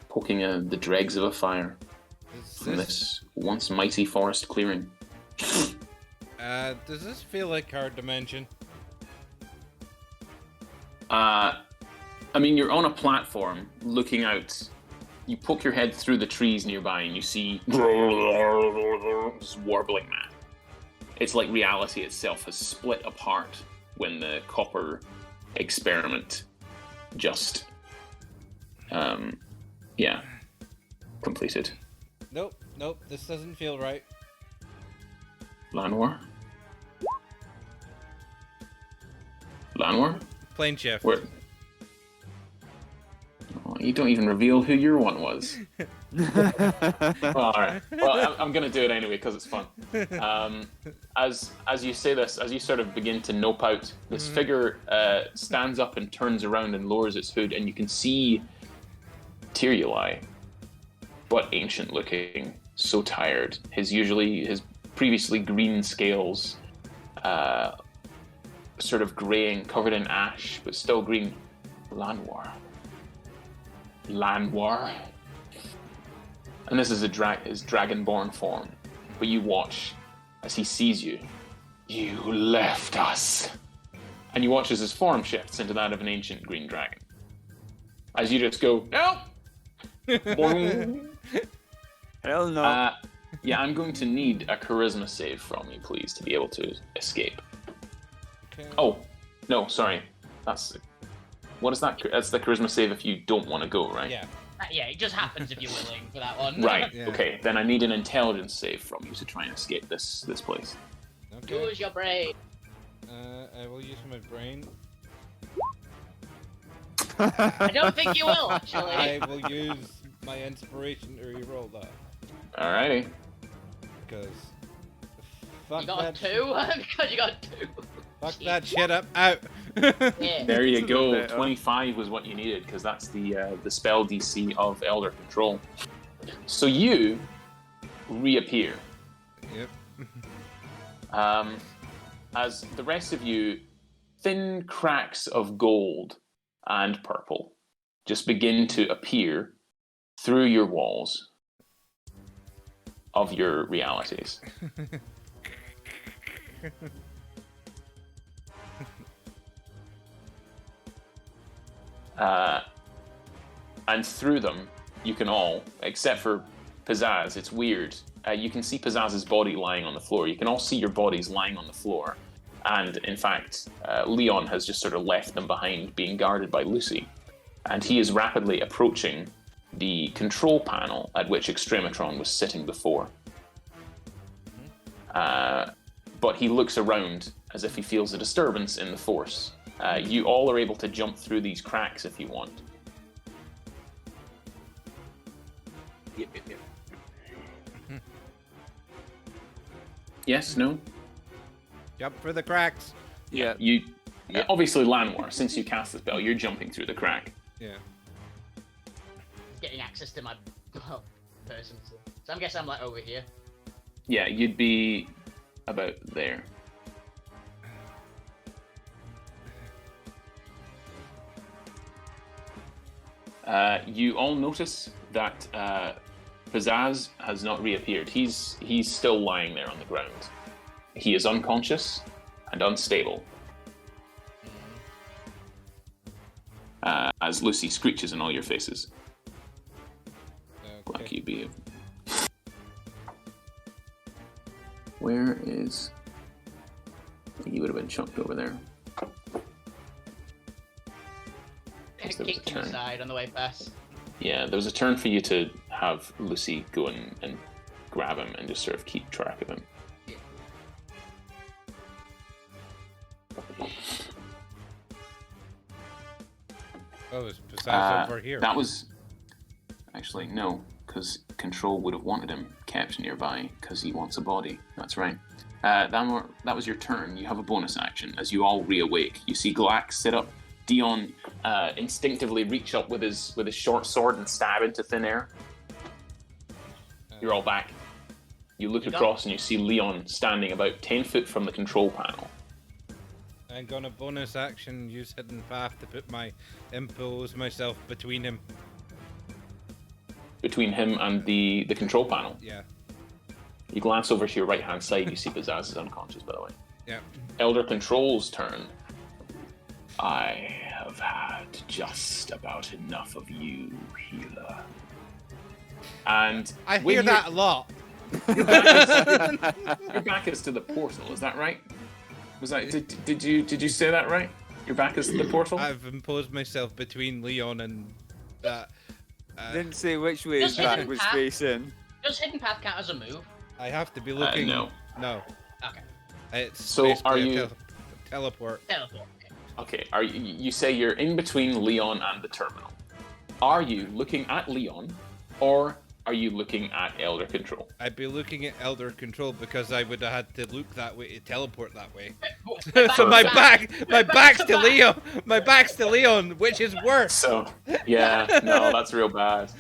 poking the dregs of a fire from this once mighty forest clearing. Does this feel like our dimension? I mean, you're on a platform looking out. You poke your head through the trees nearby and you see this warbling man. It's like reality itself has split apart when the copper experiment just, completed. Nope, this doesn't feel right. Lanwar? Lanwar? Plane shift. Where? Oh, you don't even reveal who your one was. Well, alright. Well, I'm going to do it anyway because it's fun. As you say this, as you sort of begin to nope out, this figure stands up and turns around and lowers its hood, and you can see Tyrioli, but ancient looking, so tired. His previously green scales sort of graying, covered in ash, but still green. Lanwar. And this is his dragonborn form. But you watch as he sees you. You left us. And you watch as his form shifts into that of an ancient green dragon. As you just go, no! Boing. Hell no. Yeah, I'm going to need a charisma save from you, please, to be able to escape. Okay. Oh, no, sorry. What is that? That's the charisma save if you don't want to go, right? Yeah. Yeah, it just happens if you're willing for that one. Right, Yeah. okay. Then I need an intelligence save from you to try and escape this place. Okay. Use your brain. I will use my brain. I don't think you will, actually. I will use my inspiration to reroll that. Alrighty. Because... Fuck You got that two? Because you got two. Fuck that shit up. Out! Yeah. There you go. better. 25 was what you needed, because that's the spell DC of Elder Control. So you reappear. Yep. As the rest of you, thin cracks of gold and purple just begin to appear through your walls of your realities. And through them, you can all, except for Pizzazz, it's weird. You can see Pizzazz's body lying on the floor. You can all see your bodies lying on the floor. And in fact, Leon has just sort of left them behind, being guarded by Lucy. And he is rapidly approaching the control panel at which Extrematron was sitting before. But he looks around as if he feels a disturbance in the force. You all are able to jump through these cracks if you want. Yep. Yes, no? Jump for the cracks. Yeah. You obviously, Lanwar, since you cast the spell, you're jumping through the crack. Yeah. Getting access to my person. So I'm guessing I'm like over here. Yeah, you'd be about there. You all notice that Pizzazz has not reappeared. He's still lying there on the ground. He is unconscious and unstable. As Lucy screeches in all your faces. Okay. Like you be. Where is... He would have been chunked over there. There was a Kicked him turn. aside on the way past. Yeah, there was a turn for you to have Lucy go and grab him and just sort of keep track of him. Oh, it's Pizzazz over here. That was... Actually, no, because Control would have wanted him kept nearby, because he wants a body. That's right. That was your turn. You have a bonus action. As you all reawake, you see Glack sit up. Dion instinctively reach up with his short sword and stab into thin air. You're all back. You look across and you see Leon standing about 10 foot from the control panel. I'm gonna bonus action use hidden path to put impose myself between him. Between him and the control panel. Yeah. You glance over to your right hand side, you see Pizzazz is unconscious, by the way. Yeah. Elder Control's turn. I have had just about enough of you, healer. And I hear that a lot. Your back is to the portal, is that right? Was that did you say that right? Your back is to the portal? I've imposed myself between Leon and that. Didn't say which way his back was facing. Does hidden path count as a move? I have to be looking. No. No. Okay. It's So are you teleport? Teleport. Okay, are you say you're in between Leon and the terminal. Are you looking at Leon or are you looking at Elder Control? I'd be looking at Elder Control because I would have had to look that way to teleport that way. So my back's to Leon. My back's to Leon, which is worse. So, yeah, no, that's real bad.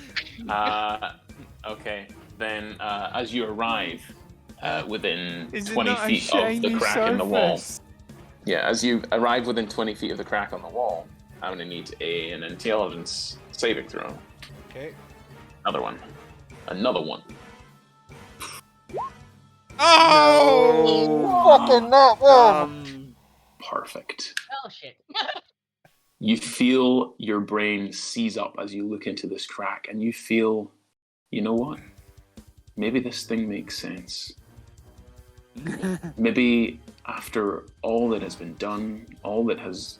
Okay, then as you arrive within 20 feet of the crack in the wall. Yeah, as you arrive within 20 feet of the crack on the wall, I'm going to need an intelligence saving throw. Okay. Another one. Another one. Oh! Fucking not one! Perfect. Oh shit. You feel your brain seize up as you look into this crack, and you feel, you know what? Maybe this thing makes sense. Maybe after all that has been done, all that has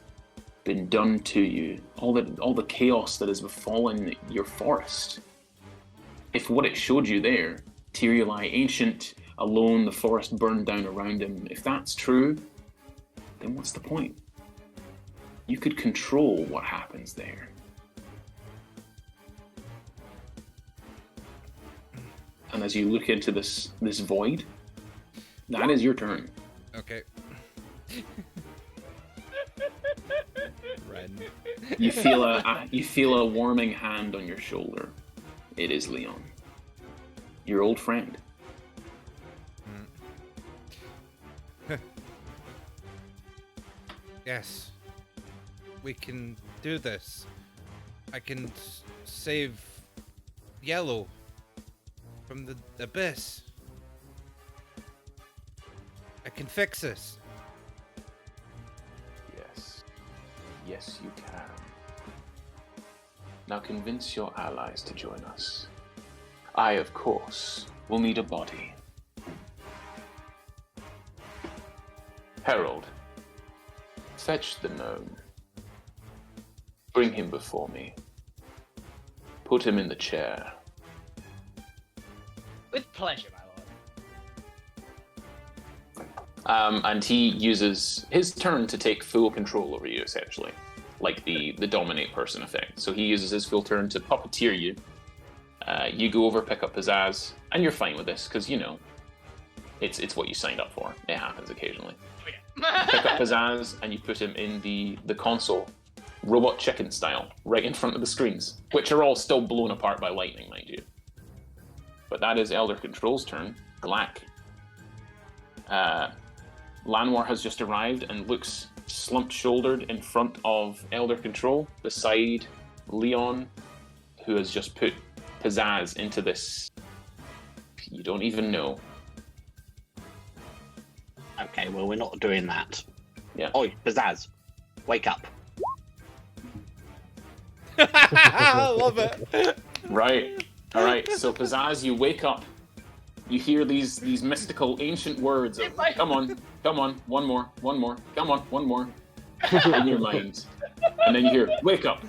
been done to you, all the chaos that has befallen your forest, if what it showed you there, Tyrioli ancient, alone, the forest burned down around him, if that's true, then what's the point? You could control what happens there. And as you look into this void, that is your turn. Okay. Ren. You feel a warming hand on your shoulder. It is Leon, your old friend. Yes. We can do this. I can save Yellow from the abyss. I can fix this. Yes, you can. Now convince your allies to join us. I, of course, will need a body. Herald, fetch the gnome. Bring him before me. Put him in the chair. With pleasure, my lord. And he uses his turn to take full control over you, essentially. Like the dominate person effect. So he uses his full turn to puppeteer you. You go over, pick up Pizzazz, and you're fine with this, because, you know, it's what you signed up for. It happens occasionally. Pick up Pizzazz, and you put him in the console, robot chicken style, right in front of the screens, which are all still blown apart by lightning, mind you. But that is Elder Control's turn. Glack. Lanwar has just arrived and looks slumped-shouldered in front of Elder Control, beside Leon, who has just put Pizzazz into this. You don't even know. Okay, well, we're not doing that. Yeah. Oi, Pizzazz, wake up. I love it. Right. All right. So Pizzazz, you wake up. You hear these mystical ancient words of "Come on, one more, come on, one more," in your mind, and then you hear "Wake up,"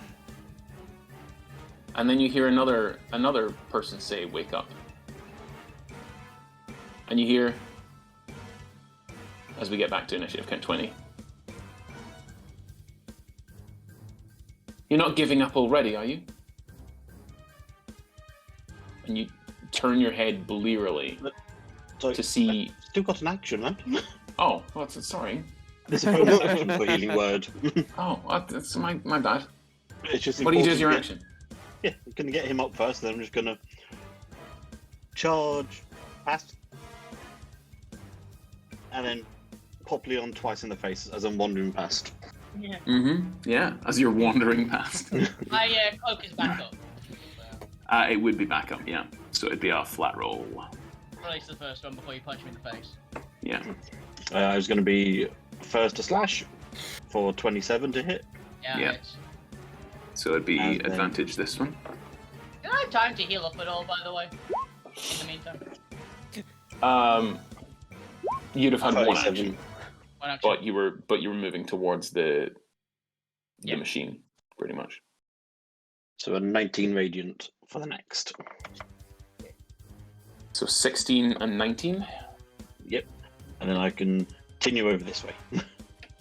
and then you hear another person say "Wake up," And you hear, as we get back to initiative, count 20. You're not giving up already, are you? And you turn your head blearily So, to see... Still got an action, man. Oh, well, sorry. There's a bonus action for healing word. Oh, that's my bad. It's just What do you do as your important action? Yeah, I'm gonna get him up first, then I'm just gonna charge past, and then pop Leon twice in the face as I'm wandering past. Yeah. Yeah, as you're wandering past. My cloak is back up. It would be back up, yeah. So it'd be a flat roll. Release the first one before you punch me in the face. Yeah. I was gonna be first to slash for 27 to hit. Yeah. So it'd be And then- advantage this one. Did I have time to heal up at all, by the way? In the meantime? You'd have had one 37. action, One action. but you were moving towards the Yeah. machine, pretty much. So a 19 radiant for the next. So 16 and 19. Yep. And then I can continue over this way.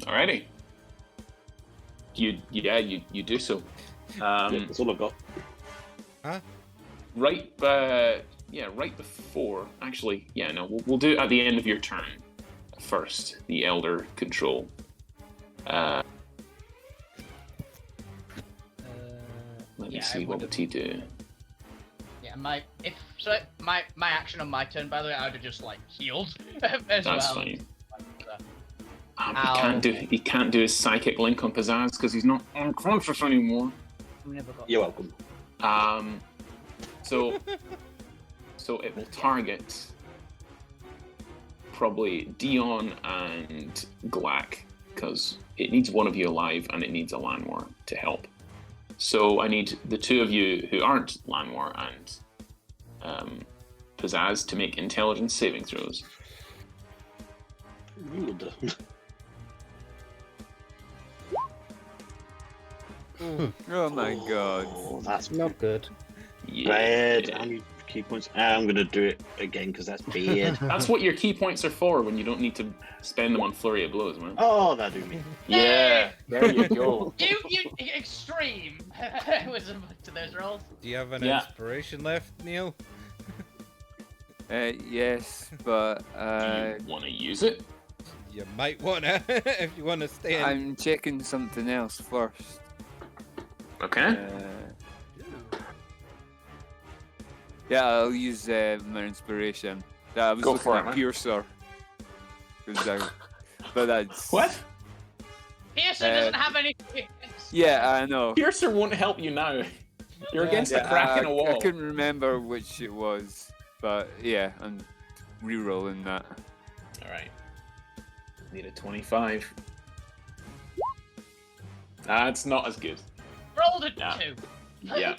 Alrighty. You do so. Yep, that's all I've got. Right before. Actually, yeah, no, we'll do it at the end of your turn. First, the Elder Control. Let me Yeah, see, I what would he do? Yeah, my action on my turn, by the way, I would have just like healed as That's well. fine. Ow. He can't do his psychic link on Pizzazz because he's not unconscious anymore. You're welcome. So it will target probably Dion and Glack because it needs one of you alive and it needs a Lanwar to help. So I need the two of you who aren't Lanwar and Pizzazz to make intelligence saving throws. Good. Oh my god. Oh, that's Not good. bad. I need key points. I'm gonna do it again because that's bad. That's what your key points are for when you don't need to spend them on flurry of blows, man. Oh, that do me. Yeah, there you go. You extreme wisdom to those rolls. Do you have an Yeah. inspiration left, Neil? Yes, but Do you want to use it? You might wanna if you wanna stay in. I'm checking something else first. Okay. Yeah, I'll use my inspiration. I was Go looking for it, at man. Piercer. But that's... What? Pearson doesn't have any. Yeah, I know. Piercer won't help you now. You're against a Yeah, crack in a I wall. couldn't remember which it was, but yeah, I'm re-rolling that. Alright. Need a 25. That's not as good. Rolled a Yeah. 2. Yeah.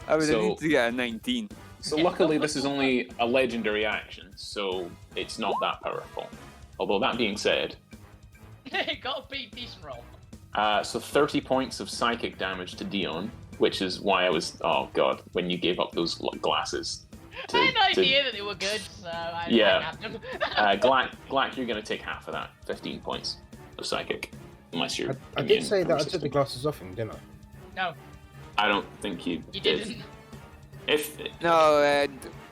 I would So- need to get a 19. So luckily this is only a legendary action, so it's not that powerful. Although that being said, Got a big decent roll. so 30 points of psychic damage to Dion, which is why I was, oh god, when you gave up those glasses. I had no idea that they were good, so I Yeah. had them. Glack, you're going to take half of that, 15 points of psychic, unless you're I immune did say or that I took resistant. the glasses off him, didn't I? No, I don't think you, you did. didn't. If No,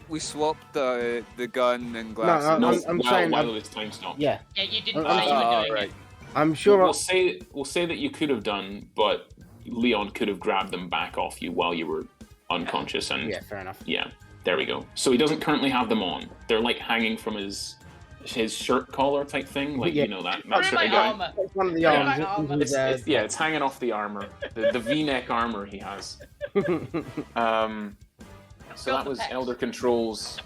we swapped the gun and glasses. I'm saying while I'm- this time stopped. Yeah, Yeah, you didn't Oh, say you were doing right. it. I'm sure. We'll say that you could have done, but Leon could have grabbed them back off you while you were unconscious, and Yeah, fair enough. yeah, there we go. So he doesn't currently have them on. They're like hanging from his shirt collar type thing, like Yeah. you know that Where sort my of guy. armor? It's one of the Yeah. arms. It's- It's hanging off the armor, the V-neck armor he has. So that was Elder Control's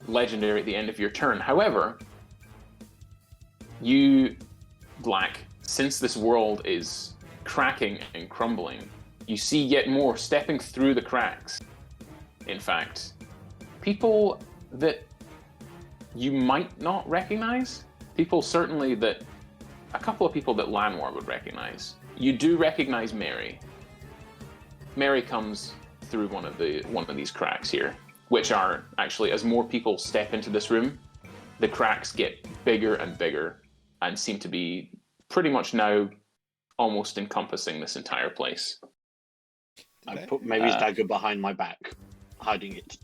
legendary at the end of your turn. However, you, Black, since this world is cracking and crumbling, you see yet more stepping through the cracks. In fact, people that you might not recognize. People certainly that a couple of people that Lanwar would recognize. You do recognize Mary. Mary comes through one of these cracks here, which are actually, as more people step into this room, the cracks get bigger and bigger and seem to be pretty much now almost encompassing this entire place. I put Mary's dagger behind my back, hiding it.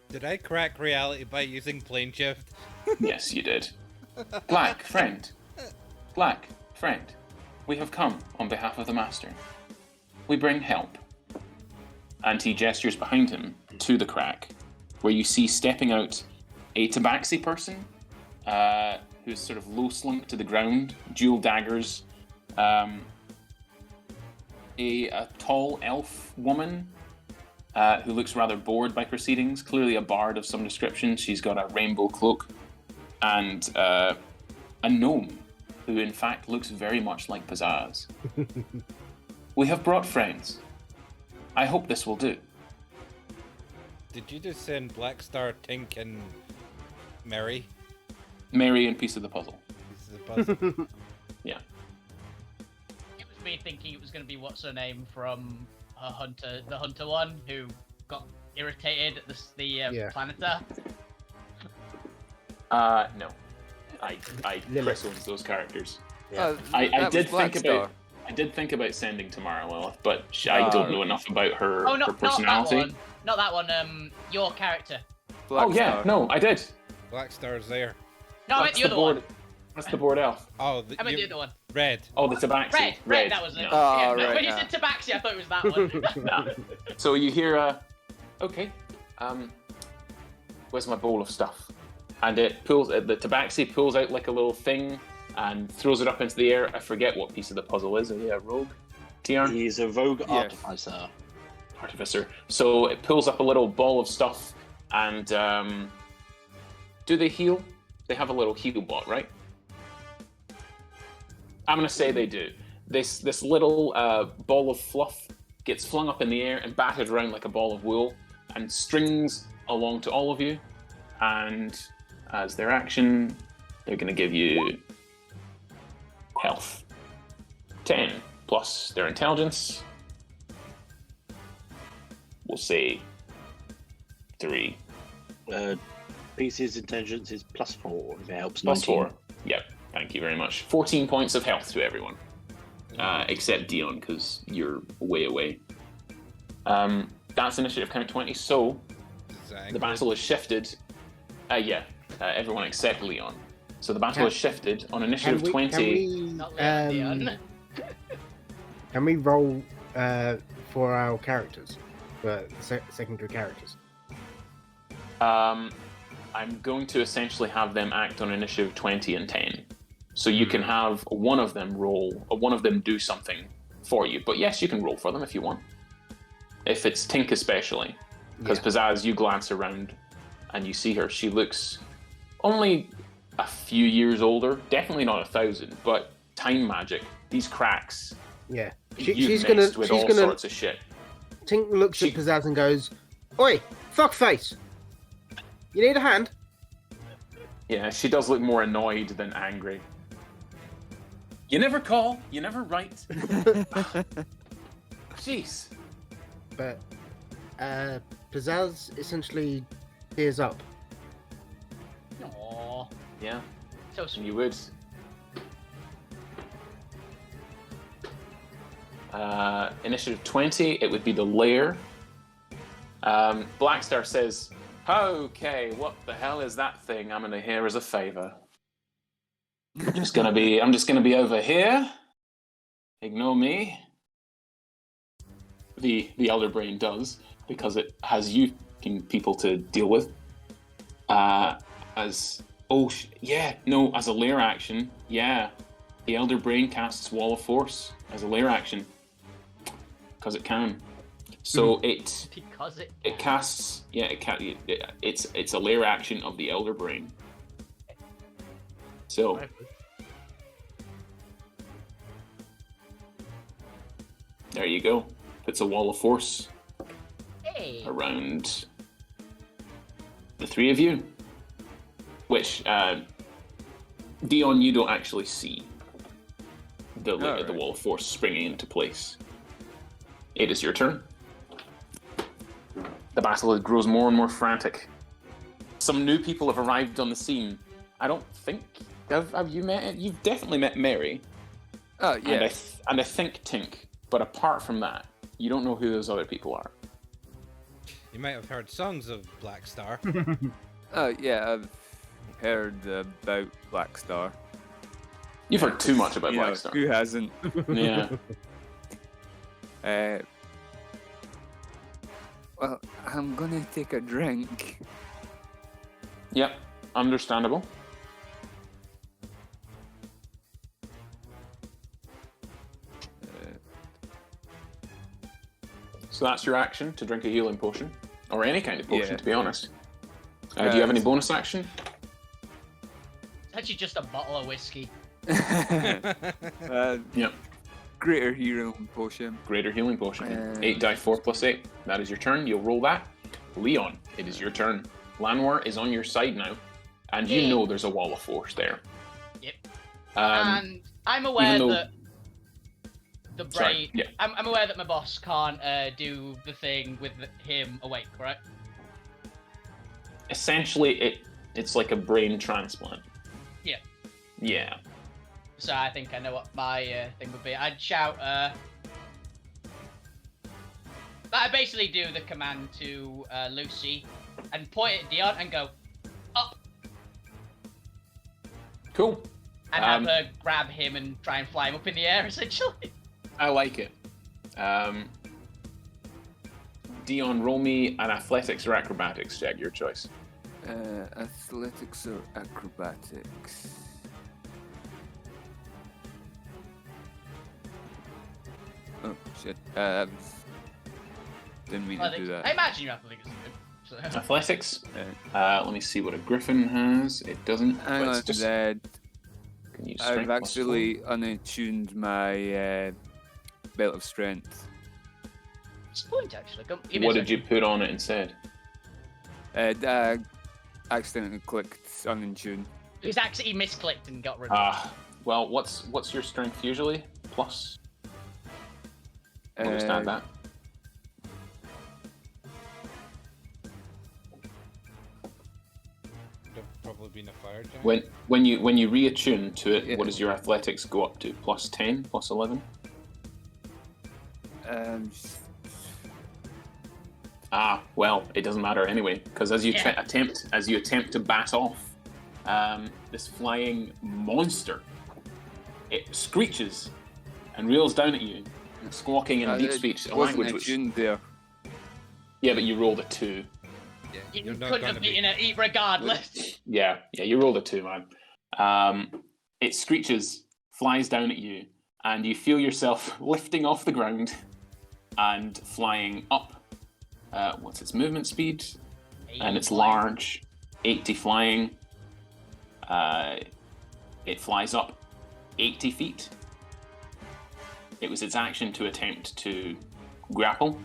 Did I crack reality by using plane shift? Yes, you did. Black friend. Black friend. We have come on behalf of the master. We bring help. And he gestures behind him to the crack, where you see stepping out a tabaxi person, who's sort of low slunk to the ground, dual daggers, a tall elf woman who looks rather bored by proceedings, clearly a bard of some description. She's got a rainbow cloak, and a gnome who in fact looks very much like Pizzazz. We have brought friends. I hope this will do. Did you just send Black Star, Tink, and Mary? Mary and piece of the puzzle. This is a puzzle. Yeah. It was me thinking it was going to be what's her name from the Hunter one, who got irritated at the Planeter. No. I Chris owns those characters. Yeah. I did think about sending Tamara Lilith, but I don't know enough about her, her personality. Not that one. Your character. Black Star. No, I did. Black Star's there. No, I meant the other one. That's the board elf. Oh, I meant the other one. Red. Oh, the Tabaxi. Red, that was it. No. Oh, Yeah, right, when you yeah. said Tabaxi, I thought it was that one. Nah. So you hear, okay, where's my bowl of stuff? And it pulls, the Tabaxi pulls out like a little thing and throws it up into the air. I forget what piece of the puzzle is. Is he a rogue? TR? He's a rogue Yes. artificer. So it pulls up a little ball of stuff and do they heal? They have a little heal bot, right? I'm gonna say they do. This little ball of fluff gets flung up in the air and battered around like a ball of wool and strings along to all of you. And as their action, they're gonna give you health. 10 plus their intelligence. We'll say 3. PC's intelligence is +4, if it helps. Plus 19. 4. Yep, thank you very much. 14 points of health to everyone. Except Dion, because you're way away. That's initiative count 20, so the battle is shifted. Everyone except Leon. So the battle is shifted on initiative 20. Not Leon. Can we roll for our characters, for secondary characters? I'm going to essentially have them act on initiative 20 and 10. So you can have one of them roll, or one of them do something for you. But yes, you can roll for them if you want. If it's Tink especially. Because Pizzazz, you glance around and you see her. She looks only a few years older. Definitely not 1,000, but time magic. These cracks. Yeah. She's gonna with all sorts of shit. Tink looks at Pizzazz and goes, "Oi, fuckface! You need a hand?" Yeah, she does look more annoyed than angry. You never call, you never write. Jeez. But Pizzazz essentially tears up. Aww. Yeah, So sweet. you would. Initiative 20, it would be the lair. Blackstar says, "Okay, what the hell is that thing I'm gonna hear as a favor? I'm just gonna be over here. Ignore me." The Elder Brain does, because it has you people to deal with. As a lair action, the Elder Brain casts Wall of Force as a lair action. Because it can. So it casts it's a lair action of the Elder Brain. So there you go. It's a wall of force around the three of you. Which Dion, you don't actually see the wall of force springing into place. It is your turn. The battle grows more and more frantic. some new people have arrived on the scene. I don't think have you met? You've definitely met Mary. Oh, yeah. And I think Tink. But apart from that, you don't know who those other people are. You might have heard songs of Black Star. Oh, yeah, I've heard about Black Star. You've heard too much about You Black know, Star. Who hasn't? Yeah. Well, I'm gonna take a drink. Yep. Understandable. So that's your action, to drink a healing potion. Or any kind of potion, Yeah. to be honest. Do you have any bonus action? It's actually just a bottle of whiskey. Yep. Greater healing potion. Greater healing potion. 8 die 4 plus 8. That is your turn. You'll roll that. Leon, it is your turn. Lanwar is on your side now. And you Yay. know there's a wall of force there. Yep. Um, And I'm aware even though- that the Sorry, brain. yeah. I'm aware that my boss can't do the thing with him awake, right? essentially, it's like a brain transplant. Yeah. Yeah. So I think I know what my thing would be. I'd shout. I basically do the command to Lucy and point at Dion and go up, Cool. and have her grab him and try and fly him up in the air, essentially. I like it. Dion, roll me an athletics or acrobatics check, your choice. Athletics or acrobatics? Oh shit! Didn't mean to do I that. imagine you athletics is good. So. Athletics. Let me see what a griffin has. It doesn't. Hang but on, it's just, Dad. can you I've strength plus actually unattuned my belt of strength. It's a point actually. Come, four? give me What a did you put on it instead? I accidentally clicked unattuned. He's actually misclicked and got rid of it. Well, what's your strength usually? Plus. Understand that. Would have probably been a fire giant. When you reattune to it, Yeah. what does your athletics go up to? Plus 10, plus 11? Well, it doesn't matter anyway, because as you Yeah. attempt to bat off this flying monster, it screeches and reels down at you, squawking in deep speech, a wasn't language which. attuned there. Yeah, but you rolled a 2. Yeah, You you're not couldn't gonna have be. beaten it regardless. Yeah, you rolled a 2, man. It screeches, flies down at you, and you feel yourself lifting off the ground and flying up. What's its movement speed? And it's large, 80 flying. It flies up 80 feet. It was its action to attempt to grapple.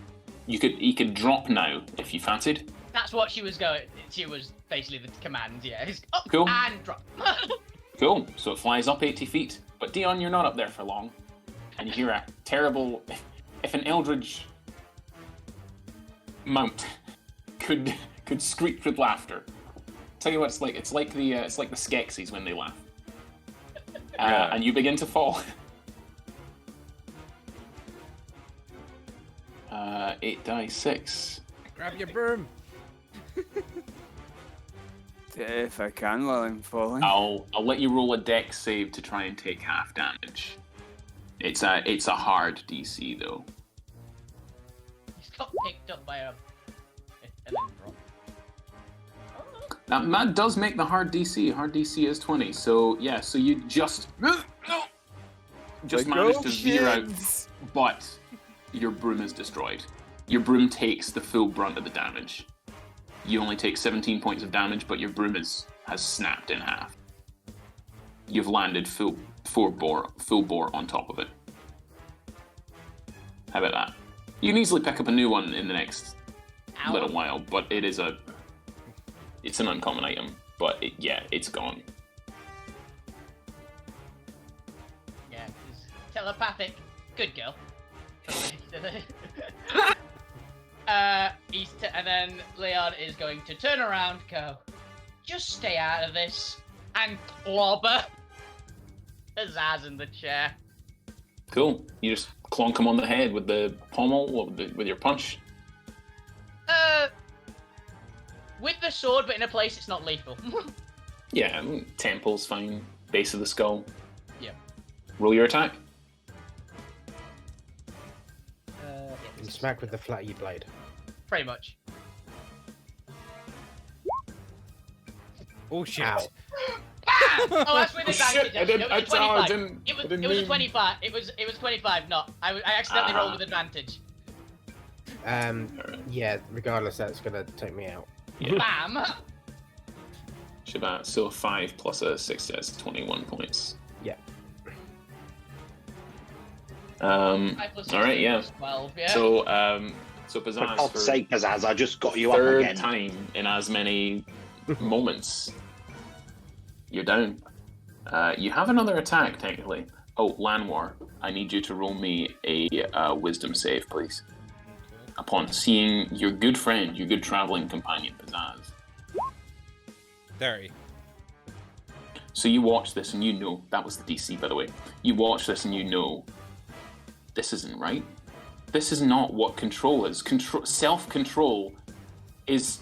He could drop now if you fancied. That's what she was going. She was basically the command. Yeah, it's up Cool. and drop. Cool. So it flies up 80 feet. But Dion, you're not up there for long. And you hear a terrible. If an eldritch mount could screech with laughter. Tell you what it's like. It's like the Skeksis when they laugh. And you begin to fall. 8 die 6. Grab your broom. If I can while I'm falling. I'll let you roll a dex save to try and take half damage. It's a hard DC though. He's got picked up by a and then dropped. That does make the hard DC. Hard DC is 20. So yeah, so you just Like, managed oh, to veer out, shit. but your broom is destroyed. Your broom takes the full brunt of the damage. You only take 17 points of damage, but your broom has snapped in half. You've landed full bore on top of it. How about that? You can easily pick up a new one in the next Ow. little while, but it's an uncommon item. But it's gone. Yeah, he's telepathic. Good girl. And then Leon is going to turn around, go, just stay out of this and clobber Pizzazz in the chair. Cool. You just clonk him on the head with the pommel, with your punch. With the sword, but in a place it's not lethal. Yeah, temple's fine. Base of the skull. Yeah. Roll your attack. And smack with the flat of your blade. Pretty much. Oh shit! Ow. Oh, that's with advantage. I didn't. It was a I 25. didn't. It was a 25. It was 25. Not. I accidentally rolled with advantage. Yeah, regardless, that's gonna take me out. Yeah. Bam! Shabat. So 5 plus a 6, that's 21 points. Yeah. 5 plus 6 All right. Yeah. plus 12. Yeah. So For Pizzazz, God's for sake, Pizzazz, I just got you up third again. time in as many moments, you're down. You have another attack, technically. Oh, Lanwar, I need you to roll me a wisdom save, please. Upon seeing your good friend, your good traveling companion, Pizzazz. 30. So you watch this and you know, that was the DC, by the way. You watch this and you know, this isn't right. This is not what control is. Self-control is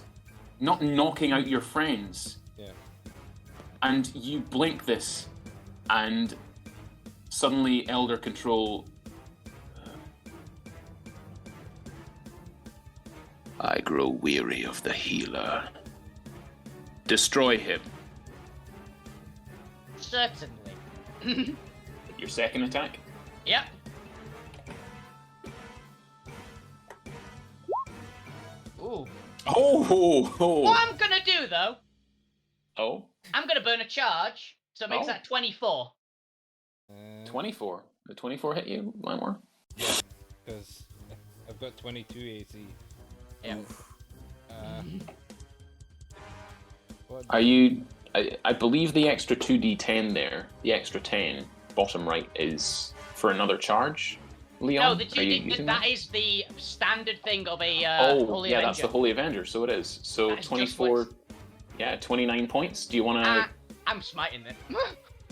not knocking out your friends. Yeah. And you blink this, and suddenly Elder Control... I grow weary of the healer. Destroy him. Certainly. Your second attack? Yep. Ooh. Oh! What I'm gonna do though, Oh, I'm gonna burn a charge, so it makes Oh. that 24. 24. Did 24 hit you, Lanwar? Because I've got 22 AC. Yeah. What Are you... I believe the extra 2d10 there, the extra 10, bottom right, is for another charge, Leon? No, the Are you 2D, using that is the standard thing of a Oh, Holy yeah, Avenger. that's the Holy Avenger, so it is. So That is just 24... what's- Yeah, 29 points. Do you want to... I'm smiting it.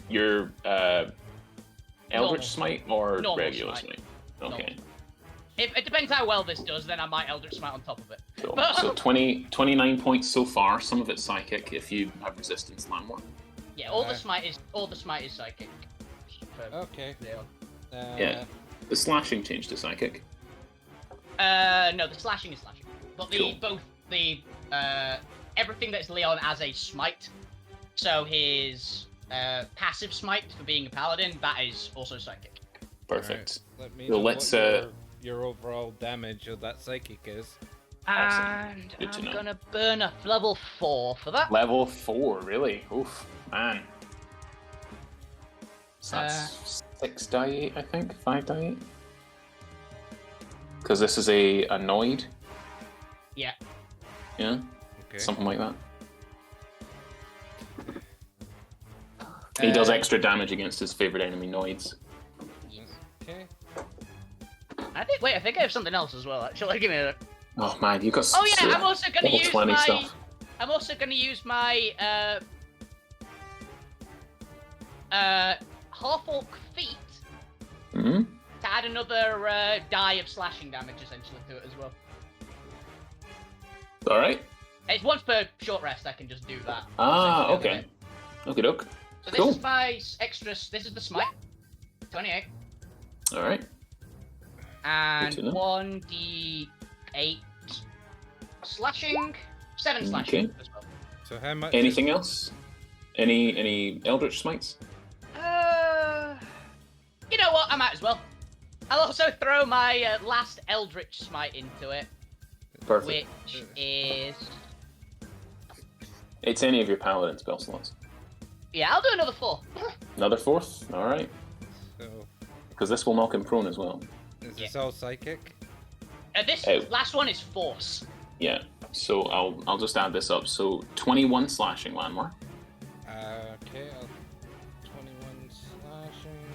your Normal. Eldritch Smite or Normal regular smite. Smite? Okay. It depends how well this does, then I might Eldritch Smite on top of it. Cool. So 29 points so far. Some of it's psychic if you have resistance, Landmore. Yeah, all the smite is psychic. For Okay. Leon. Yeah. The slashing changed to psychic. No, the slashing is slashing. But Cool. everything that's Leon as a smite. So his passive smite for being a paladin, that is also psychic. Perfect. Let me Well, know let's, what your overall damage of that psychic is. Awesome. And Good to I'm know. gonna burn a level 4 for that. Level 4, really? Oof, man. So that's 6 die 8, I think? 5 die 8? Because this is a Noid. Yeah. Yeah? Okay. Something like that. He does extra damage against his favorite enemy, Noids. Okay. I think I have something else as well. Actually, give me a. Oh man, you got. Oh yeah, I'm also gonna level use 20 my. stuff. I'm also gonna use my half orc feet Hmm. to add another die of slashing damage essentially to it as well. All right. It's once per short rest. I can just do that. Ah, Essentially, okay. Okay, doke. So this Cool. is my extra. This is the smite. 28 All right. and Good to know. 1d8 slashing, 7 slashing Okay. as well. So how much? Anything else? Any Eldritch Smites? You know what? I might as well. I'll also throw my last Eldritch Smite into it, Perfect. which is... It's any of your paladin spell slots. Yeah, I'll do another 4. Another 4th. All right. So Because this will knock him prone as well. is this all psychic? This Oh. last one is Force. Yeah. So I'll just add this up. So 21 slashing, Landmore. Okay. 21 slashing.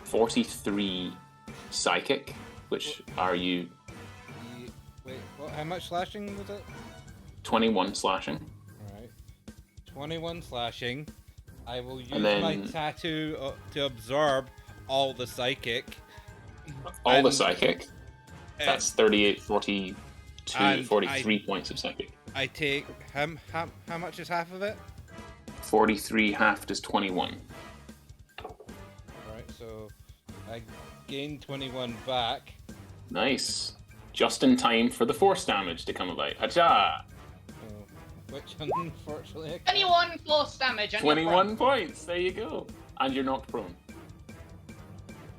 43 psychic. Which are you? Wait, what? How much slashing was it? 21 slashing. Alright. 21 slashing. I will use And then- my tattoo to absorb all the psychic. All the And, psychic. uh, That's 38, 42, and 43 points of psychic. I take how much is half of it? 43 halved is 21. Alright, so I gain 21 back. Nice. Just in time for the force damage to come about. Hacha! Which unfortunately I can't. 21 force damage on your 21 points. There you go. And you're knocked prone.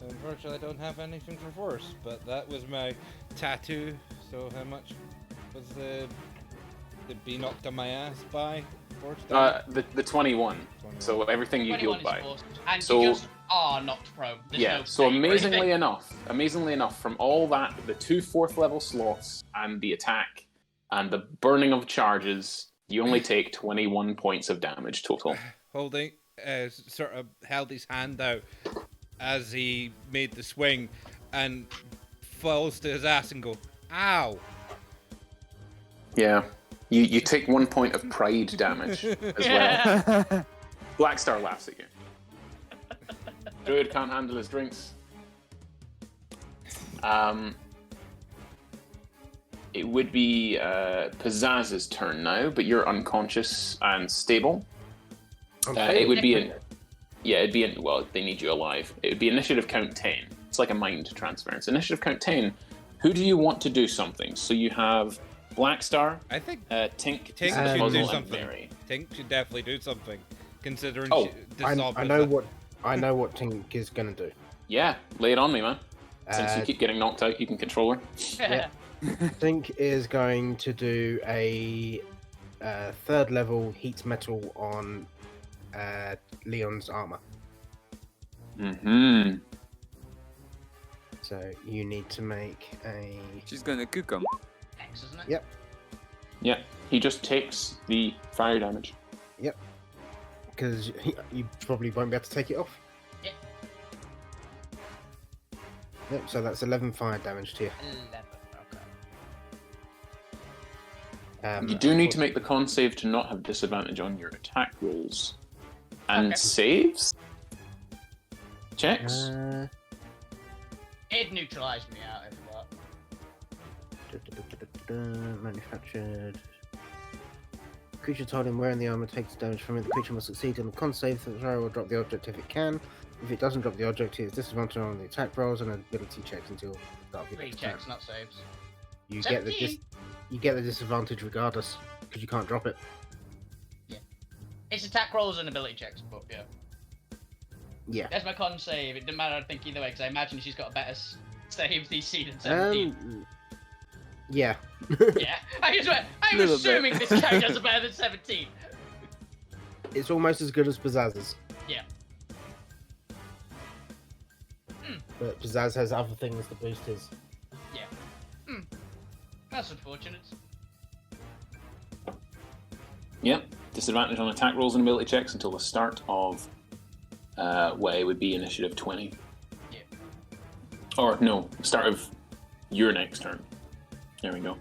Unfortunately, I don't have anything for force, but that was my tattoo. So how much was the be knocked on my ass by force damage? The 21. So everything you 21 healed is by. forced, and So- you just are knocked prone. There's Yeah, no so save or amazingly anything. enough, from all that, the 2 4th level slots and the attack and the burning of charges, you only take 21 points of damage total. Holding, sort of held his hand out as he made the swing and falls to his ass and go, ow! Yeah. You take 1 point of pride damage as well. Blackstar laughs at you. Druid can't handle his drinks. It would be Pizzaz's turn now, but you're unconscious and stable. It would be well, they need you alive. It would be initiative count 10. It's like a mind transference. Initiative count 10. Who do you want to do something? So you have Blackstar, I think Tink, Tink should Puzzle, do and something. Mary. Tink should definitely do something, considering Oh, she dissolved I his- know what Tink is gonna do. Yeah, lay it on me, man. Since you Uh, keep getting knocked out, you can control her. Yeah. Tink is going to do a 3rd level heat metal on Leon's armor. Mm-hmm. So you need to make a. She's gonna cook him. X, isn't it? Yep. Yeah, he just takes the fire damage. Because you probably won't be able to take it off. Yep. Yep, so that's 11 fire damage to you. 11. Okay. You do need to make the con save to not have disadvantage on your attack rolls. And Okay. saves? Checks? It neutralized me out if what. Manufactured. Creature told him wearing the armor takes damage from it. The creature must succeed in the con save. The thrower will drop the object if it can. If it doesn't drop the object, it is disadvantaged on the attack rolls and ability checks until the start of the 3 next turn. checks, not saves. You get the 17. you get the disadvantage regardless because you can't drop it. It's attack rolls and ability checks, but yeah. Yeah. That's my con save. It didn't matter, I think, either way, because I imagine she's got a better save DC than 17. Yeah. Yeah. I'm Little assuming bit. this character has a better than 17. It's almost as good as Pizzaz's. Yeah. But Pizzazz has other things to boost his. That's unfortunate. Yep. Disadvantage on attack rolls and ability checks until the start of it would be initiative 20. Yeah. Or no, start of your next turn. There we go.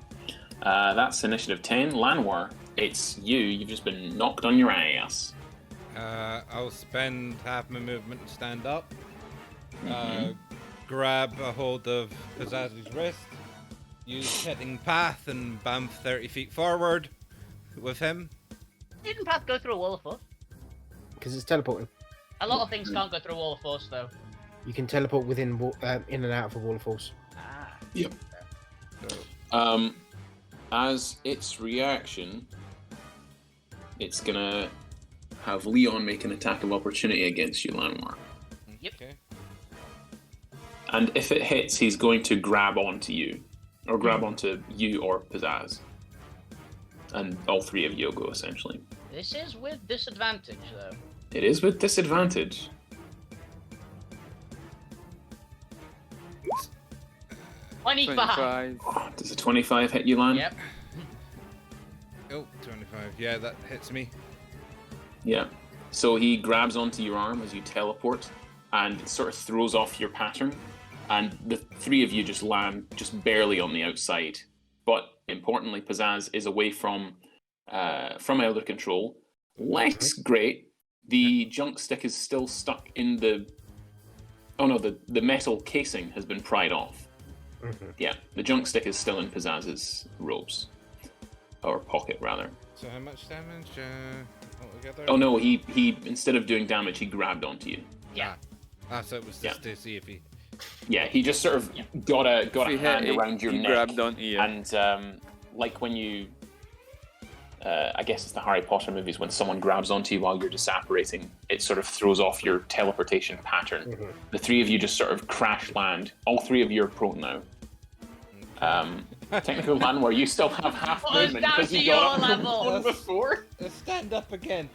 That's initiative 10. Lanwar, it's you. You've just been knocked on your ass. I'll spend half my movement and stand up. Mhm. Grab a hold of Pizzazz's wrist. Use Hitting Path and bamf 30 feet forward with him. Hidden path go through a wall of force. Because it's teleporting. A lot of things can't go through a wall of force, though. You can teleport within in and out of a wall of force. Ah. Yep. So, As its reaction, it's gonna have Leon make an attack of opportunity against you, Lanwar. Yep. okay. And if it hits, he's going to grab onto you. Or grab onto you or Pizzazz. And all 3 of you will go, essentially. This is with disadvantage, though. It is with disadvantage. 25. 25. Does a 25 hit you, Lan? Yep. Oh, 25. Yeah, that hits me. Yeah. So he grabs onto your arm as you teleport and sort of throws off your pattern. And the 3 of you just land just barely on the outside. But importantly, Pizzazz is away from from Elder Control. Less great. The junk stick is still stuck in the... Oh no, the metal casing has been pried off. Yeah, the junk stick is still in Pizzaz's robes. Or pocket, rather. So how much damage altogether? Oh no, he instead of doing damage, he grabbed onto you. Yeah. So it was just to see if he... Yeah, he just sort of got a hand around your he neck. grabbed onto you. And like when you... I guess it's the Harry Potter movies, when someone grabs onto you while you're disapparating, it sort of throws off your teleportation pattern. The three of you just sort of crash land. All three of you are prone now. Technical Lanwar, you still have half movement because you got up level before. Stand up again.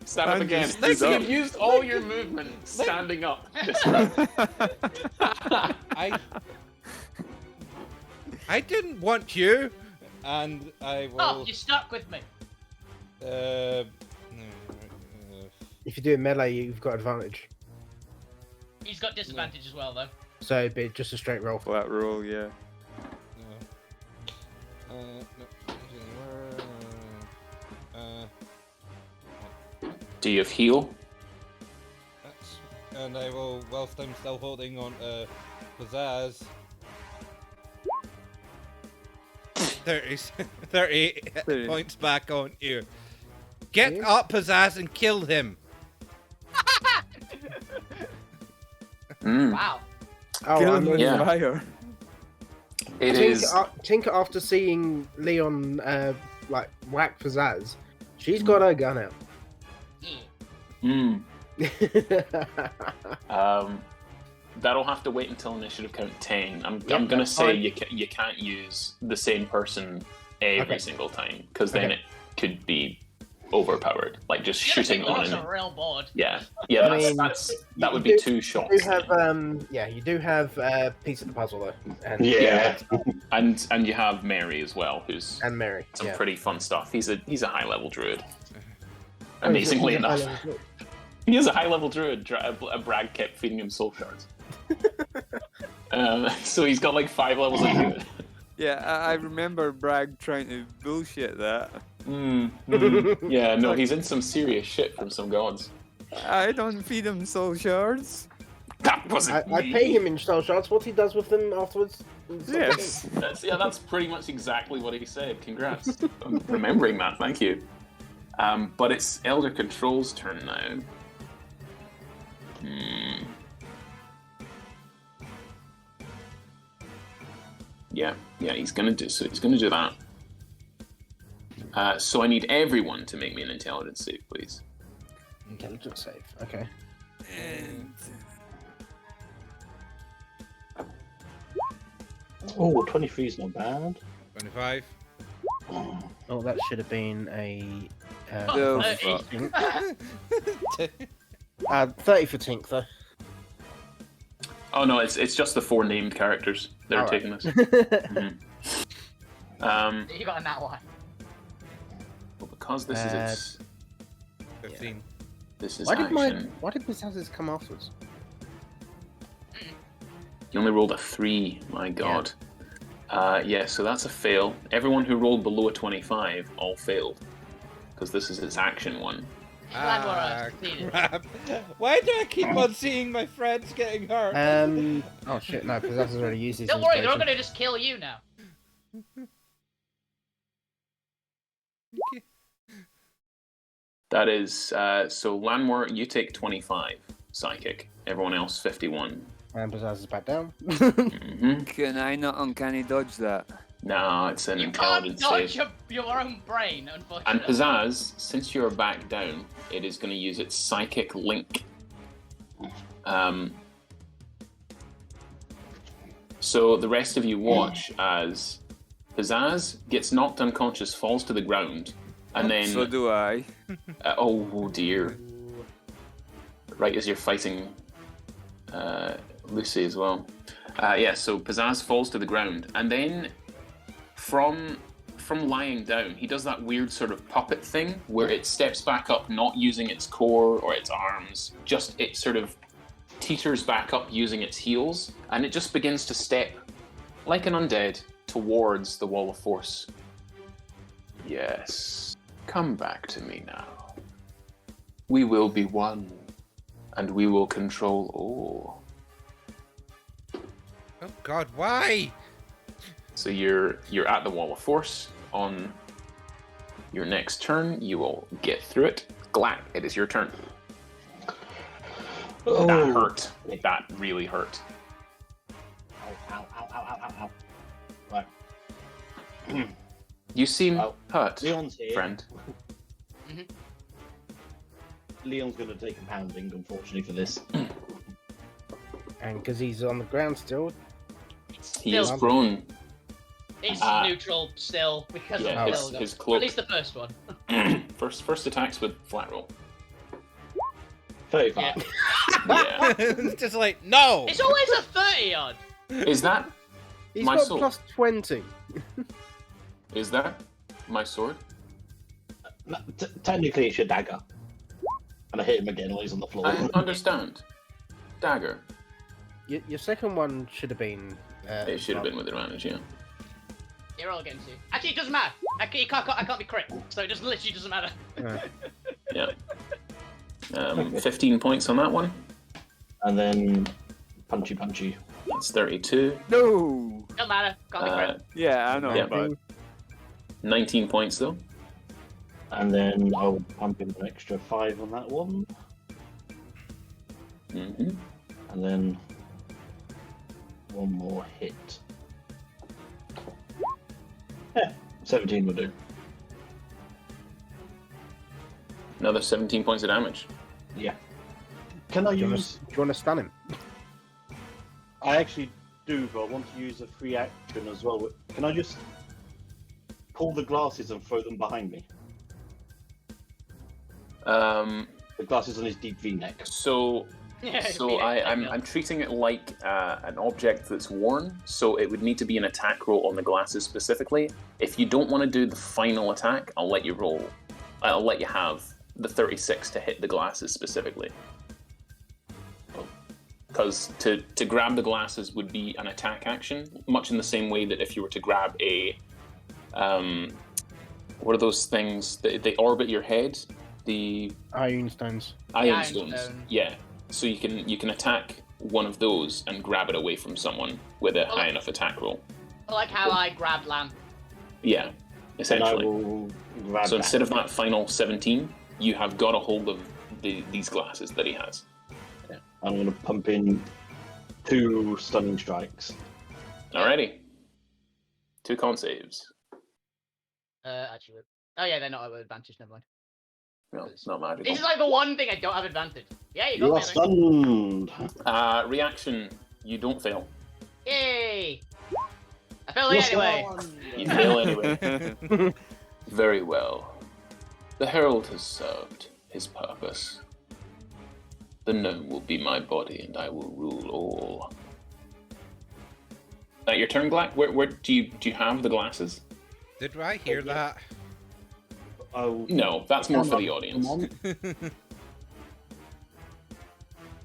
Stand up again. Stand So up. you've used all your movement standing up this round. I didn't want you, and I will... Oh, you're stuck with me. If you do a melee, you've got advantage. He's got disadvantage as well, though. So it'd be just a straight roll. Flat roll, yeah. Do you have heal? And I will, whilst I'm still holding on to Pizzazz... 30 points back on you. Get up, Pizzazz, and kill him. Wow. Oh, Kill I him mean, with yeah. fire. It is. Tinker, after seeing Leon whack Pizzazz, she's got her gun out. Yeah. That'll have to wait until initiative count 10. I'm gonna say you can't use the same person every single time, because then it could be overpowered, like just shooting on That's an... a real board. Yeah, I mean, that would be two shots. You do have a piece of the puzzle though. And, Yeah. And you have Mary as well, who's And Mary. some yeah. pretty fun stuff. He's a high level druid. Oh, he's a Amazingly enough, high-level druid. he is a high level druid. A Bragg kept feeding him soul shards. So he's got like 5 levels of druid. Yeah, I remember Bragg trying to bullshit that. Yeah, no, he's in some serious shit from some gods. I don't feed him soul shards. That wasn't I me. pay him in soul shards. What he does with them afterwards? Yes. That's pretty much exactly what he said. Congrats on remembering that. Thank you. But it's Elder Control's turn now. Yeah, he's gonna do that. So I need everyone to make me an intelligence save, please. Intelligence save. Okay. Oh, 23 is not bad. 25. Oh, that should have been a. No, 30. fuck. 30 for Tink though. Oh no, it's just the 4 named characters that are Alright. taking this. You got a nat one. Well, because this is its 15. this is Why action. did Pizzazz come afterwards? You only rolled a 3. My God. Yeah, so that's a fail. Everyone who rolled below a 25 all failed, because this is its action one. Glad we're succeeded. Crap. Why do I keep on seeing my friends getting hurt? Oh shit! No, Pizzazz has already used his. Don't worry, they're not inspiration. gonna just kill you now. That is so Lanmore, you take 25 psychic. Everyone else 51. And Pizzazz is back down. Can I not uncanny dodge that? No, it's an You can't intelligence dodge save. your own brain, And unfortunately. Pizzazz, since you're back down, it is going to use its psychic link. So the rest of you watch as Pizzazz gets knocked unconscious, falls to the ground, and then So do I. oh dear! Right as you're fighting Lucy as well. Yeah, so Pizzazz falls to the ground, and then from lying down, he does that weird sort of puppet thing where it steps back up, not using its core or its arms, just it sort of teeters back up using its heels, and it just begins to step like an undead towards the wall of force. Yes. Come back to me now. We will be one, and we will control all. Oh God, why? So you're at the wall of force. On your next turn, you will get through it. Glack, it is your turn. Oh. That hurt. That really hurt. Ow. Right. You seem Well, hurt, Leon's here. friend. Leon's going to take a pounding, unfortunately, for this. And because he's on the ground still, He is Still- prone. It's Ah. neutral still because Yeah, of his Bilgo. cloak. At least the first one. First attacks with flat roll. 35. Yeah. It's just like, no! It's always a 30 odd. Is that he's my got sword? plus 20. Is that my sword? No, technically, it's your dagger. And I hit him again while he's on the floor. I understand. Dagger. Your second one should have been. It should have been with advantage, yeah. You're all against you. Actually, it doesn't matter. I can't be crit, so it just literally doesn't matter. Yeah. 15 points on that one. And then punchy. That's 32. No! Doesn't matter. Can't be crit. Yeah, I know, Yeah. but 19 points though. And then I'll pump in an extra 5 on that one. Mm-hmm. And then one more hit. Yeah, 17 will do. Another 17 points of damage. Yeah. Can I Do you use... want to stun him? I actually do, but I want to use a free action as well. Can I just pull the glasses and throw them behind me? The glasses on his deep V-neck. So Yeah, I'm treating it like an object that's worn, so it would need to be an attack roll on the glasses specifically. If you don't want to do the final attack, I'll let you roll. I'll let you have the 36 to hit the glasses specifically. Because to grab the glasses would be an attack action, much in the same way that if you were to grab a... what are those things? They orbit your head? The Iron stones. Iron Iron stones. stone. Yeah. So you can attack one of those and grab it away from someone with a high enough attack roll. Like how I grabbed Lamb. Yeah, And I essentially. will grab So that. instead of that final 17, you have got a hold of these glasses that he has. I'm going to pump in 2 stunning strikes. Alrighty. 2 con saves. Actually. Oh yeah, they're not with advantage, never mind. No, it's not magical. This is like the one thing I don't have advantage. Yeah, you You are got me. stunned! Reaction, you don't fail. Yay! I failed it anyway. You fail anyway. Very well. The Herald has served his purpose. The gnome will be my body, and I will rule all. That your turn, Glack? Where do you have the glasses? Did I hear that? Oh, No, that's more for the audience.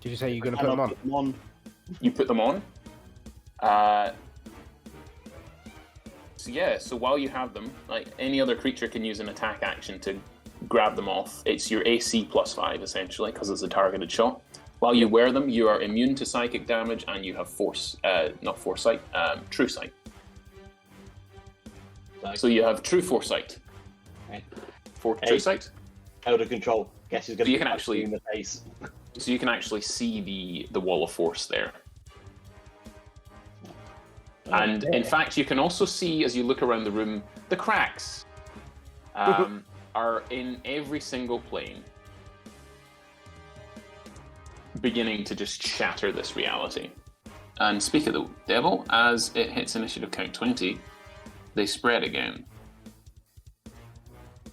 Did you say you're going to put them on? You put them on. So while you have them, like any other creature can use an attack action to grab them off. It's your AC +5 essentially, because it's a targeted shot. While you wear them, you are immune to psychic damage, and you have true sight. So you have true foresight. Okay. True sight. Out of control. Guess he's going So you to can actually- in the face. So you can actually see the wall of force there. And in fact, you can also see, as you look around the room, the cracks are in every single plane, beginning to just shatter this reality. And speak of the devil, as it hits initiative count 20, they spread again.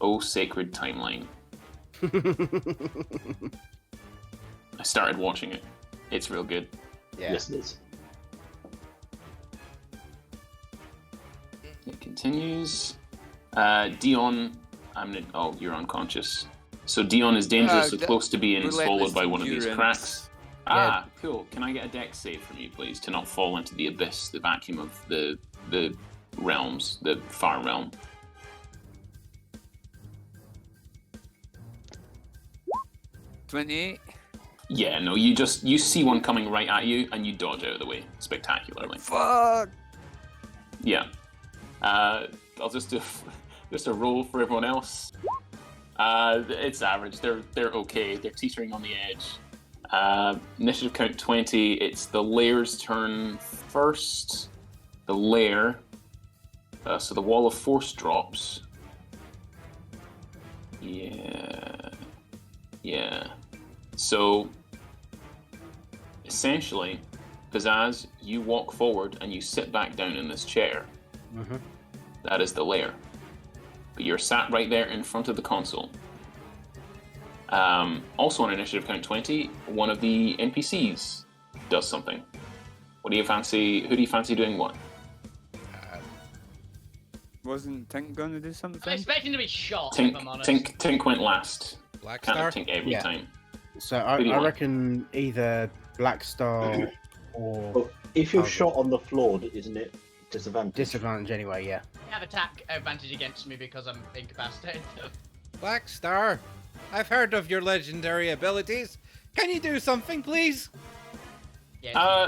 Oh, sacred timeline. I started watching it. It's real good. Yeah. Yes, it is. It continues. Dion, you're unconscious. So Dion is dangerously close to being relentless swallowed by one of these endurance. cracks. Ah, cool. Can I get a dex save from you, please, to not fall into the abyss, the vacuum of the realms, the far realm? 28. Yeah, no, you see one coming right at you and you dodge out of the way spectacularly. Fuck! Yeah. I'll just do just a roll for everyone else. It's average. They're okay. They're teetering on the edge. Initiative count 20. It's the lair's turn first. The lair. So the wall of force drops. Yeah. So essentially, Pizzazz, you walk forward and you sit back down in this chair. Mm-hmm. That is the lair. But you're sat right there in front of the console. Also on initiative count 20, one of the NPCs does something. Who do you fancy doing what? Wasn't Tink gonna do something? I'm expecting to be shot, if I'm honest. Tink went last. Black Can't Star? Tink every time. So I reckon either Black Star or... But if you're shot on the floor, isn't it disadvantage? Disadvantage anyway, yeah. You have attack advantage against me because I'm incapacitated. Black Star, I've heard of your legendary abilities. Can you do something, please? Yeah.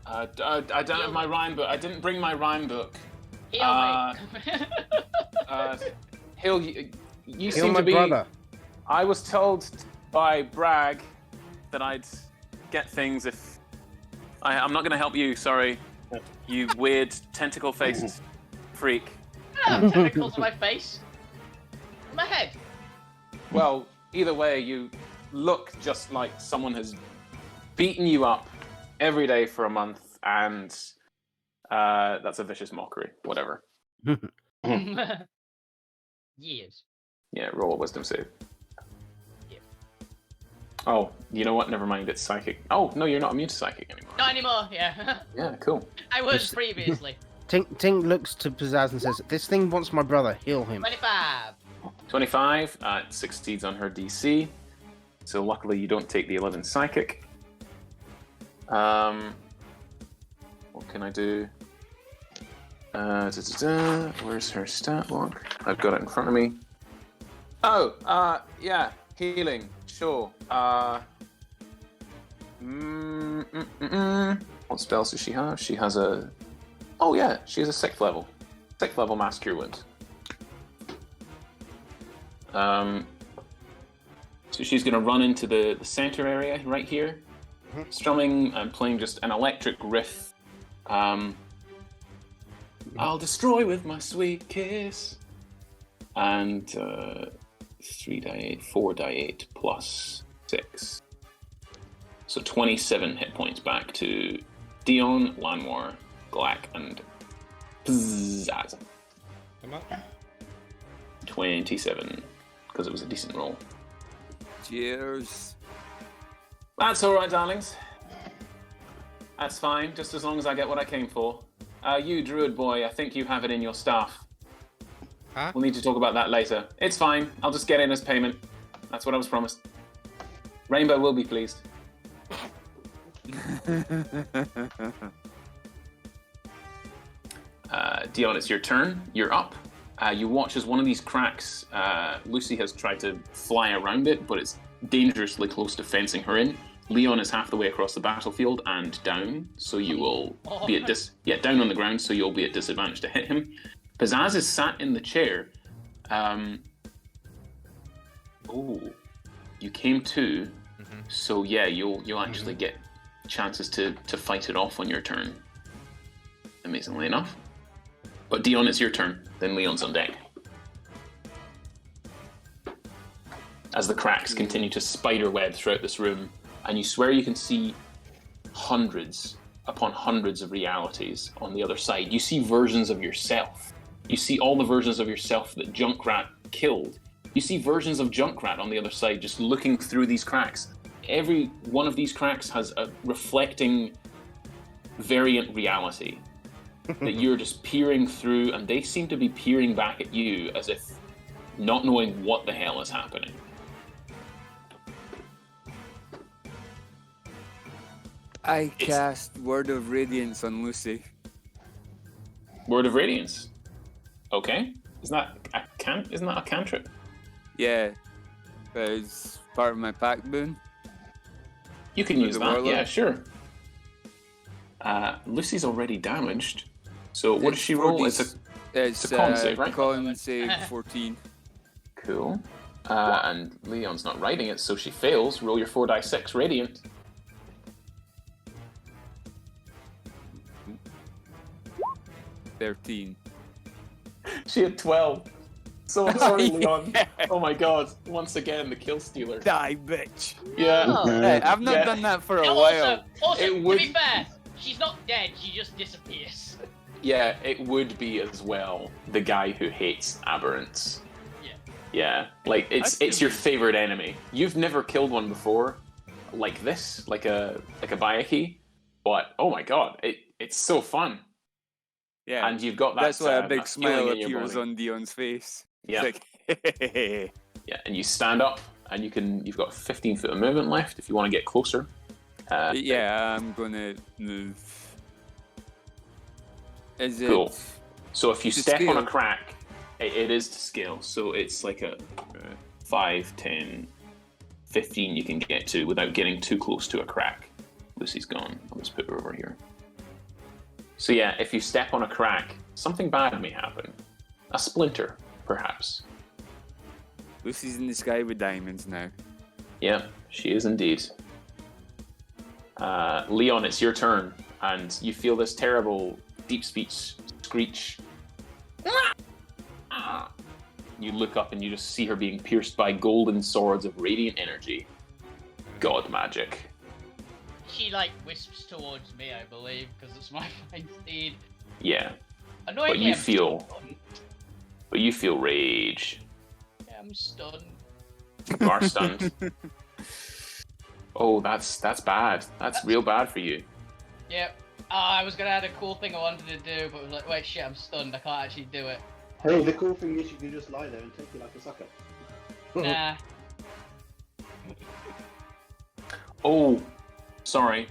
I don't have my rhyme book. I didn't bring my rhyme book. Heal me. Hill, you Heal seem my to be. brother. I was told by Bragg that I'd get things if. I'm not going to help you. Sorry, you weird tentacle-faced freak. I don't have tentacles on my face. On my head. Well, either way, you look just like someone has beaten you up every day for a month, and that's a vicious mockery. Whatever. Years. Yeah, roll a wisdom save. Yeah. Oh, you know what? Never mind. It's psychic. Oh, no, you're not immune to psychic anymore. Not anymore, yeah. Yeah, cool. I was previously. Tink looks to Pizzazz and says, "This thing wants my brother. Heal him." 25. 25. It succeeds on her DC. So luckily you don't take the 11 psychic. What can I do? Where's her stat block? I've got it in front of me. Oh, yeah, healing, sure. What spells does she have? She has a... Oh yeah, she has a 6th level. 6th level Mass Cure Wound. So she's going to run into the center area right here, strumming and playing just an electric riff. I'll destroy with my sweet kiss. And 3d8, 4d8 plus 6. So 27 hit points back to Dion, Lanwar, Glack, and Pizzazz. Come on. 27, because it was a decent roll. Cheers. That's alright, darlings. That's fine, just as long as I get what I came for. You, Druid boy, I think you have it in your staff. Huh? We'll need to talk about that later. It's fine, I'll just get in as payment. That's what I was promised. Rainbow will be pleased. Dion, it's your turn. You're up. You watch as one of these cracks, Lucy has tried to fly around it, but it's dangerously close to fencing her in. Leon is half the way across the battlefield and down, so you will be at down on the ground, so you'll be at disadvantage to hit him. Pizzazz is sat in the chair. You came to, so yeah, you'll actually get chances to fight it off on your turn. Amazingly enough. But Dion, it's your turn. Then Leon's on deck. As the cracks continue to spiderweb throughout this room, and you swear you can see hundreds upon hundreds of realities on the other side. You see versions of yourself. You see all the versions of yourself that Junkrat killed. You see versions of Junkrat on the other side just looking through these cracks. Every one of these cracks has a reflecting variant reality that you're just peering through, and they seem to be peering back at you as if not knowing what the hell is happening. I cast Word of Radiance on Lucy. Word of Radiance. Okay. Isn't that a cantrip? Yeah. as part of my pack boon. You can For use the that, warlock? yeah, sure. Lucy's already damaged. So what does she roll? It's It's a con save, right? Con save 14. cool. And Leon's not writing it, so she fails. Roll your 4d6 radiant. 13. She had 12. So sorry, Leon. Oh my god. Once again, the kill stealer. Die, bitch. Yeah. Oh. Hey, I've not Yeah. done that for a No, while. also, It to would- be fair, she's not dead. She just disappears. Yeah, it would be as well the guy who hates aberrants. Yeah. Yeah, like it's your favorite enemy. You've never killed one before, like this, like a Bayaki, but oh my god, it's so fun. Yeah, And you've got that. that's why a big that feeling smile in your appears body. on Dion's face. Yeah. It's like, Yeah, and you stand up, and you've got 15 foot of movement left if you want to get closer. yeah, I'm gonna move. Is it? Cool. So if you To step on scale? a crack, it is to scale. So it's like a 5, 10, 15 you can get to without getting too close to a crack. Lucy's gone. I'll just put her over here. So yeah, if you step on a crack, something bad may happen. A splinter, perhaps. Lucy's in the sky with diamonds now. Yeah, she is indeed. Leon, it's your turn, and you feel this terrible deep speech screech. You look up and you just see her being pierced by golden swords of radiant energy. God magic. She like wisps towards me, I believe, because it's my fine steed. Yeah, Annoyingly, but you I'm feel rage. Yeah, I'm stunned. You are stunned. Oh, that's bad. That's real bad for you. Yep. I was gonna add a cool thing I wanted to do, but was like, wait, shit, I'm stunned. I can't actually do it. Hey, the cool thing is you can just lie there and take it like a sucker. Nah. Oh, sorry.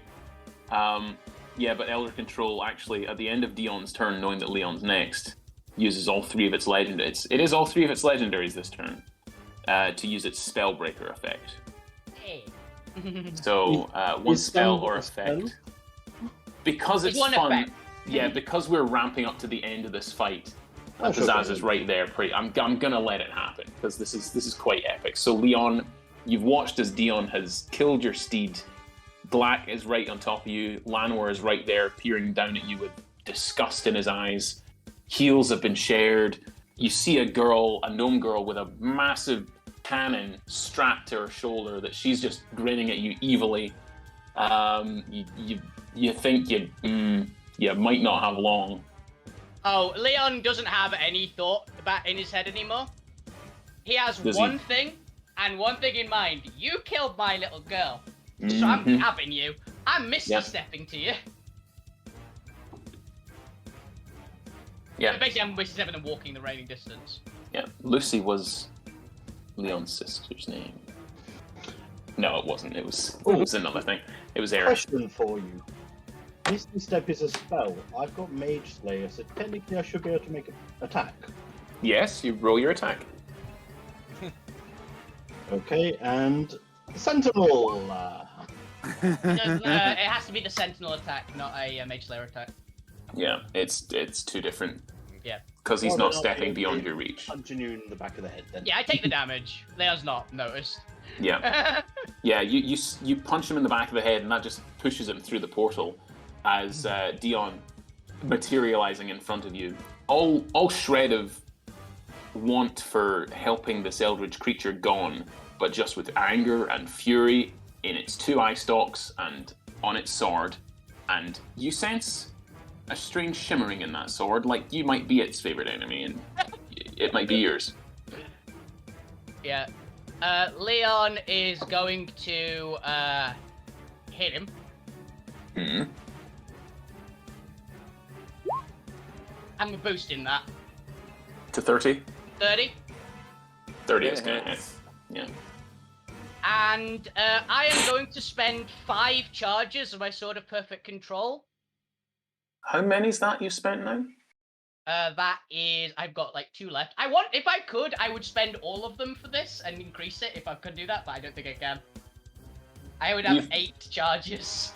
Yeah, but Elder Control actually, at the end of Dion's turn, knowing that Leon's next, uses all three of its legendaries. It is all three of its legendaries this turn to use its Spellbreaker effect. Hey. So one Is spell spell or a spell? effect. Because it's one fun. effect. Yeah, because we're ramping up to the end of this fight. Oh, sure, Pizzazz sure. is right there. I'm gonna let it happen because this is quite epic. So Leon, you've watched as Dion has killed your steed. Black is right on top of you. Lanwar is right there, peering down at you with disgust in his eyes. Heals have been shared. You see a gnome girl with a massive cannon strapped to her shoulder that she's just grinning at you evilly. You think you might not have long. Oh, Leon doesn't have any thought about in his head anymore. He has Does one he? thing, and one thing in mind. You killed my little girl. So Mhm. I'm having you. I'm Mr. Yep. Stepping to you. Yeah, Basically, I'm Mr. Stepping and walking the raining distance. yeah. Lucy was Leon's sister's name. No, it wasn't. It was another thing. It was Erin. Question for you. Misty Step is a spell. I've got Mage Slayer, so technically I should be able to make an attack. Yes, you roll your attack. Okay, and Sentinel. It has to be the Sentinel attack, not a Mage Slayer attack. Yeah, it's two different. Yeah. Because he's Oh, not no, stepping it- beyond it- your reach. Punching you in the back of the head then. Yeah, I take the damage. Leon's not noticed. Yeah, yeah. You punch him in the back of the head, and that just pushes him through the portal as Dion materializing in front of you. All shred of want for helping this eldritch creature gone, but just with anger and fury in its two eye stalks and on its sword. And you sense a strange shimmering in that sword, like you might be its favorite enemy, and it might be yours. Yeah. Leon is going to hit him. Hmm. I'm boosting that. To 30? 30. 30 Yeah, is gonna it hit. hits. Yeah. And I am going to spend 5 charges of my Sword of Perfect Control. How many's that you spent now? That is, I've got like 2 left. If I could, I would spend all of them for this and increase it if I could do that, but I don't think I can. I would have 8 charges.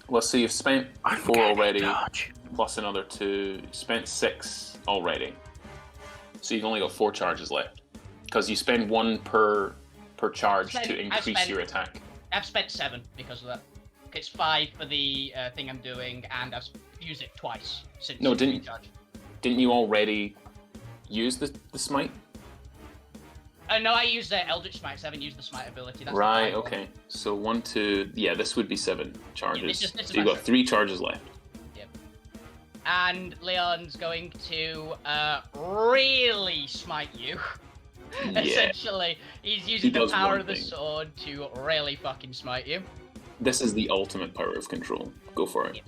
Well, so you've spent 4 already, plus another 2. You spent 6 already. So you've only got 4 charges left. Because you spend 1 per charge to increase your attack. I've spent 7 because of that. It's 5 for the thing I'm doing, and I've used it twice since. No, didn't you already use the smite? No, I used the Eldritch Smite, so I haven't used the Smite ability. That's right, okay. So 1, 2, yeah, this would be 7 charges. Yeah, this so you've got 3 charges left. Yep. And Leon's going to really smite you. Yeah. Essentially, he's using the power of the sword to really fucking smite you. This is the ultimate power of control. Go for it.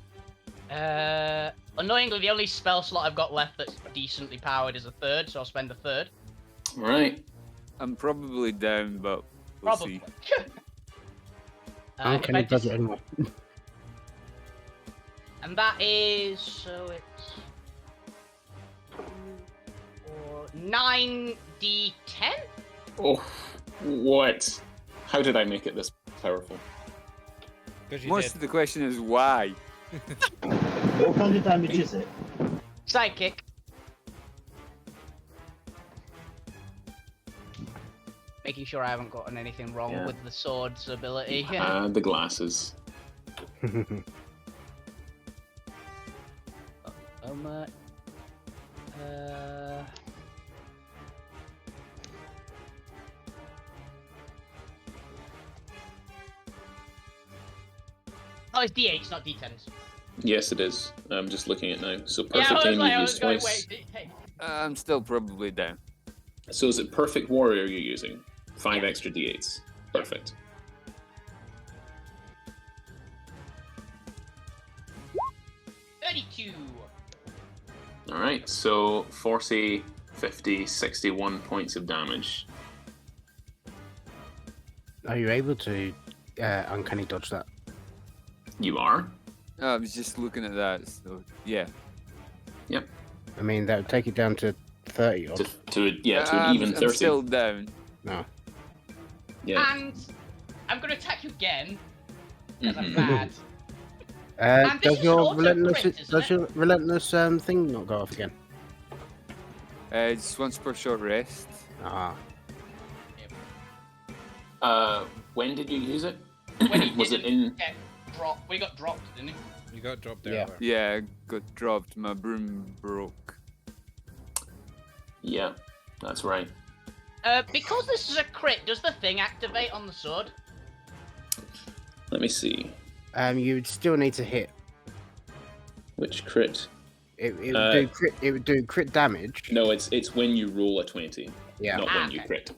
Yep. Annoyingly, the only spell slot I've got left that's decently powered is a 3rd, so I'll spend the 3rd. Right. I'm probably down, but we'll see. Uncanny does it anyway. And that is, so it's 9d10? Oh, what? How did I make it this powerful? Most of the question is why. What kind of damage is it? Sidekick. Making sure I haven't gotten anything wrong with the sword's ability. The glasses. Oh, it's d8s, not d10s. Yes, it is. I'm just looking at it now. So perfect aim you use twice. I'm still probably down. So is it perfect warrior you're using? 5 extra d8s. Perfect. Alright, so 40, 50, 61 points of damage. Are you able to uncanny dodge that? You are? Oh, I was just looking at that, so yeah. Yep. I mean, that would take it down to 30 odd. To an even 30. I'm still down. No. Yeah. And I'm going to attack you again, because I'm bad. Does your relentless thing not go off again? Just once per short rest. When did you use it? When he Was it in? We got dropped, didn't he? You got dropped there. Yeah. Yeah, I got dropped. My broom broke. Yeah, that's right. Because this is a crit, does the thing activate on the sword? Let me see. You would still need to hit. Which crit? It would do crit. It would do crit damage. No, it's when you roll a 20. Yeah. Not when you crit.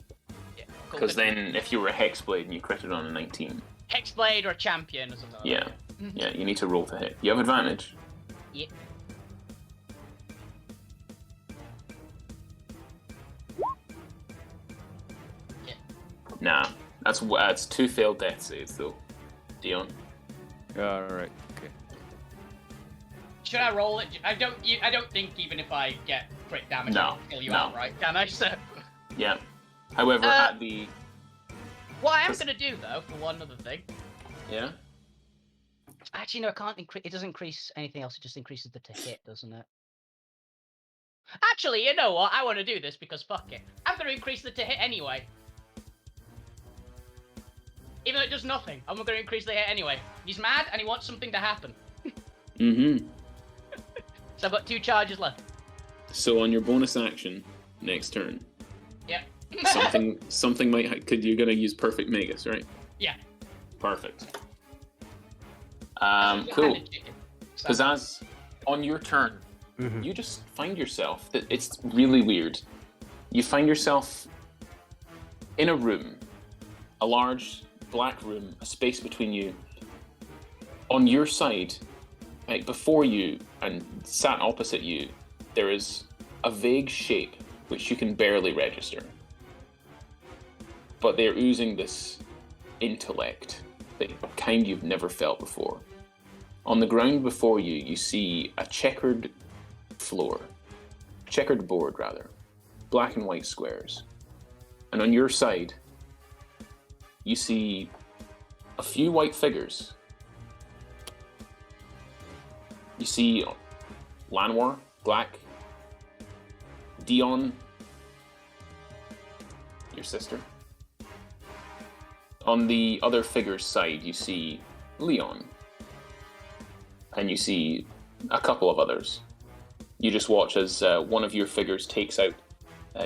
Yeah. Cool. Because then, if you were a Hexblade and you critted on a 19. Hexblade or a champion or something. Yeah. Yeah, you need to roll to hit. You have advantage. Yep. Nah, that's 2 failed death saves though. Dion. Alright, okay. Should I roll it? I don't think even if I get crit damage, I can kill you outright, can I? So. Yeah. However, at the. What I am gonna do though, for one other thing. Yeah. Actually, no, I can't increase. It doesn't increase anything else. It just increases the to hit, doesn't it? Actually, you know what? I want to do this because fuck it. I'm gonna increase the to hit anyway. Even though it does nothing, I'm gonna increase the hit anyway. He's mad and he wants something to happen. Mm-hmm. So I've got 2 charges left. So on your bonus action next turn. Yep. something might. You're gonna use perfect Magus, right? Yeah. Perfect. Cool. Because as on your turn, you just find yourself that it's really weird. You find yourself in a room, a large black room, a space between you. On your side, like before you and sat opposite you, there is a vague shape which you can barely register. But they're oozing this intellect, the kind you've never felt before. On the ground before you, you see a checkered floor. checkered board, rather. Black and white squares. And on your side, you see a few white figures. You see Llanwar, black. Dion, your sister. On the other figure's side, you see Leon. And you see a couple of others. You just watch as one of your figures takes out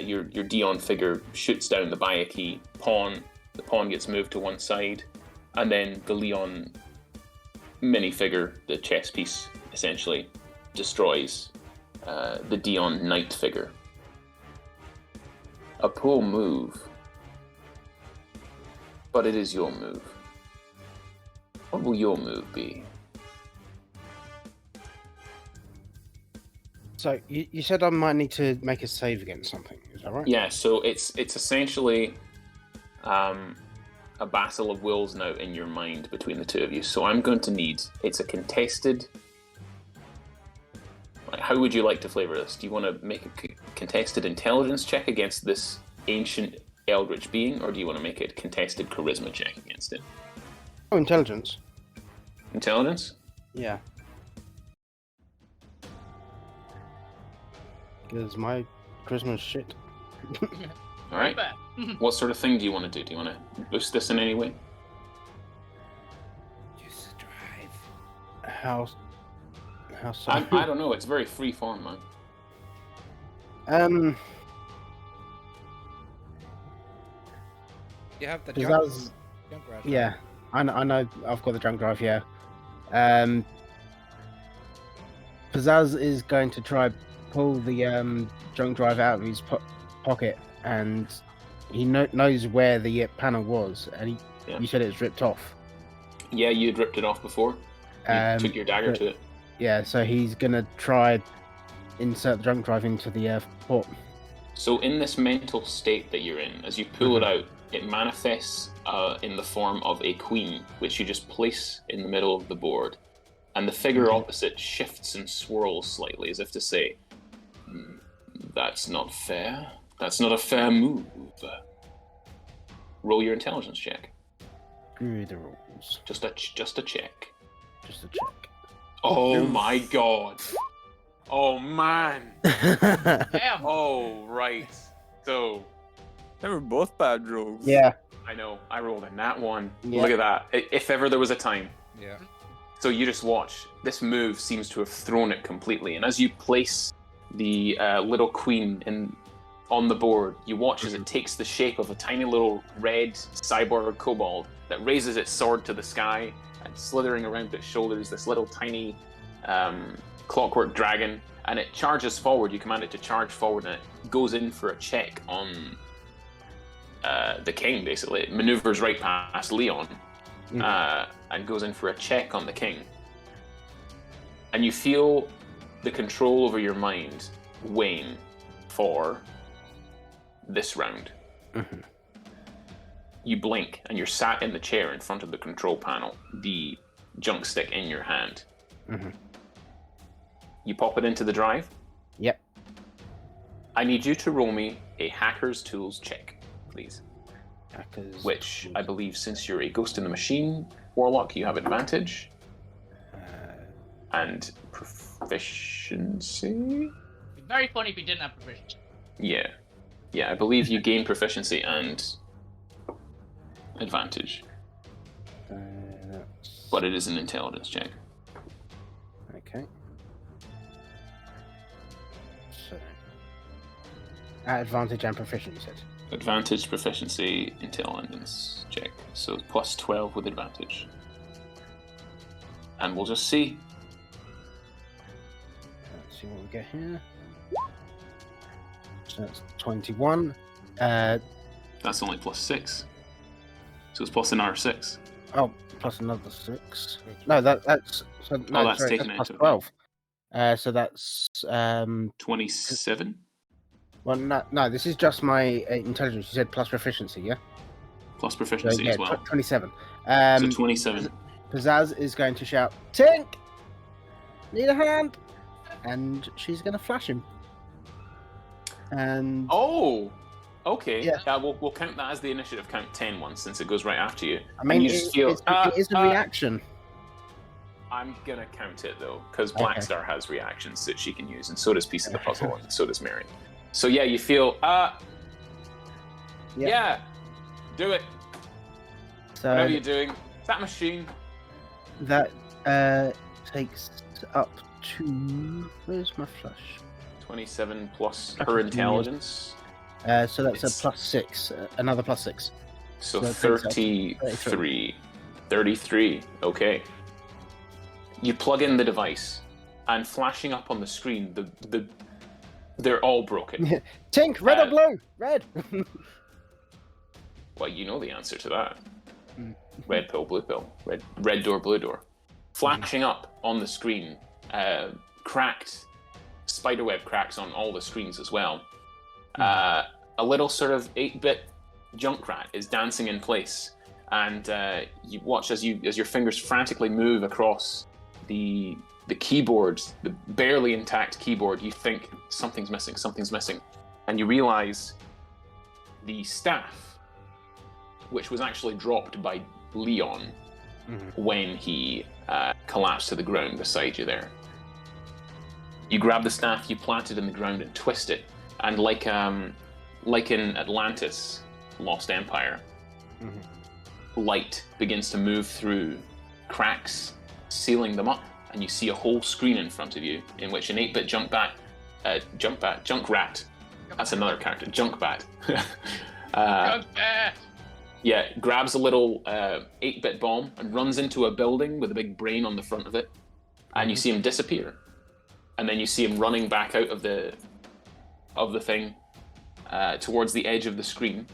your Dion figure, shoots down the buy a key pawn. The pawn gets moved to one side, and then the Leon minifigure, the chess piece, essentially destroys the Dion knight figure. A poor move, but it is your move. What will your move be? So you said I might need to make a save against something. Is that right? Yeah, so it's essentially a battle of wills now in your mind between the two of you. So I'm going to need, it's a contested. How would you like to flavor this? Do you want to make a contested intelligence check against this ancient eldritch being, or do you want to make a contested charisma check against it? Oh, intelligence. Intelligence? Yeah. Because my charisma's shit. All right. What sort of thing do you want to do? Do you want to boost this in any way? Use the drive. How so? I don't know. It's very free form, man. You have the Because junk, that was, Junkrat. yeah, I know I've got the drunk drive, yeah. Pizzazz is going to try pull the junk drive out of his pocket, and he knows where the panel was, and you said it was ripped off. Yeah, you had ripped it off before. You took your dagger to it. Yeah, so he's gonna try insert the junk drive into the port. So in this mental state that you're in, as you pull it out, it manifests in the form of a queen, which you just place in the middle of the board. And the figure opposite shifts and swirls slightly, as if to say, that's not fair. That's not a fair move. Roll your intelligence check. Screw the rules. Just a check. Just a check. Oh my god. Oh man. Damn. Oh right. So They were both bad rolls. Yeah. I know. I rolled a nat one. Yeah. Look at that. If ever there was a time. Yeah. So you just watch. This move seems to have thrown it completely. And as you place the little queen on the board, you watch as it takes the shape of a tiny little red cyborg kobold that raises its sword to the sky, and slithering around its shoulders, this little tiny clockwork dragon, and it charges forward. You command it to charge forward, and it goes in for a check on the king, basically. It maneuvers right past Leon, and goes in for a check on the king. And you feel the control over your mind wane for this round. You blink, and you're sat in the chair in front of the control panel, the junk stick in your hand. You pop it into the drive. Yep. I need you to roll me a Hacker's Tools check, please. Hackers. Which I believe, since you're a Ghost in the Machine warlock, you have advantage. And proficiency? It'd be very funny if you didn't have proficiency. Yeah. Yeah, I believe you gain proficiency and advantage. But it is an intelligence check. Okay. So, advantage and proficiency, you said? Advantage, proficiency, intelligence check. So plus 12 with advantage. And we'll just see. Let's see what we get here. So that's 21. That's only plus 6. So it's plus another 6. Oh, plus another 6. No, that's so, no, that's sorry, taken that's plus into 12. So that's 27? well, no, this is just my intelligence. You said plus proficiency, yeah? Plus So, proficiency yeah, as well. 27. So 27. Pizzazz is going to shout, "Tink! Need a hand!" And she's going to flash him. and Oh, okay. Yeah. We'll count that as the initiative count 10 once, since it goes right after you. I mean, and you just feel, it is a reaction. I'm gonna count it though, because Okay. Blackstar has reactions that she can use, and so does Piece of the Puzzle, and so does Mary. So yeah, you feel, yeah, do it. So Whatever you're doing. Is that machine? that takes up to where's my flush? 27 plus That's her a intelligence. So that's It's- a +6, another +6. So So it takes up 33. 33. Okay. You plug in the device, and flashing up on the screen, they're all broken. Tink, red or blue? Red. Well, you know the answer to that. Mm. Red pill, blue pill. Red door, blue door. Flashing up on the screen, cracked spiderweb cracks on all the screens as well. A little sort of 8-bit Junkrat is dancing in place, and you watch as your fingers frantically move across the keyboard, the barely intact keyboard. You think something's missing, and you realize the staff, which was actually dropped by Leon when he collapsed to the ground beside you there. You grab the staff, you plant it in the ground and twist it, and like in Atlantis, Lost Empire, light begins to move through cracks, sealing them up, and you see a whole screen in front of you in which an 8-bit Junkrat, that's another character, Junkbat, yeah, grabs a little 8-bit bomb and runs into a building with a big brain on the front of it, and you see him disappear. And then you see him running back out of the thing towards the edge of the screen.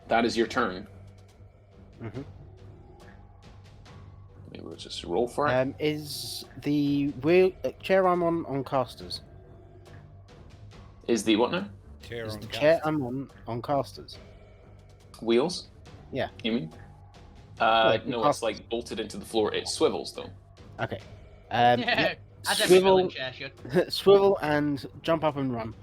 That is your turn. Maybe we'll just roll for it. Is the wheel chair I'm on casters? Is the what now? Chair Is on the cast. chair I'm on casters? Wheels? Yeah. You mean? Like No, cast- it's like bolted into the floor. It swivels though. Okay. Yeah, Yep. as every Swivel, villain chair should. swivel, and jump up and run.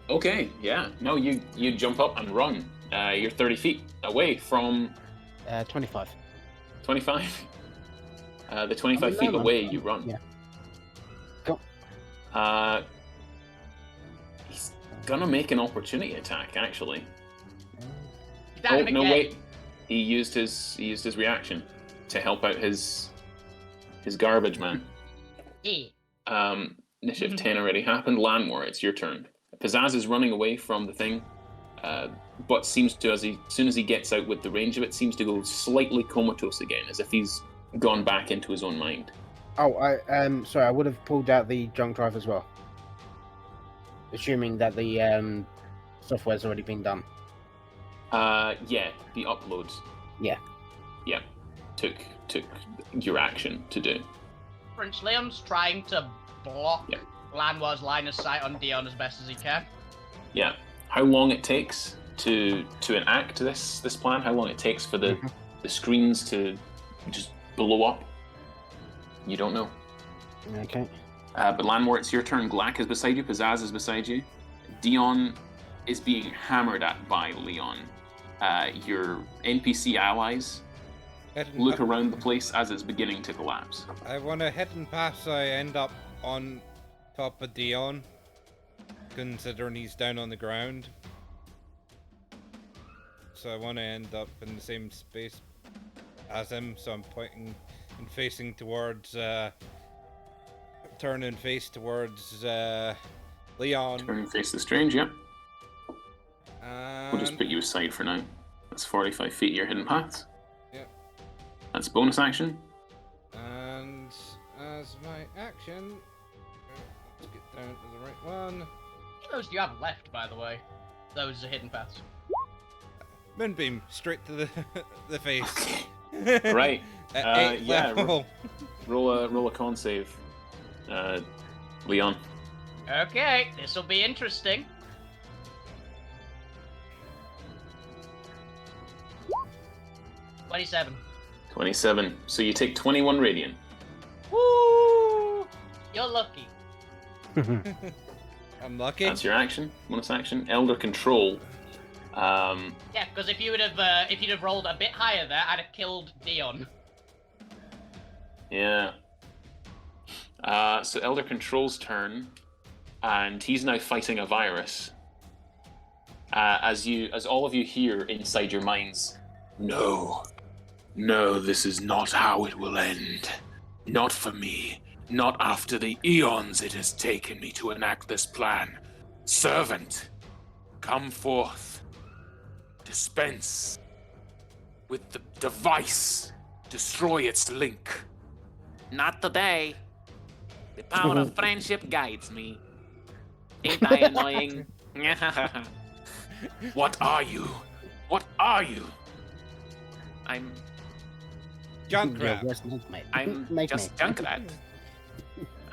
Okay, yeah. No, you jump up and run. You're 30 feet away from 25. 25. The 25 Oh, feet no, away, man. you run. Yeah. Go. He's gonna make an opportunity attack, actually. Damn Oh it no, again. wait. He used his reaction to help out his garbage man. Yeah. Initiative 10 already happened. Landmore, it's your turn. Pizzazz is running away from the thing, but seems to, as soon as he gets out with the range of it, seems to go slightly comatose again, as if he's gone back into his own mind. Oh, sorry, I would have pulled out the junk drive as well. Assuming that the software's already been done. Yeah, the upload. Yeah. Yeah, took your action to do. Prince Leon's trying to block Yeah. Landwar's line of sight on Dion as best as he can. Yeah. How long it takes to enact this plan? How long it takes for the screens to just blow up? You don't know. Okay. But Landmore, it's your turn. Glack is beside you. Pizzazz is beside you. Dion is being hammered at by Leon. Your NPC allies look around the place as it's beginning to collapse. I want to hit and pass so I end up on top of Dion, considering he's down on the ground. So I want to end up in the same space as him, so I'm pointing and facing towards, turning face towards Leon. Turn and face the strange, yeah. We'll just And put you aside for now. That's 45 feet of your hidden paths. Yep. That's bonus action. And as my action, let's get down to the right one. Which of those do you have left, by the way? Those are hidden paths. Moonbeam straight to the face. Right. At 8 yeah, level. Roll a con save. Leon. Okay, this'll be interesting. $27. 27. So you take 21 radiant. Woo! You're lucky. I'm lucky. That's your action. Bonus action. Elder Control. Yeah, because if you'd have rolled a bit higher there, I'd have killed Dion. Yeah. So Elder Control's turn, and he's now fighting a virus. As all of you hear inside your minds, no, this is not how it will end. Not for me. Not after the eons it has taken me to enact this plan. Servant, come forth. Dispense with the device. Destroy its link. Not today. The power of friendship guides me. Ain't I annoying? What are you? What are you? I'm Junkrat. just Junkrat.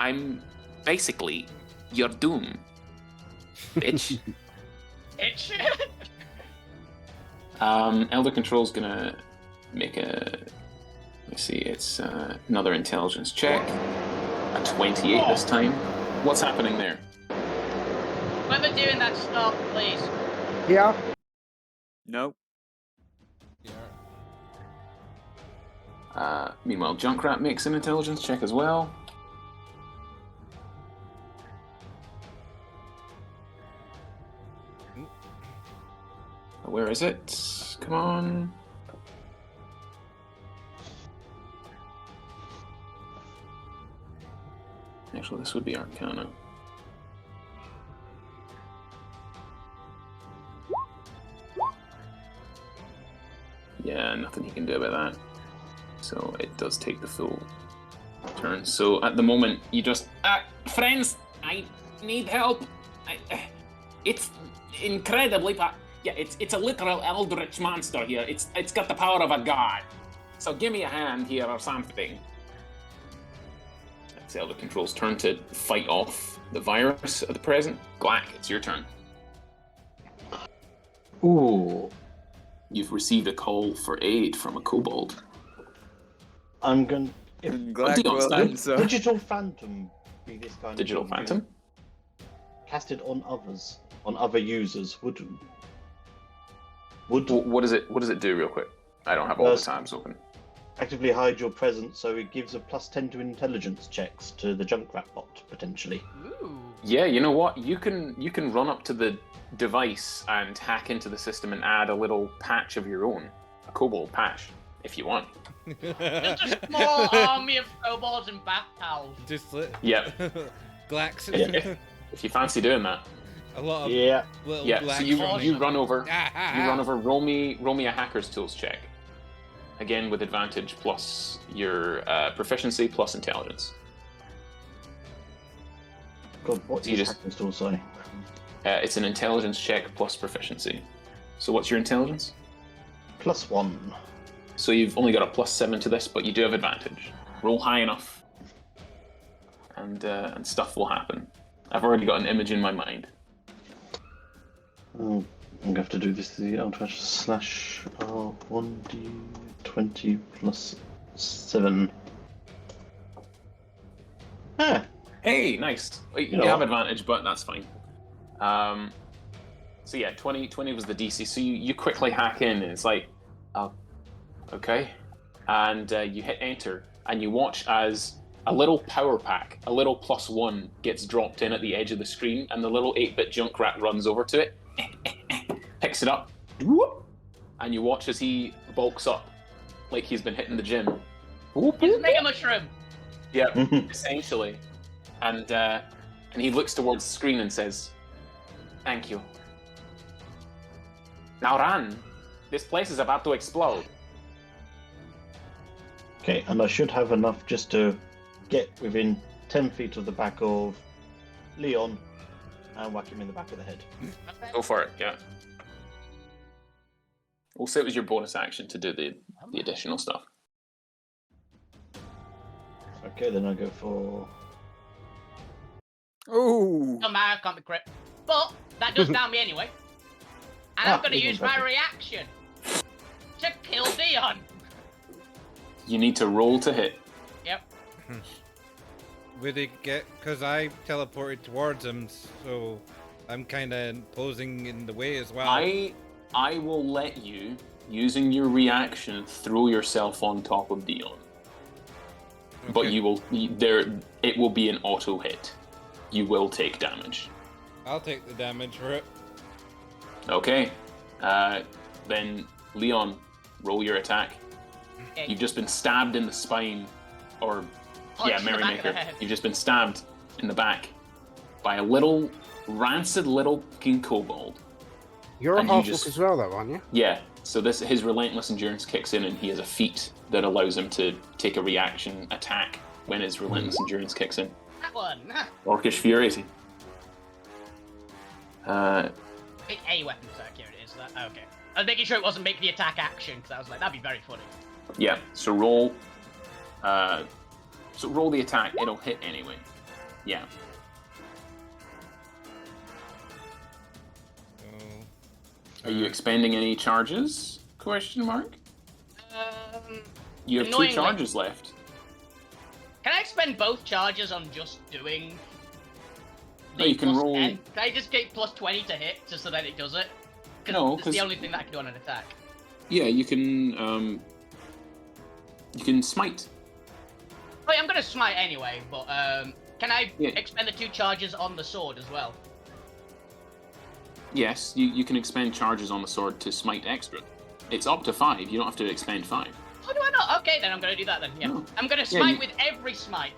I'm basically your doom. Bitch. Itch. Elder Control's gonna make a... Let's see, it's another intelligence check. A 28 this time. What's happening there? Whoever doing that, stop, please. Yeah. Nope. Meanwhile, Junkrat makes an intelligence check as well. Where is it? Come on. Actually, this would be Arcana. Yeah, nothing he can do about that. So it does take the full turn. So at the moment, you just... friends, I need help. It's incredibly... Yeah, it's a literal eldritch monster here. It's got the power of a god. So give me a hand here or something. It's Elder Control's turn to fight off the virus at the present. Glack, it's your turn. Ooh. You've received a call for aid from a kobold. I'm going. Glad Dion's will turn. answer. Digital Phantom be this kind Digital of Phantom? casted on others, on other users would What does it do real quick? I don't have all the tabs open. actively hide your presence, so it gives a +10 to intelligence checks to the Junkrat bot potentially. Ooh. Yeah, you know what? You can run up to the device and hack into the system and add a little patch of your own. A kobold patch, if you want. Just a small army of kobolds and bath towels. Just Yep. Glax. If you fancy doing that. A lot of Yeah. little Yeah, Glax so you from- run over Ah, you run over, roll me a hacker's tools check. Again with advantage plus your proficiency plus intelligence. God, what So you is just- hacker's tool, sorry? It's an intelligence check plus proficiency. So what's your intelligence? +1. So you've only got a +7 to this, but you do have advantage. Roll high enough, and stuff will happen. I've already got an image in my mind. Oh, I'm gonna have to do this. The Alterra slash 1d20 +7. Ah, Hey, nice. You know have what? advantage, but that's fine. So yeah, 20 was the DC. So you quickly hack in, and it's like, oh, okay. And you hit enter, and you watch as a little power pack, a little +1, gets dropped in at the edge of the screen, and the little 8-bit Junkrat runs over to it, picks it up, whoop, and you watch as he bulks up, like he's been hitting the gym. Whoop, It's Mega Mushroom. yeah, essentially. And he looks towards the screen and says, "Thank you. Now run. This place is about to explode." okay, and I should have enough just to get within 10 feet of the back of Leon and whack him in the back of the head. Go for it, yeah. We'll say it was your bonus action to do the additional stuff. Okay, then I go for. Oh. Somehow I can't be crit. But that does down me anyway. And I'm gonna even use my better. reaction to kill Dion. You need to roll to hit. Yep. Would he get? Because I teleported towards him, so I'm kind of posing in the way as well. I will let you, using your reaction, throw yourself on top of Dion. Okay. But it will be an auto hit. You will take damage. I'll take the damage for it. Okay. Then Leon, roll your attack. Okay. You've just been stabbed in the spine, or Punch in the back of the Merrymaker. head. You've just been stabbed in the back by a little rancid little king kobold. You're a And you half just- orc as well, though, aren't you? Yeah. So his relentless endurance kicks in, and he has a feat that allows him to take a reaction attack when his relentless endurance kicks in. That one. Orcish Fury. Pick a weapon attack. Here it is. That okay. I was making sure it wasn't make the attack action because I was like, that'd be very funny. Yeah. So roll. So roll the attack. It'll hit anyway. Yeah. So, Are you expending any charges? Question mark. You have 2 Annoyingly. charges left. Can I expend both charges on just doing? No, you can plus roll- 10? Can I just get plus 20 to hit just so that it does it? No, it's 'cause- the only thing that I can do on an attack. Yeah, you can. You can smite. Oh, yeah, I'm gonna smite anyway, but can I Yeah. expend the 2 charges on the sword as well? Yes, you can expend charges on the sword to smite extra. It's up to 5. You don't have to expend 5. Oh, do I not? Okay, then I'm gonna do that then. Yeah, No. I'm gonna Yeah, smite you- with every smite.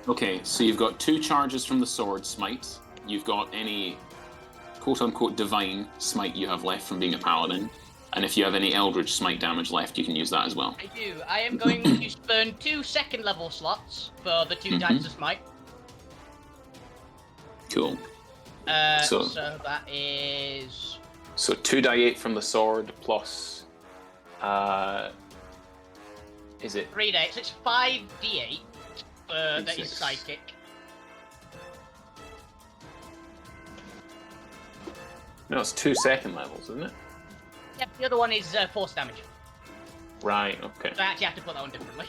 Okay, so you've got 2 charges from the sword smite. You've got any quote-unquote divine smite you have left from being a paladin. And if you have any eldritch smite damage left, you can use that as well. I do. I am going to spurn 2 second level slots for the 2 times of smite. Cool. So So- that is So 2d8 from the sword plus... is it 3 days. So it's 5d8 that is D6. psychic. No, it's 2 second levels, isn't it? Yep, the other one is force damage. Right, okay. So I actually have to put that one differently.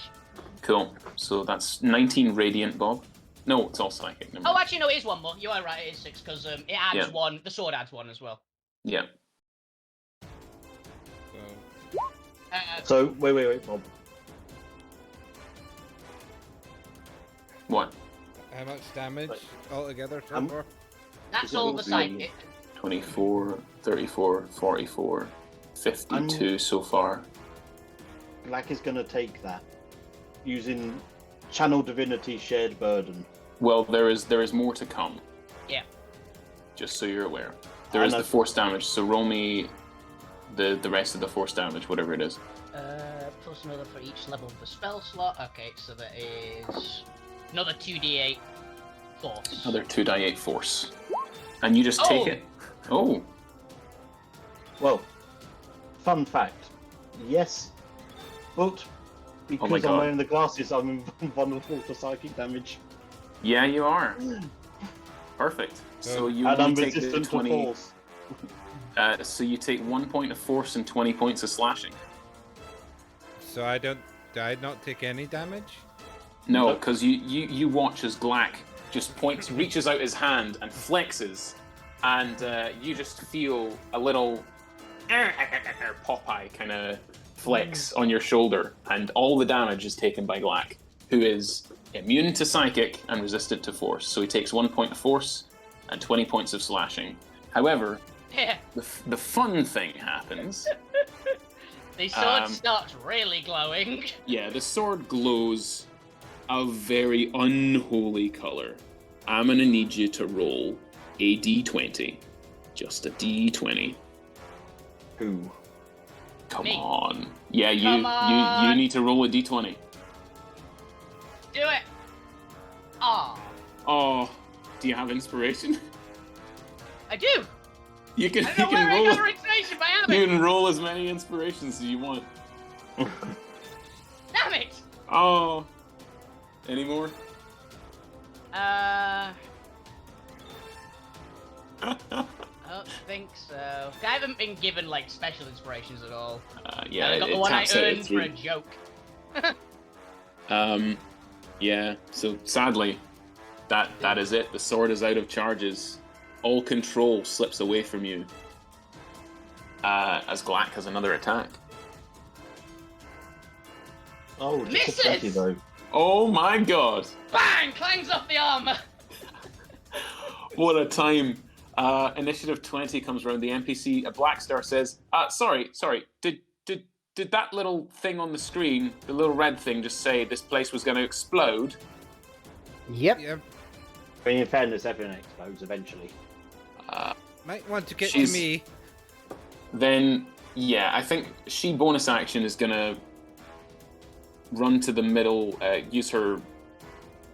Cool. So that's 19 radiant, Bob. No, it's all psychic. Never Oh, mind. actually, no, it is one more. You are right, it is 6, because it adds Yeah. 1. The sword adds 1 as well. Yeah. so So wait, Bob. What? how much damage Right. altogether so Um, far? That's Is it all all the the- psychic. 24, 34, 44, 52 so far. Black is going to take that using Channel Divinity Shared Burden. Well, there is more to come. Yeah. Just so you're aware. There I is know. the force damage, so roll me the rest of the force damage, whatever it is. Plus another for each level of the spell slot. Okay, so that is another 2d8 force. Another 2d8 force. And you just take Oh! it. Oh. Well, fun fact. Yes, but because I'm God. wearing the glasses, I'm vulnerable to psychic damage. Yeah, you are. Perfect. So you And I'm only take the resistant to 20. force. So you take 1 point of force and 20 points of slashing. So I don't. Do I not take any damage? No, Nope. because you watch as Glack just points, reaches out his hand and flexes, and you just feel a little Popeye kind of flex on your shoulder, and all the damage is taken by Glack, who is immune to psychic and resistant to force. So he takes 1 point of force and 20 points of slashing. However, Yeah, the fun thing happens. the sword Um, starts really glowing. Yeah, the sword glows a very unholy color. I'm gonna need you to roll a d20. Just a d20. Who? Come Me. on. Yeah, you Come you on. need to roll a d20. Do it. Ah, Oh, do you have inspiration? I do. You can I don't know you where can I roll got the inspiration, but I have you it. can roll as many inspirations as you want. Damn it. Oh. Any more? I don't think so. I haven't been given like special inspirations at all. Yeah, I got the it one I taps out at earned for a 3. joke. Yeah, so sadly, That is it. The sword is out of charges. All control slips away from you. As Glack has another attack. Oh, just a Misses! 20 though. Oh my god! Bang! Clangs off the armor. What a time! Initiative 20 comes around. The NPC, a Black Star says, sorry. Did that little thing on the screen, the little red thing, just say this place was going to explode? Yep. Yep. I mean, in fairness, everything explodes eventually. Might want to get She's- to me. Then, yeah, I think she bonus action is going to run to the middle, use her...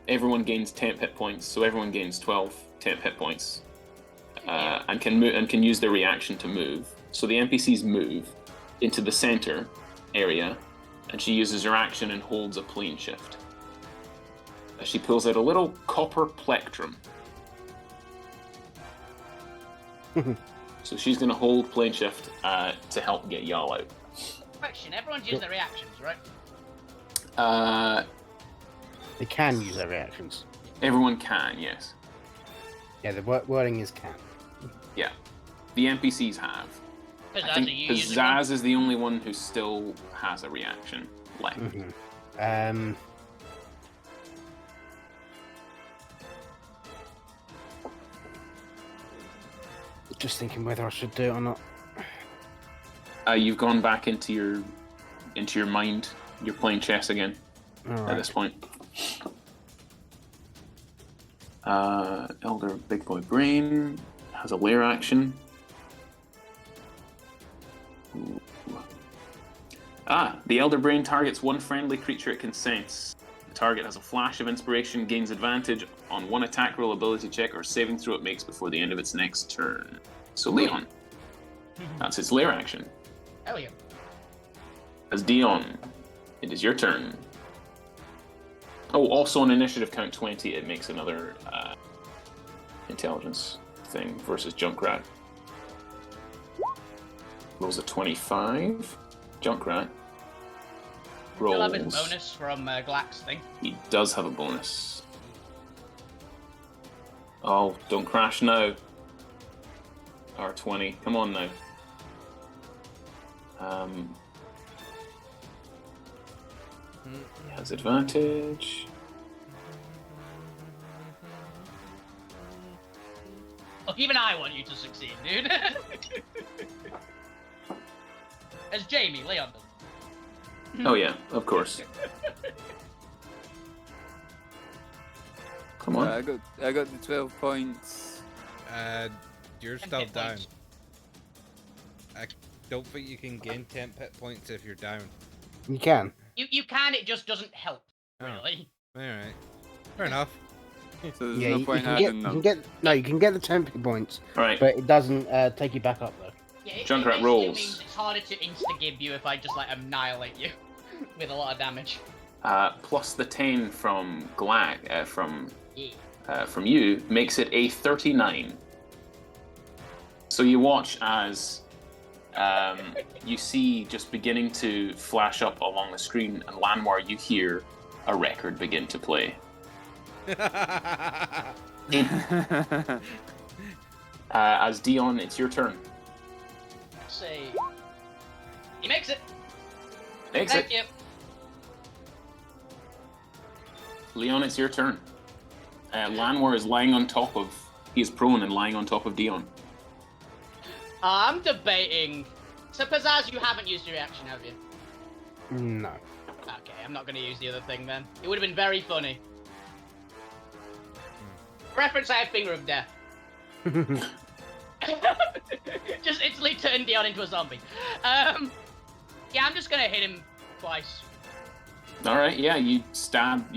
Everyone gains 10 hit points, so everyone gains 12 10 hit points. And can use their reaction to move. So the NPCs move into the center area, and she uses her action and holds a plane shift. She pulls out a little copper plectrum. So she's going to hold plane shift to help get y'all out. Question, everyone's used their reactions, right? They can use their reactions. Everyone can, yes. Yeah, the wording is can. Yeah. The NPCs have. I Pizzazz, think are you using one? Pizzazz is the only one who still has a reaction left. Mm-hmm. Just thinking whether I should do it or not. You've gone back into your mind. You're playing chess again All at right. this point. Elder Big Boy Brain has a lair action. Ooh. The Elder Brain targets one friendly creature it can sense. The target has a flash of inspiration, gains advantage on one attack roll, ability check, or saving throw it makes before the end of its next turn. So Leon, that's its lair action. Hell yeah. As Dion, it is your turn. Oh, also on initiative count 20, it makes another intelligence thing versus Junkrat. Rolls a 25. Junkrat Still have his rolls. bonus from Glack's thing. He does have a bonus. Oh, don't crash now. R20, come on now. He has advantage. Look, even I want you to succeed, dude. As Jamie, Leon does. Oh yeah, of course. Come on. I got the 12 points. You're And still hit down. points. I don't think you can gain 10 hit points if you're down. You can. You can, it just doesn't help, Oh. really. Alright. Fair enough. So there's Yeah, no you point can get. adding You them. can get. No, you can get the 10 points, Alright, but it doesn't take you back up though. Yeah, it Junkrat basically rolls. means it's harder to insta-give you if I just, like, annihilate you with a lot of damage. plus the 10 from Glag, Yeah. from you, makes it a 39. So you watch as you see just beginning to flash up along the screen, and Lanwar, you hear a record begin to play. As Dion, it's your turn. Let's see. He makes it. Makes Thank it. you. Leon, it's your turn. Lanwar is lying on top of... He is prone and lying on top of Dion. I'm debating. So, Pizzazz, you haven't used your reaction, have you? No. Okay, I'm not going to use the other thing then. It would have been very funny. Reference, I have Finger of Death. Just instantly turn Dion into a zombie. Yeah, I'm just going to hit him twice. Alright, yeah, you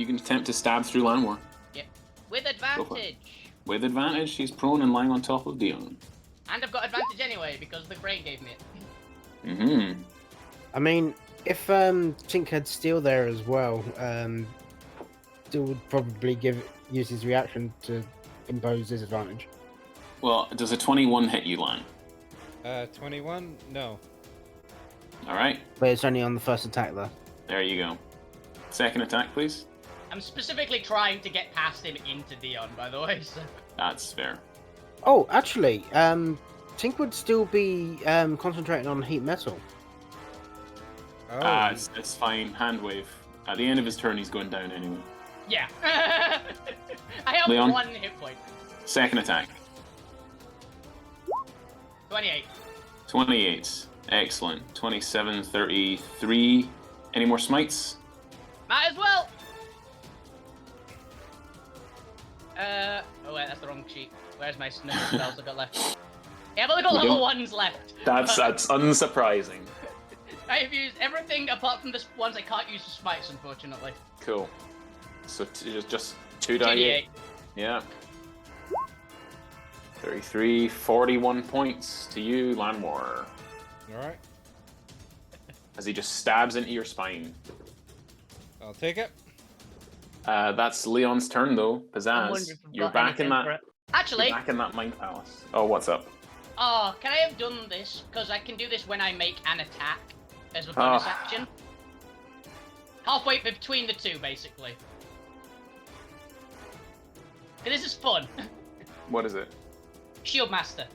can attempt to stab through Lanwar. Yep. With for it. advantage. With advantage, he's prone and lying on top of Dion. And I've got advantage anyway, because the brain gave me it. Mm-hmm. I mean, if Tink had Steel there as well, Steel would probably use his reaction to impose disadvantage. Well, does a 21 hit you, Lan? 21? No. Alright, But it's only on the first attack though. there you go. Second attack, please. I'm specifically trying to get past him into Dion, by the way. So. That's fair. Oh, actually, Tink would still be concentrating on heat metal. Oh, It's fine. Hand wave. At the end of his turn, he's going down anyway. Yeah. I have Leon? 1 hit point. Second attack. 28. 28. Excellent. 27, 33. Any more smites? Might as well. Oh wait, that's the wrong sheet. Where's my number of spells I've got left? Yeah, I've only got We level don't- ones left. That's unsurprising. I have used everything apart from the ones I can't use for smites, unfortunately. Cool. So just 2 die 2d8. Yeah. 33, 41 points to you, Lanwar, alright. as he just stabs into your spine. I'll take it. That's Leon's turn, though. I'm Pizzazz, wondering if I've you're got back in anything for that. it. Actually, You're back in that mind palace. Oh, what's up? oh, can I have done this? Because I can do this when I make an attack as a bonus Oh. action. Halfway between the two, basically. This is fun. What is it? Shield Master.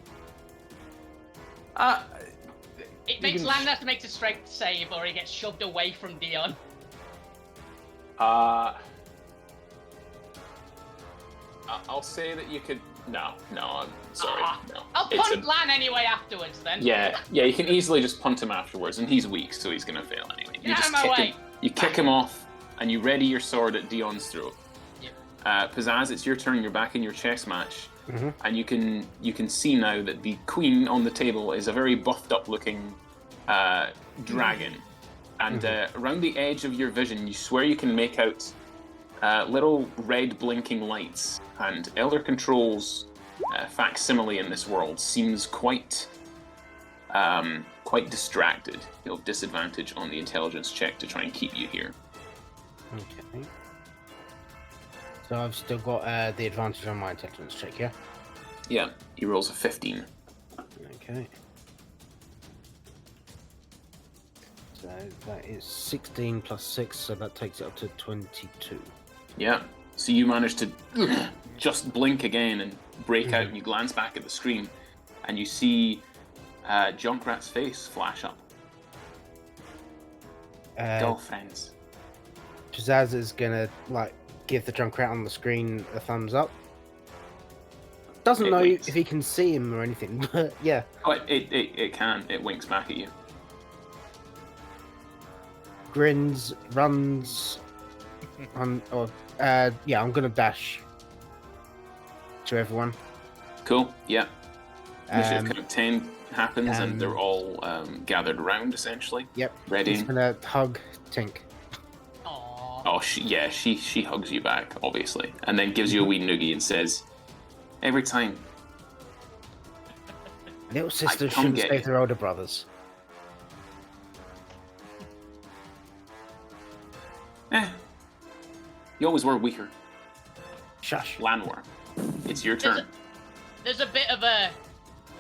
It makes can- Landmaster makes a strength save, or he gets shoved away from Dion. I'll say that you could. No, I'm sorry. No. I'll It's punt Lan anyway afterwards, then. Yeah, you can easily just punt him afterwards, and he's weak, so he's gonna fail anyway. You Get just out of my kick him. way. You kick him off, and you ready your sword at Dion's throat. Yep. Pizzazz, it's your turn. You're back in your chess match, Mhm. and you can see now that the queen on the table is a very buffed up looking dragon, and around the edge of your vision, you swear you can make out little red blinking lights. And Elder Control's facsimile in this world seems quite distracted. You'll have disadvantage on the intelligence check to try and keep you here. Okay. So I've still got the advantage on my intelligence check, yeah? Yeah, he rolls a 15. Okay. So that is 16 plus 6, so that takes it up to 22. Yeah. So you manage to just blink again and break out, and you glance back at the screen, and you see Junkrat's face flash up. Girlfriends. Pizzazz is gonna give the Junkrat on the screen a thumbs up. Doesn't It know winks. if he can see him or anything, but yeah. Oh, it can. It winks back at you. Grins, runs, I'm gonna dash to everyone. Cool. Yeah. Initiative Um, kind of 10 happens, and and- they're all gathered around essentially. Yep. Ready. He's gonna hug Tink. Aww. Oh, she hugs you back, obviously, and then gives you a wee noogie and says, "Every time." Little sisters come shouldn't get save you. their older brothers. You always were weaker. Shush. Lanwar, it's your turn. There's a bit of a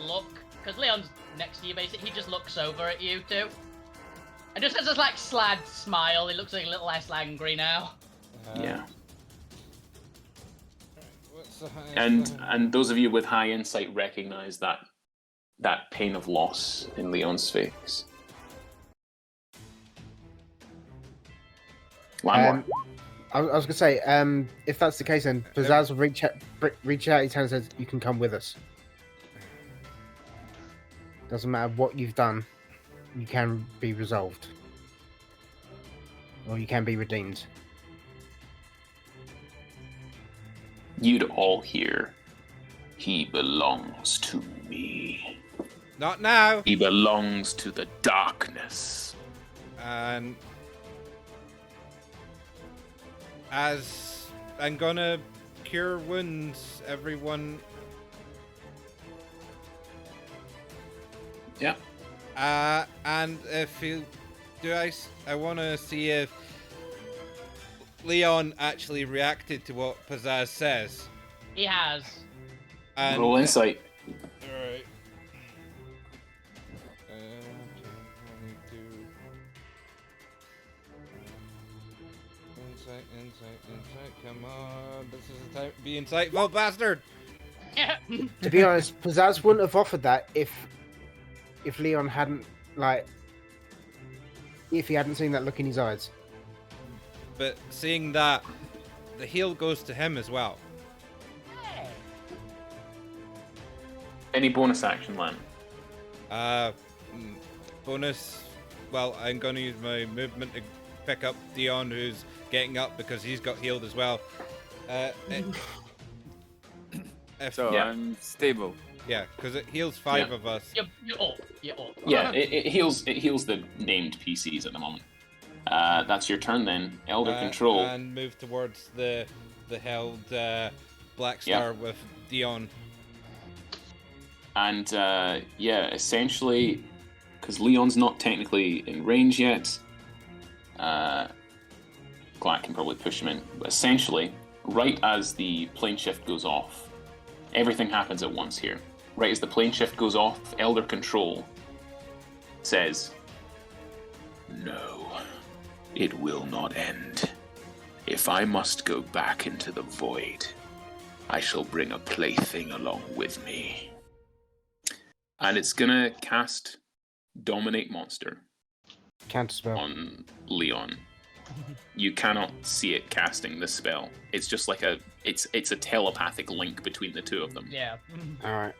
look, because Leon's next to you, basically. He just looks over at you two. And just has this, slad smile. He looks like a little less angry now. Yeah. What's the highest And level? and those of you with high insight recognize that pain of loss in Leon's face. Lanwar. I was gonna say, if that's the case, then Pizzazz will reach out his hand and says, "You can come with us." Doesn't matter what you've done, you can be resolved, or you can be redeemed. You'd all hear, "He belongs to me. Not now. He belongs to the darkness." And as I'm gonna cure wounds, everyone. Yeah. And if you do, I want to see if Leon actually reacted to what Pizzazz says. He has. And Roll insight. Alright. Insight. Come on. This is the time to be insightful, bastard! To be honest, Pizzazz wouldn't have offered that if Leon hadn't, like, if he hadn't seen that look in his eyes. But seeing that, the heal goes to him as well. Any bonus action, Lan? Bonus. Well, I'm going to use my movement to pick up Dion, who's getting up because he's got healed as well. So Yeah. I'm stable. Yeah, because it heals 5 Yeah. of us. You're up. You're up. Yeah, it heals the named PCs at the moment. That's your turn then. Elder Control. And move towards the held Black Yeah. Star with Dion. And essentially, because Leon's not technically in range yet, Glack can probably push him in. But essentially, right as the plane shift goes off, everything happens at once here. Right as the plane shift goes off, Elder Control says, "No, it will not end. If I must go back into the void, I shall bring a plaything along with me." And it's gonna cast Dominate Monster Counterspell. on Leon. You cannot see it casting this spell. It's just like it's a telepathic link between the two of them. Yeah. Alright.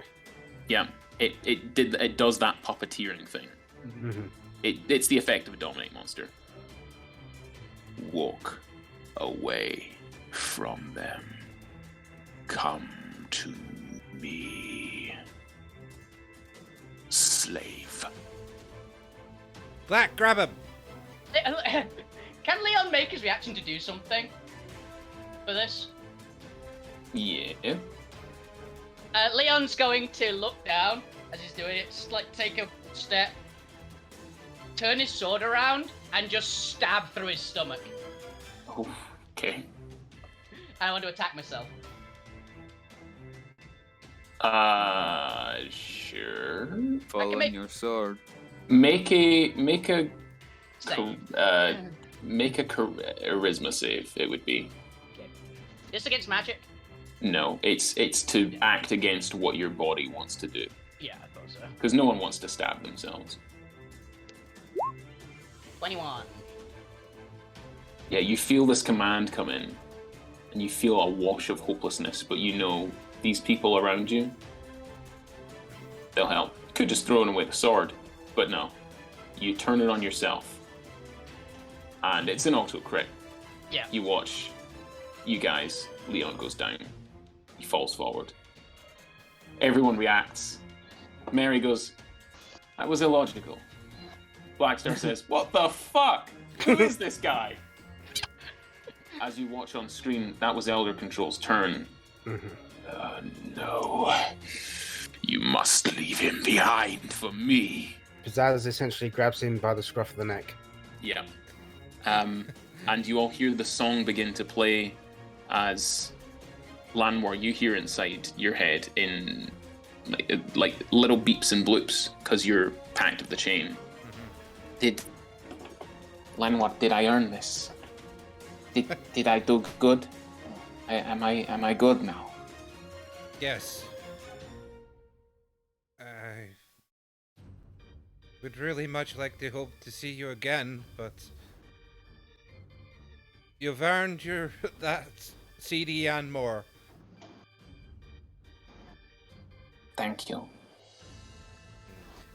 Yeah, it does that puppeteering thing. Mm-hmm. It's the effect of a Dominate Monster. Walk away from them. Come to me. Slave. Black, grab him! Can Leon make his reaction to do something for this? Yeah. Leon's going to look down as he's doing it, just like take a step, turn his sword around, and just stab through his stomach. Oh, okay. I want to attack myself. Sure. Fall on make- your sword. Make a Save. charisma save. It would be. This against magic? No, it's to act against what your body wants to do. Yeah, I thought so. Because no one wants to stab themselves. 21. Yeah, you feel this command come in, and you feel a wash of hopelessness, but you know these people around you, they'll help. You could just throw away the sword, but no. You turn it on yourself, and it's an auto crit. Yeah. You watch, you guys, Leon goes down. He falls forward. Everyone reacts. Mary goes, "That was illogical." Blackstar says, "What the fuck? Who is this guy?" As you watch on screen, that was Elder Control's turn. No. You must leave him behind for me. Pizzazz essentially grabs him by the scruff of the neck. Yeah. And you all hear the song begin to play as Lanwar, you hear inside your head in like little beeps and bloops because you're packed of the chain. Lanwar, did I earn this? Did I do good? Am I good now? Yes. I would really much like to hope to see you again, but you've earned that CD and more. Thank you.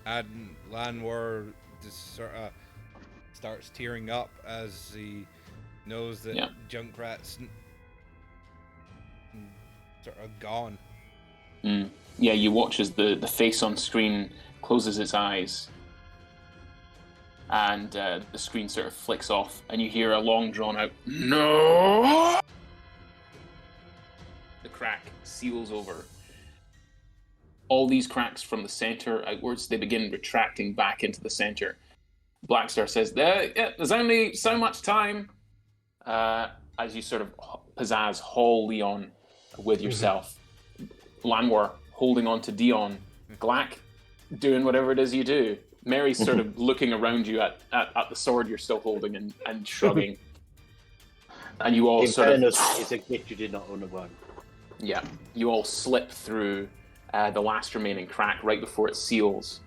And Lanwar just sort of starts tearing up as he knows that Yeah. Junkrat's sort of gone. Yeah, you watch as the face on screen closes its eyes, and the screen sort of flicks off, and you hear a long drawn out "No!" The crack seals over. All these cracks from the center outwards, they begin retracting back into the center. Blackstar says, "There's only so much time." As you sort of pizzazz haul Leon with yourself. Lanwar holding on to Dion. Glack doing whatever it is you do. Mary's sort of looking around you at the sword you're still holding and shrugging. And you all In sort of... fairness, it's a gift you did not undergo. Yeah, you all slip through the last remaining crack right before it seals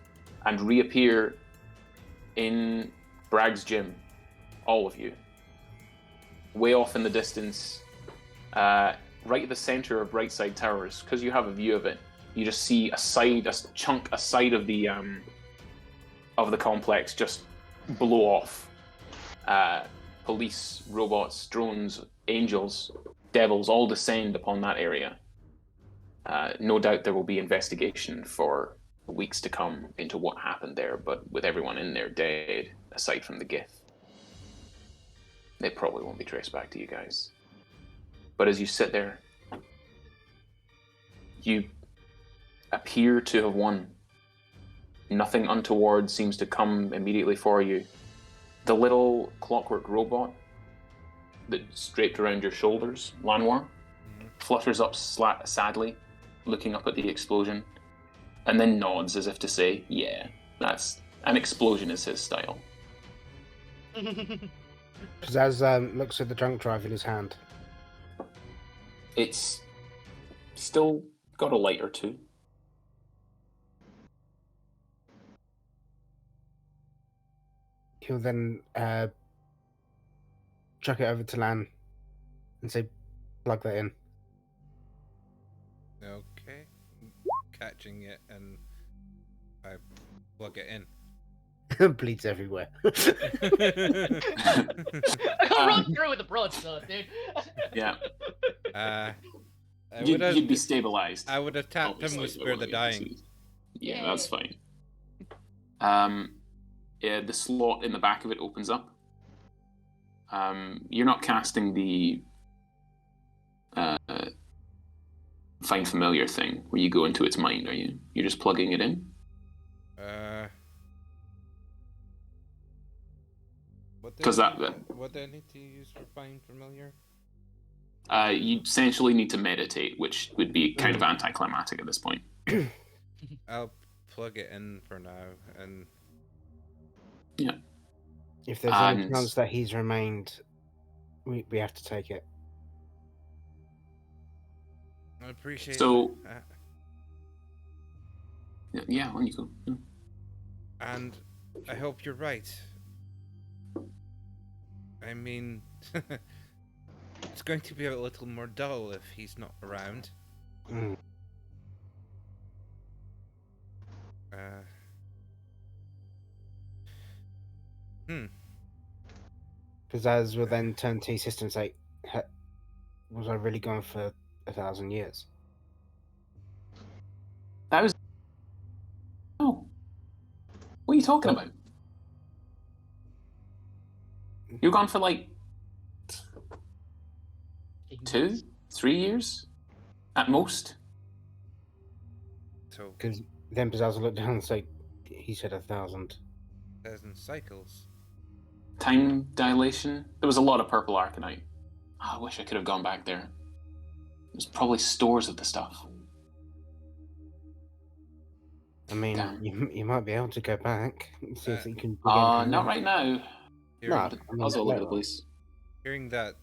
and reappear in Bragg's gym. All of you. Way off in the distance, right at the center of Brightside Towers, because you have a view of it, you just see a side of the complex just blow off. Police, robots, drones, angels, devils all descend upon that area. No doubt there will be investigation for weeks to come into what happened there, but with everyone in there dead, aside from the Gith, they probably won't be traced back to you guys. But as you sit there, you appear to have won. Nothing untoward seems to come immediately for you. The little clockwork robot that's draped around your shoulders, Lanoir, flutters up sadly, looking up at the explosion, and then nods as if to say, yeah, that's an explosion is his style. Pizzazz looks at the junk drive in his hand. It's still got a light or two. He'll then chuck it over to Lan and say, plug that in. Okay. Catching it and I plug it in. Bleeds everywhere. I'll run through with the broadsword, dude. Yeah. You'd be stabilized. I would have tapped him with Spare the Dying. Yeah, that's fine. Yeah, the slot in the back of it opens up. You're not casting the Find Familiar thing where you go into its mind, are you? You're just plugging it in? What do I need to use for Find Familiar? You essentially need to meditate, which would be kind of anticlimactic at this point. I'll plug it in for now, and yeah. If there's any chance that he's remained, we have to take it. I appreciate so, it. Yeah, when you go. Yeah. And I hope you're right. I mean, it's going to be a little more dull if he's not around. Pizzazz will then turn to his sister and say, was I really going for 1,000 years? That was... Oh. What are you talking about? You're gone for like 2, 3 years? At most? So, because then Pizzazz will look down and say, he said 1,000. 1,000 cycles. Time dilation? There was a lot of purple arcanite. Oh, I wish I could have gone back there. There's probably stores of the stuff. I mean, you might be able to go back and see if you can... not right now. No, I was all over the place. Hearing that,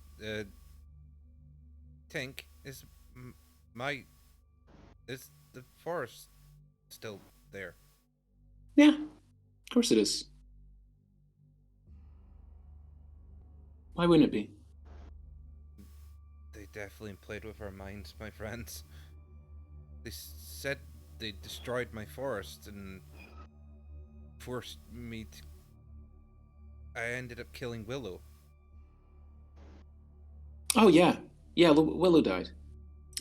Tink, is the forest still there? Yeah, of course it is. Why wouldn't it be? They definitely played with our minds, my friends. They said they destroyed my forest and forced me to... I ended up killing Willow. Oh, yeah. Yeah, Willow died.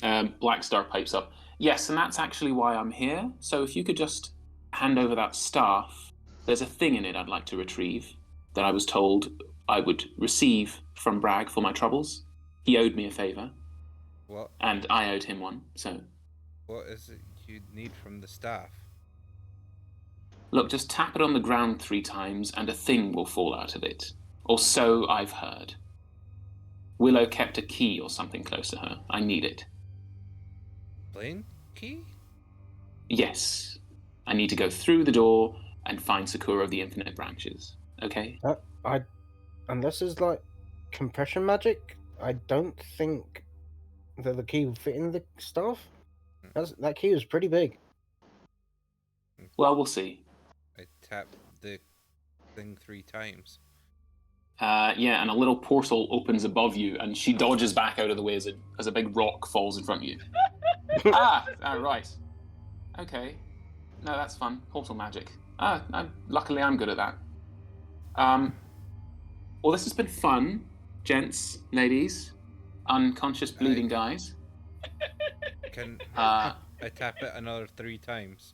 Blackstar pipes up. Yes, and that's actually why I'm here. So if you could just hand over that staff. There's a thing in it I'd like to retrieve that I was told I would receive from Bragg for my troubles. He owed me a favour. What? And I owed him one, so... What is it you need from the staff? Look, just tap it on the ground 3 times and a thing will fall out of it. Or so I've heard. Willow kept a key or something close to her. I need it. Plane key? Yes. I need to go through the door and find Sakura of the Infinite Branches. Okay? Unless it's like compression magic, I don't think that the key will fit in the staff. That key was pretty big. Well, we'll see. I tap the thing 3 times. Yeah, and a little portal opens above you, and she dodges back out of the way as a big rock falls in front of you. Right. Okay. No, that's fun. Portal magic. Luckily I'm good at that. Well, this has been fun, gents, ladies, unconscious bleeding guys. Can I tap it another 3 times?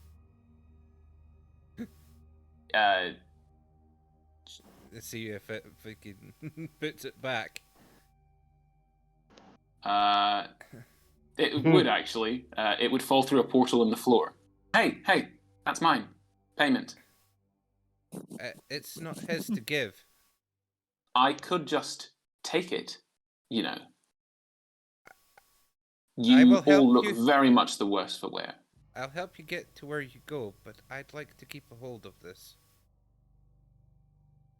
See if it fucking puts it back. It would actually. It would fall through a portal in the floor. Hey, that's mine. Payment. It's not his to give. I could just take it, you know. I You will all help look you. very much the worse for wear. I'll help you get to where you go, but I'd like to keep a hold of this.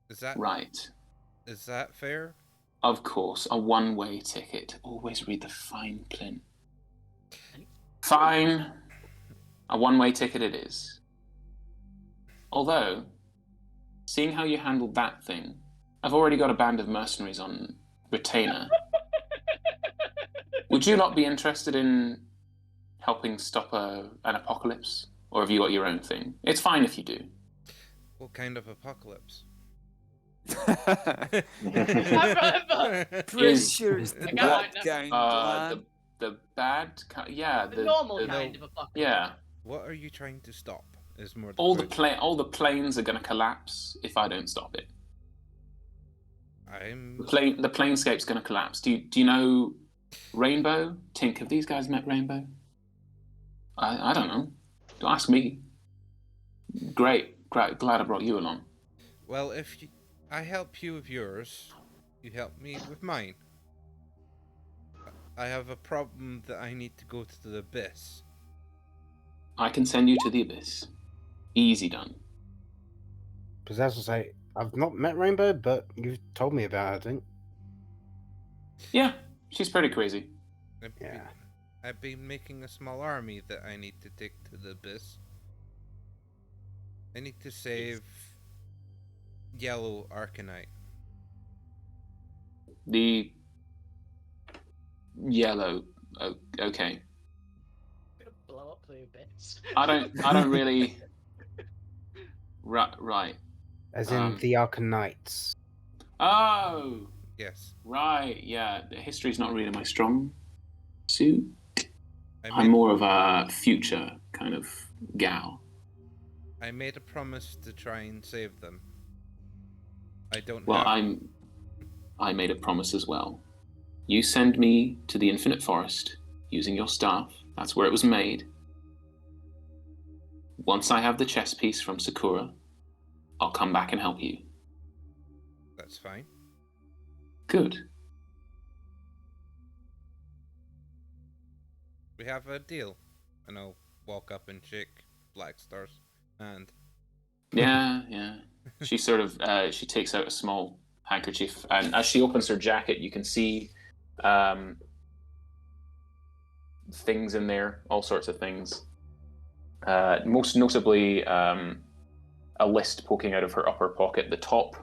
Is that Right. Is that fair? Of course, a one-way ticket. Always read the fine print. Fine. A one-way ticket it is. Although, seeing how you handled that thing, I've already got a band of mercenaries on retainer. Would you not be interested in helping stop an apocalypse? Or have you got your own thing? It's fine if you do. What kind of apocalypse? I remember. Pretty Is- sure it's the The bad guy- kind, The bad yeah, The normal kind no. of apocalypse. yeah. What are you trying to stop? Is more All question. the planes are gonna collapse if I don't stop it. I'm The planescape's gonna collapse. Do you know Rainbow? Tink, have these guys met Rainbow? I don't know. Don't ask me. Great, glad I brought you along. well. If I help you with yours, you help me with mine. I have a problem that I need to go to the abyss. I can send you to the abyss. Easy done. Because that's to say, I've not met Rainbow, but you've told me about her, I think. Yeah, she's pretty crazy. Yeah. I've been making a small army that I need to take to the abyss. I need to save Yellow Arcanite. The yellow. Okay. Gonna blow up the abyss. I don't really. Right. As in the Arcanites. Oh, Yes. right. Yeah, the history's not really my strong suit. I I'm more of a future kind of gal. I made a promise to try and save them. I don't Well, have... I made a promise as well. You send me to the Infinite Forest using your staff. That's where it was made. Once I have the chess piece from Sakura, I'll come back and help you. That's fine. Good. We have a deal. And I'll walk up and shake Blackstar's hand. Yeah. She sort of she takes out a small handkerchief, and as she opens her jacket, you can see things in there, all sorts of things. Most notably, a list poking out of her upper pocket. The top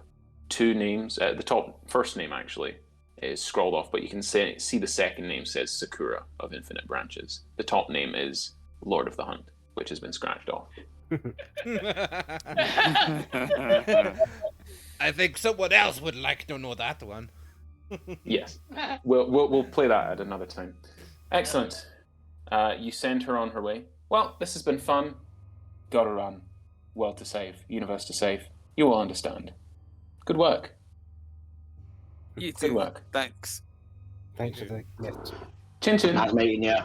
two names, the top first name actually, is scrolled off, but you can see the second name says Sakura of Infinite Branches. The top name is Lord of the Hunt, which has been scratched off. I think someone else would like to know that one. Yes, we'll play that at another time. Excellent. You send her on her way. Well, this has been fun. Gotta run. World to save. Universe to save. You all understand. Good work. You Good too. work. Thanks. Thanks for the gift. Chin chin. Nice meeting you.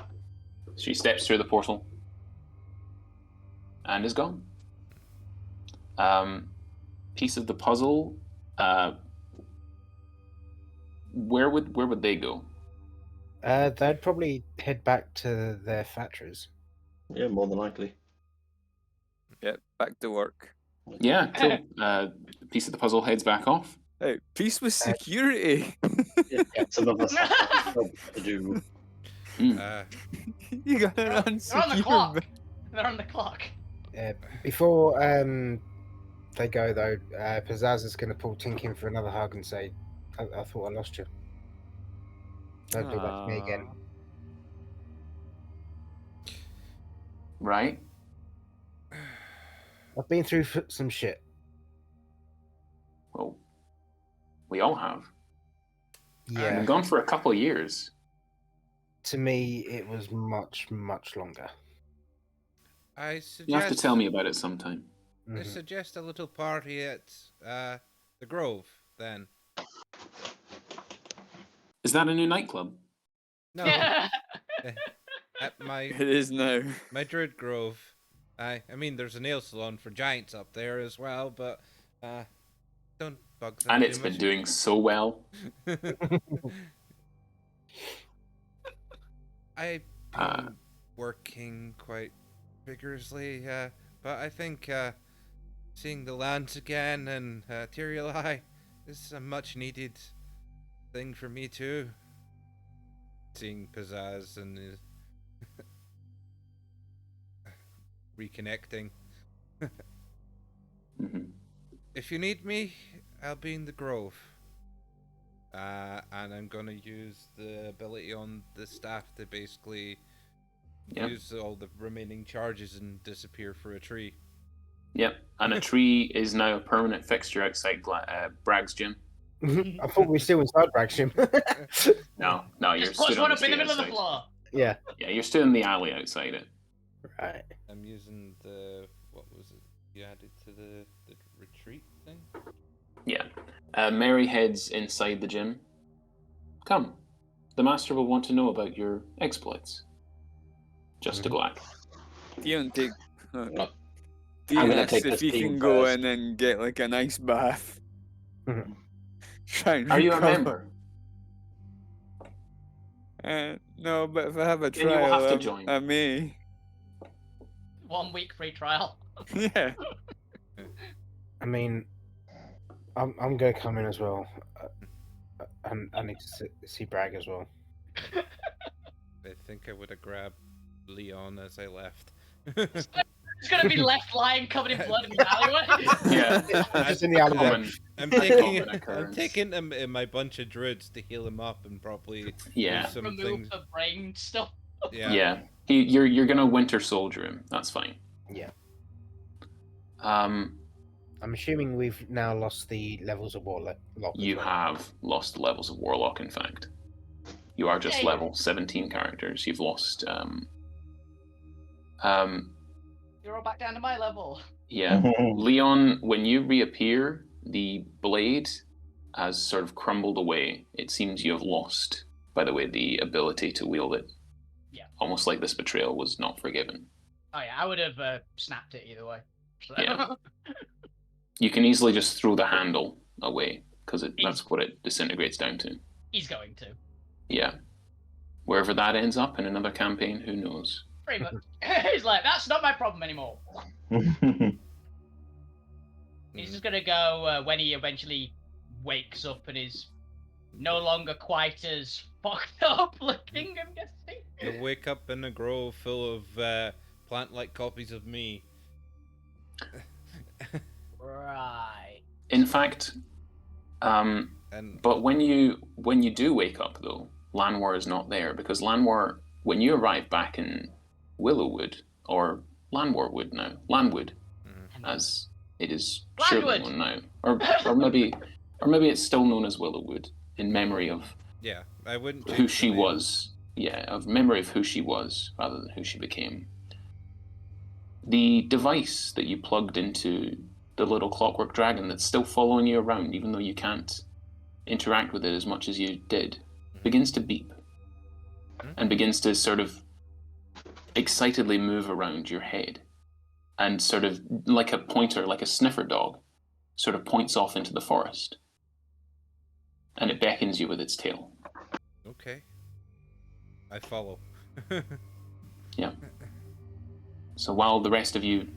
She steps through the portal and is gone. Piece of the puzzle. Where would they go? They'd probably head back to their factories. Yeah, more than likely. Yep, back to work. Yeah, cool. Piece of the puzzle heads back off. Hey, peace with security. It's another job to do. You got an They're on the unsecure clock. bed. They're on the clock. Before they go though, Pizzazz is going to pull Tinkin for another hug and say, I thought I lost you. Don't do that to me again. Right? I've been through some shit. Well, we all have. And Yeah, been gone for a couple of years. to me it was much, much longer. I You suggest have to tell me about it sometime. I Mhm. suggest a little party at the Grove then. Is that a new nightclub? No, at my It is now. Druid Grove. I mean, there's a nail salon for giants up there as well, but don't bug them And too it's been much. doing so well. I've been working quite vigorously, but I think seeing the lands again and Tyriel is a much needed thing for me too. Seeing Pizzazz and reconnecting. Mhm. If you need me, I'll be in the Grove. And I'm gonna use the ability on the staff to basically Yep. use all the remaining charges and disappear for a tree. Yep. And a tree is now a permanent fixture outside Bragg's gym. I thought we were still inside Bragsham. No, you're Just push stood one on up in the street middle of the outside. floor. Yeah, Yeah, you're still in the alley outside it. right. I'm using the what was it you added to the retreat thing? Yeah. Mary heads inside the gym. Come. The master will want to know about your exploits. Just to Black. Dion take. I'm Dion gonna asks take if this he team can go first. in and get like a nice bath. Mhm. Try and Are you a recover. member? No, but if I have a Then you will trial, have to join. I may. 1 week free trial. Yeah. I mean, I'm going to come in as well. And I need to see Bragg as well. I think I would have grabbed Leon as I left. It's gonna be left lying covered in blood in the alleyway. Yeah. Just in the alleyway. Common. I'm Common I'm occurrence. taking him in my bunch of druids to heal him up and probably Yeah. do some Remove things. the brain stuff. Yeah. You're gonna winter soldier him. That's fine. Yeah. Um, I'm assuming we've now lost the levels of Warlock. you have lost the levels of Warlock, in fact. You are just Yay. level 17 characters. You've lost You're all back down to my level. yeah. Leon, when you reappear, the blade has sort of crumbled away. It seems you have lost, by the way, the ability to wield it. Yeah. Almost like this betrayal was not forgiven. Oh yeah, I would have snapped it either way. So. Yeah. You can easily just throw the handle away, because that's what it disintegrates down to. He's going to. Yeah. Wherever that ends up in another campaign, who knows? Pretty much. He's like, that's not my problem anymore. He's just gonna go when he eventually wakes up and is no longer quite as fucked up looking, I'm guessing. You'll wake up in a grove full of plant-like copies of me. Right. In fact, And but when you do wake up though, Lanwar is not there, because Lanwar, when you arrive back in Willowwood, or Lanwarwood now, Landwood, as it is surely Landwood! known now, or maybe it's still known as Willowwood in memory of yeah, I wouldn't who change she the name. was. Yeah, of memory of who she was rather than who she became. The device that you plugged into the little clockwork dragon that's still following you around, even though you can't interact with it as much as you did, begins to beep and begins to sort of excitedly move around your head, and sort of like a pointer, like a sniffer dog, sort of points off into the forest, and it beckons you with its tail. Okay. I follow. Yeah. So while the rest of you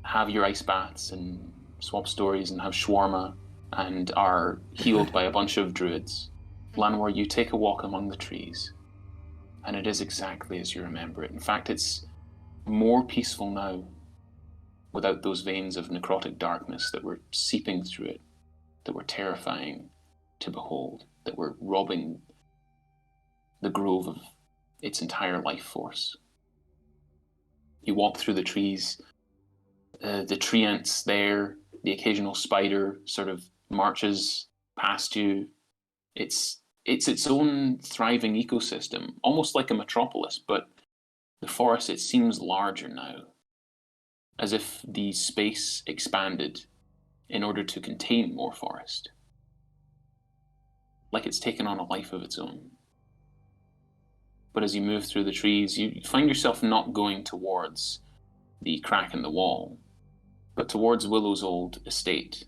have your ice baths and swap stories and have shawarma and are healed by a bunch of druids. Llanowar, you take a walk among the trees, and it is exactly as you remember it. In fact, it's more peaceful now, without those veins of necrotic darkness that were seeping through it, that were terrifying to behold, that were robbing the grove of its entire life force. You walk through the trees, the tree ants there, the occasional spider sort of marches past you. It's its own thriving ecosystem, almost like a metropolis, but the forest, it seems larger now, as if the space expanded in order to contain more forest. Like it's taken on a life of its own. But as you move through the trees, you find yourself not going towards the crack in the wall, but towards Willow's old estate,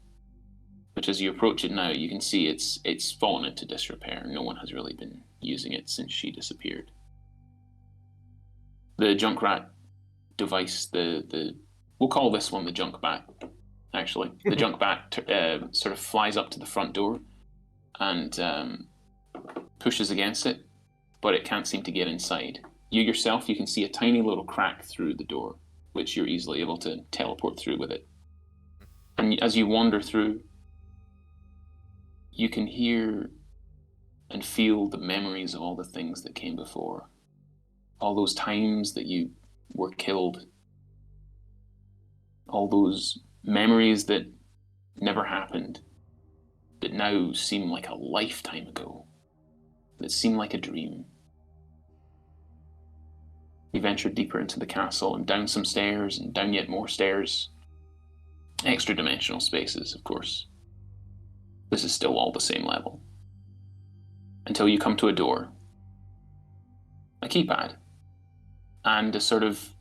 which as you approach it now, you can see it's fallen into disrepair. No one has really been using it since she disappeared. The Junkrat device, we'll call this one the Junkbat, actually. The Junkbat sort of flies up to the front door and pushes against it, but it can't seem to get inside. You yourself, you can see a tiny little crack through the door, which you're easily able to teleport through with it. And as you wander through, you can hear and feel the memories of all the things that came before. All those times that you were killed. All those memories that never happened, that now seem like a lifetime ago, that seem like a dream. You venture deeper into the castle and down some stairs and down yet more stairs. Extra dimensional spaces, of course. This is still all the same level. Until you come to a door, a keypad, and a sort of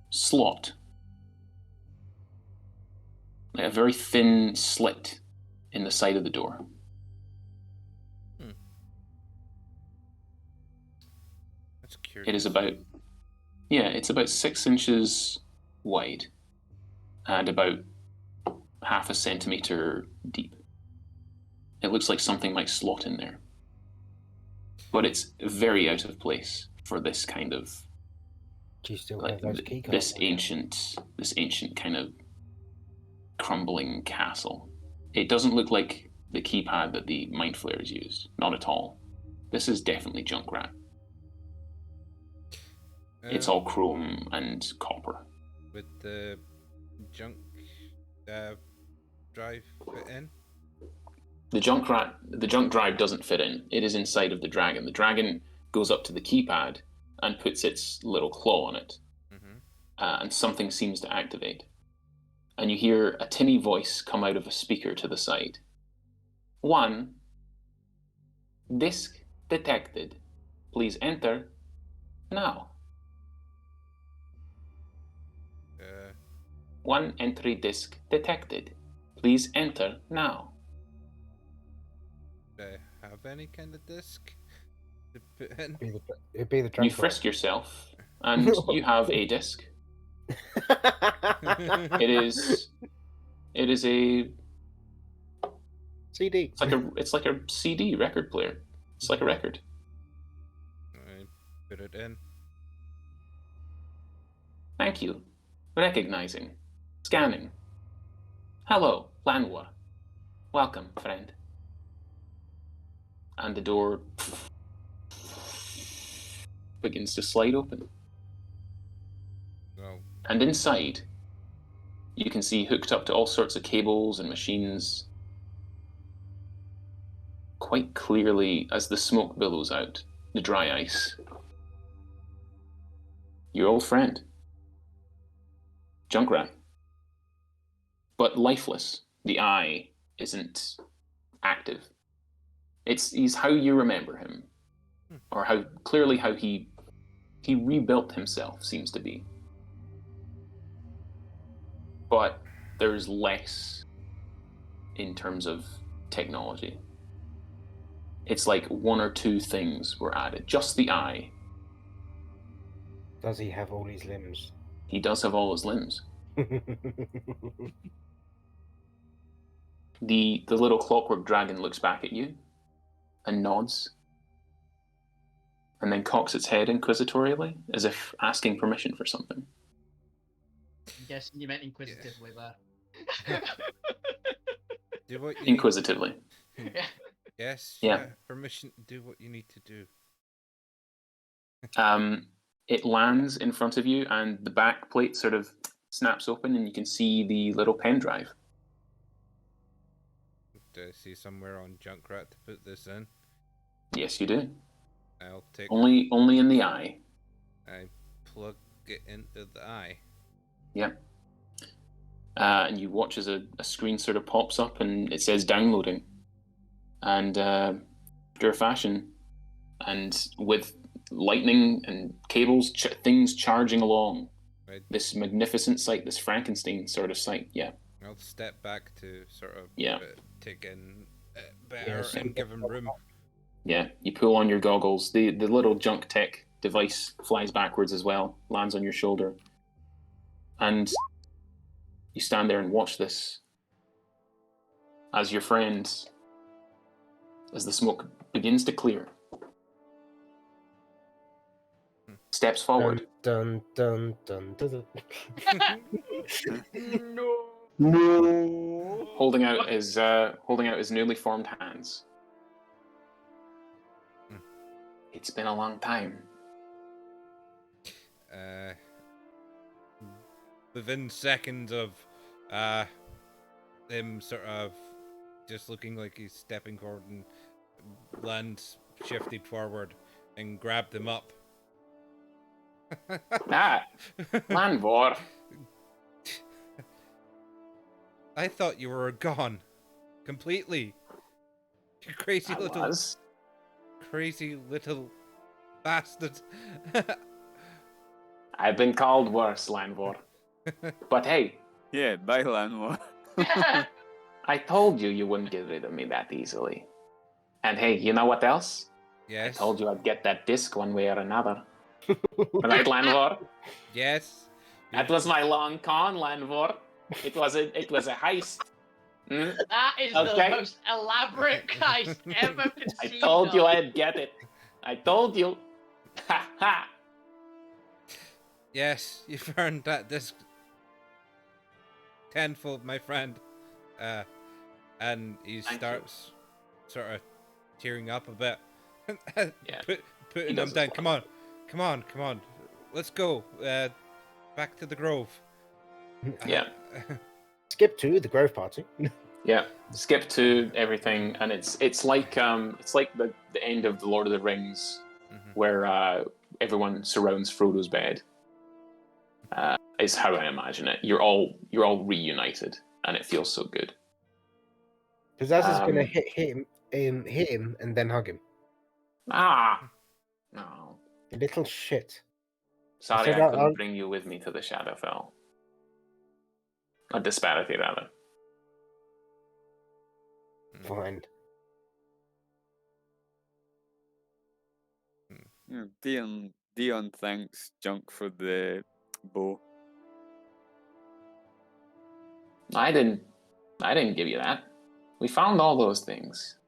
slot. Like a very thin slit in the side of the door. That's curious. It is it's about 6 inches wide and about half a centimeter deep. It looks like something might slot in there. But it's very out of place for this kind of, Do you still like, have those key this cards? ancient kind of crumbling castle. It doesn't look like the keypad that the Mind Flayers used. Not at all. This is definitely Junkrat. It's all chrome and copper. With the junk drive fit in? The junk drive doesn't fit in. It is inside of the dragon. The dragon goes up to the keypad and puts its little claw on it. Mm-hmm. And something seems to activate. And you hear a tinny voice come out of a speaker to the side. 1. Disk detected. Please enter now. 1 entry disk detected. Please enter now. Do I have any kind of disc to put in? It'd be the You drunk frisk yourself, and you have a disk. It is a CD. it's like a CD record player. It's like a record. I put it in. Thank you. Recognizing. Scanning. Hello, Llanowar. Welcome, friend. And the door begins to slide open. Well, And inside, you can see hooked up to all sorts of cables and machines, quite clearly as the smoke billows out, the dry ice. Your old friend, Junkrat. But lifeless. The eye isn't active. He's how you remember him. Or how he rebuilt himself, seems to be. But there's less in terms of technology. It's like 1 or 2 things were added. Just the eye. Does he have all his limbs? He does have all his limbs. The little clockwork dragon looks back at you and nods, and then cocks its head inquisitorially, as if asking permission for something. Yes, you meant inquisitively there. Do what you Inquisitively. Yes. Yeah. Permission to do what you need to do. It lands in front of you, and the back plate sort of snaps open, and you can see the little pen drive. Do I see somewhere on Junkrat to put this in? Yes, you do. I'll take. Only in the eye. I plug it into the eye. Yep. And you watch as a screen sort of pops up, and it says downloading. And after a fashion, and with lightning and cables, things charging along. Right. This magnificent sight, this Frankenstein sort of sight, yeah. I'll step back to sort of take in better Yes. and give him room. Yeah, you pull on your goggles. The little junk tech device flies backwards as well, lands on your shoulder. And you stand there and watch this as your friend, as the smoke begins to clear, steps forward, Dun dun dun dun. Dun. No. holding out his newly formed hands. It's been a long time. Within seconds of him sort of just looking like he's stepping forward, and Land shifted forward and grabbed him up. Landvor. I thought you were gone. Completely. You crazy little bastard. I've been called worse, Landvor. But hey, Yeah, bye, Lanwar. I told you wouldn't get rid of me that easily. And hey, you know what else? Yes. I told you I'd get that disc one way or another. Right, Landvor? Yes. That was my long con, Landvor. It was a heist. That is Okay. the most elaborate heist ever I conceived told you of. I'd get it. I told you. Ha ha. Yes, you've earned that disc tenfold, my friend. And he Thank starts sort of tearing up a bit. Yeah. Putting He them does down. as Come on. Let's go. Back to the Grove. Yeah. Skip to the Grove Party. Yeah. Skip to everything, and it's like the end of the Lord of the Rings, where everyone surrounds Frodo's bed. Is how I imagine it. You're all reunited, and it feels so good. Pizzazz is gonna hit him, and then hug him. No. You little shit. Sorry, said I I'll- couldn't bring you with me to the Shadowfell. A disparity, rather. Fine. Yeah, Dion thanks Junk for the bow. I didn't give you that. We found all those things.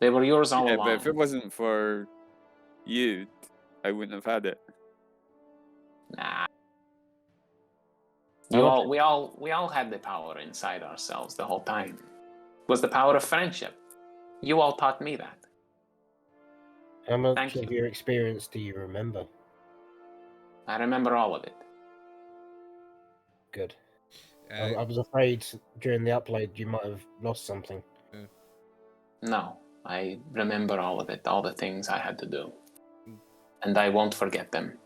They were yours all Yeah, along. but if it wasn't for you, I wouldn't have had it. Nah. Oh, We all had the power inside ourselves the whole time. It was the power of friendship. You all taught me that. How much Thank of you. your experience do you remember? I remember all of it. Good. I was afraid during the upload you might have lost something. No, I remember all of it, all the things I had to do. And I won't forget them.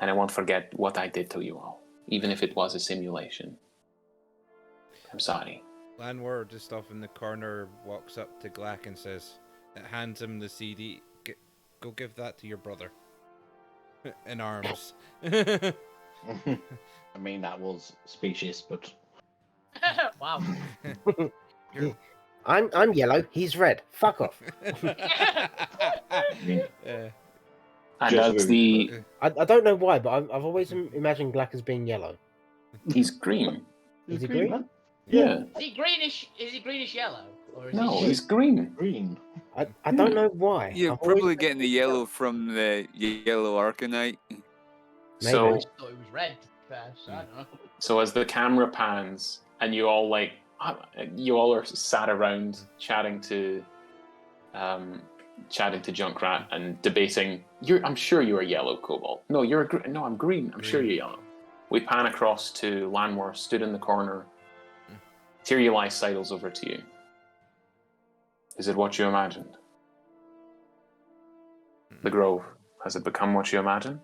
And I won't forget what I did to you all, even if it was a simulation. I'm sorry. Lanwar, just off in the corner, walks up to Glack and hands him the CD. Go give that to your brother. In arms. I mean, that was specious, but Wow. I'm yellow, he's red. Fuck off. And Just that's rude. the... I don't know why, but I've always imagined Glack as being yellow. He's green. Is he green? man. Yeah. Is he greenish? Is he greenish yellow? Or is No, he he's green. Green. I don't know why. You're I've always probably been- getting the yellow from the yellow Arcanite. So, I thought it was red. So I don't know. so as the camera pans and you all you all are sat around chatting to Junkrat and debating. I'm sure you're a yellow Cobalt. No, no, I'm green. I'm sure you're yellow. We pan across to Lanwar, stood in the corner. Tyrieli sidles over to you. Is it what you imagined? The Grove, has it become what you imagined?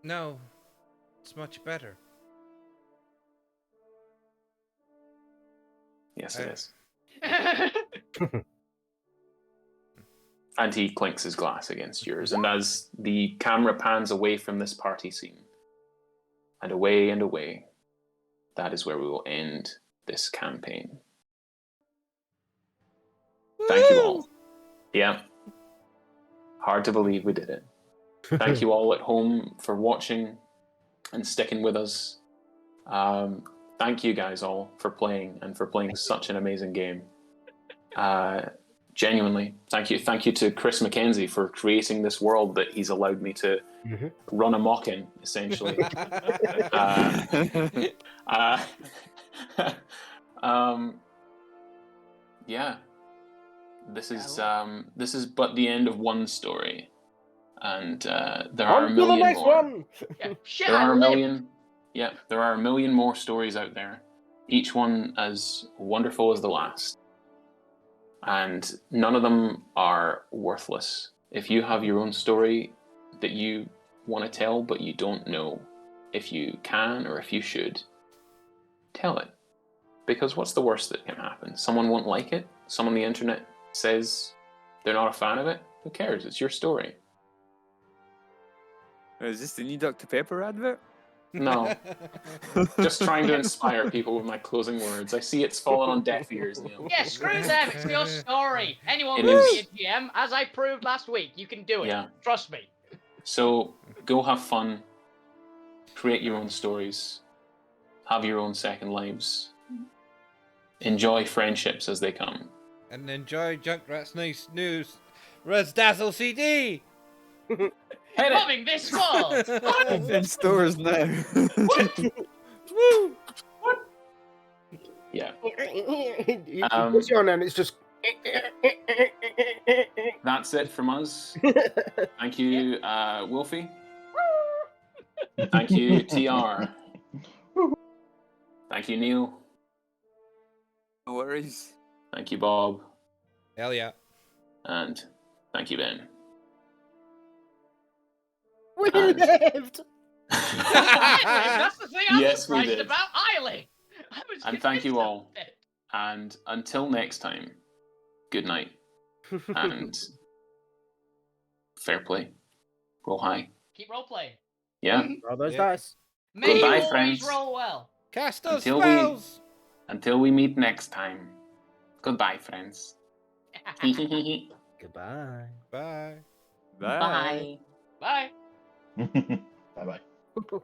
No, it's much better. Yes, it is. And he clinks his glass against yours. And as the camera pans away from this party scene, and away, that is where we will end this campaign. Thank you all. Yeah. Hard to believe we did it. Thank you all at home for watching and sticking with us. Thank you guys all for playing and for playing such an amazing game. Genuinely, thank you. Thank you to Chris McKenzie for creating this world that he's allowed me to run amok in, essentially. Yeah. This is but the end of one story. And there are a million next more. one. Yeah. Shit, There I are a live. million. Yeah, there are a million more stories out there, each one as wonderful as the last. And none of them are worthless. If you have your own story that you want to tell, but you don't know if you can or if you should, tell it. Because what's the worst that can happen? Someone won't like it. Someone on the internet says they're not a fan of it. Who cares? It's your story. Is this the new Dr. Pepper advert? No. Just trying to inspire people with my closing words. I see it's fallen on deaf ears, Neil. Yeah, screw them. It's your story. Anyone It can is. be a GM, as I proved last week. You can do it. Yeah. Trust me. So go have fun. Create your own stories. Have your own second lives. Enjoy friendships as they come. And enjoy Junkrat's nice news. Razzdazzle CD! Hit it! Coming this fall. In stores now. Woo! Yeah. You push it on and it's just. That's it from us. Thank you, Wolfie. Thank you, TR. Thank you, Neil. No worries. Thank you, Bob. Hell yeah. And thank you, Ben. We And- lived. That's the thing I'm Yes, we surprised did. about. Eileen. And thank you all. And until next time, good night. And fair play. Roll high. Keep role playing. Yeah. Roll those Yeah. dice. May Goodbye, you always friends. roll well. Cast those Until we- spells! Until we meet next time. Goodbye, friends. Goodbye. Bye. Bye. Bye. Bye bye.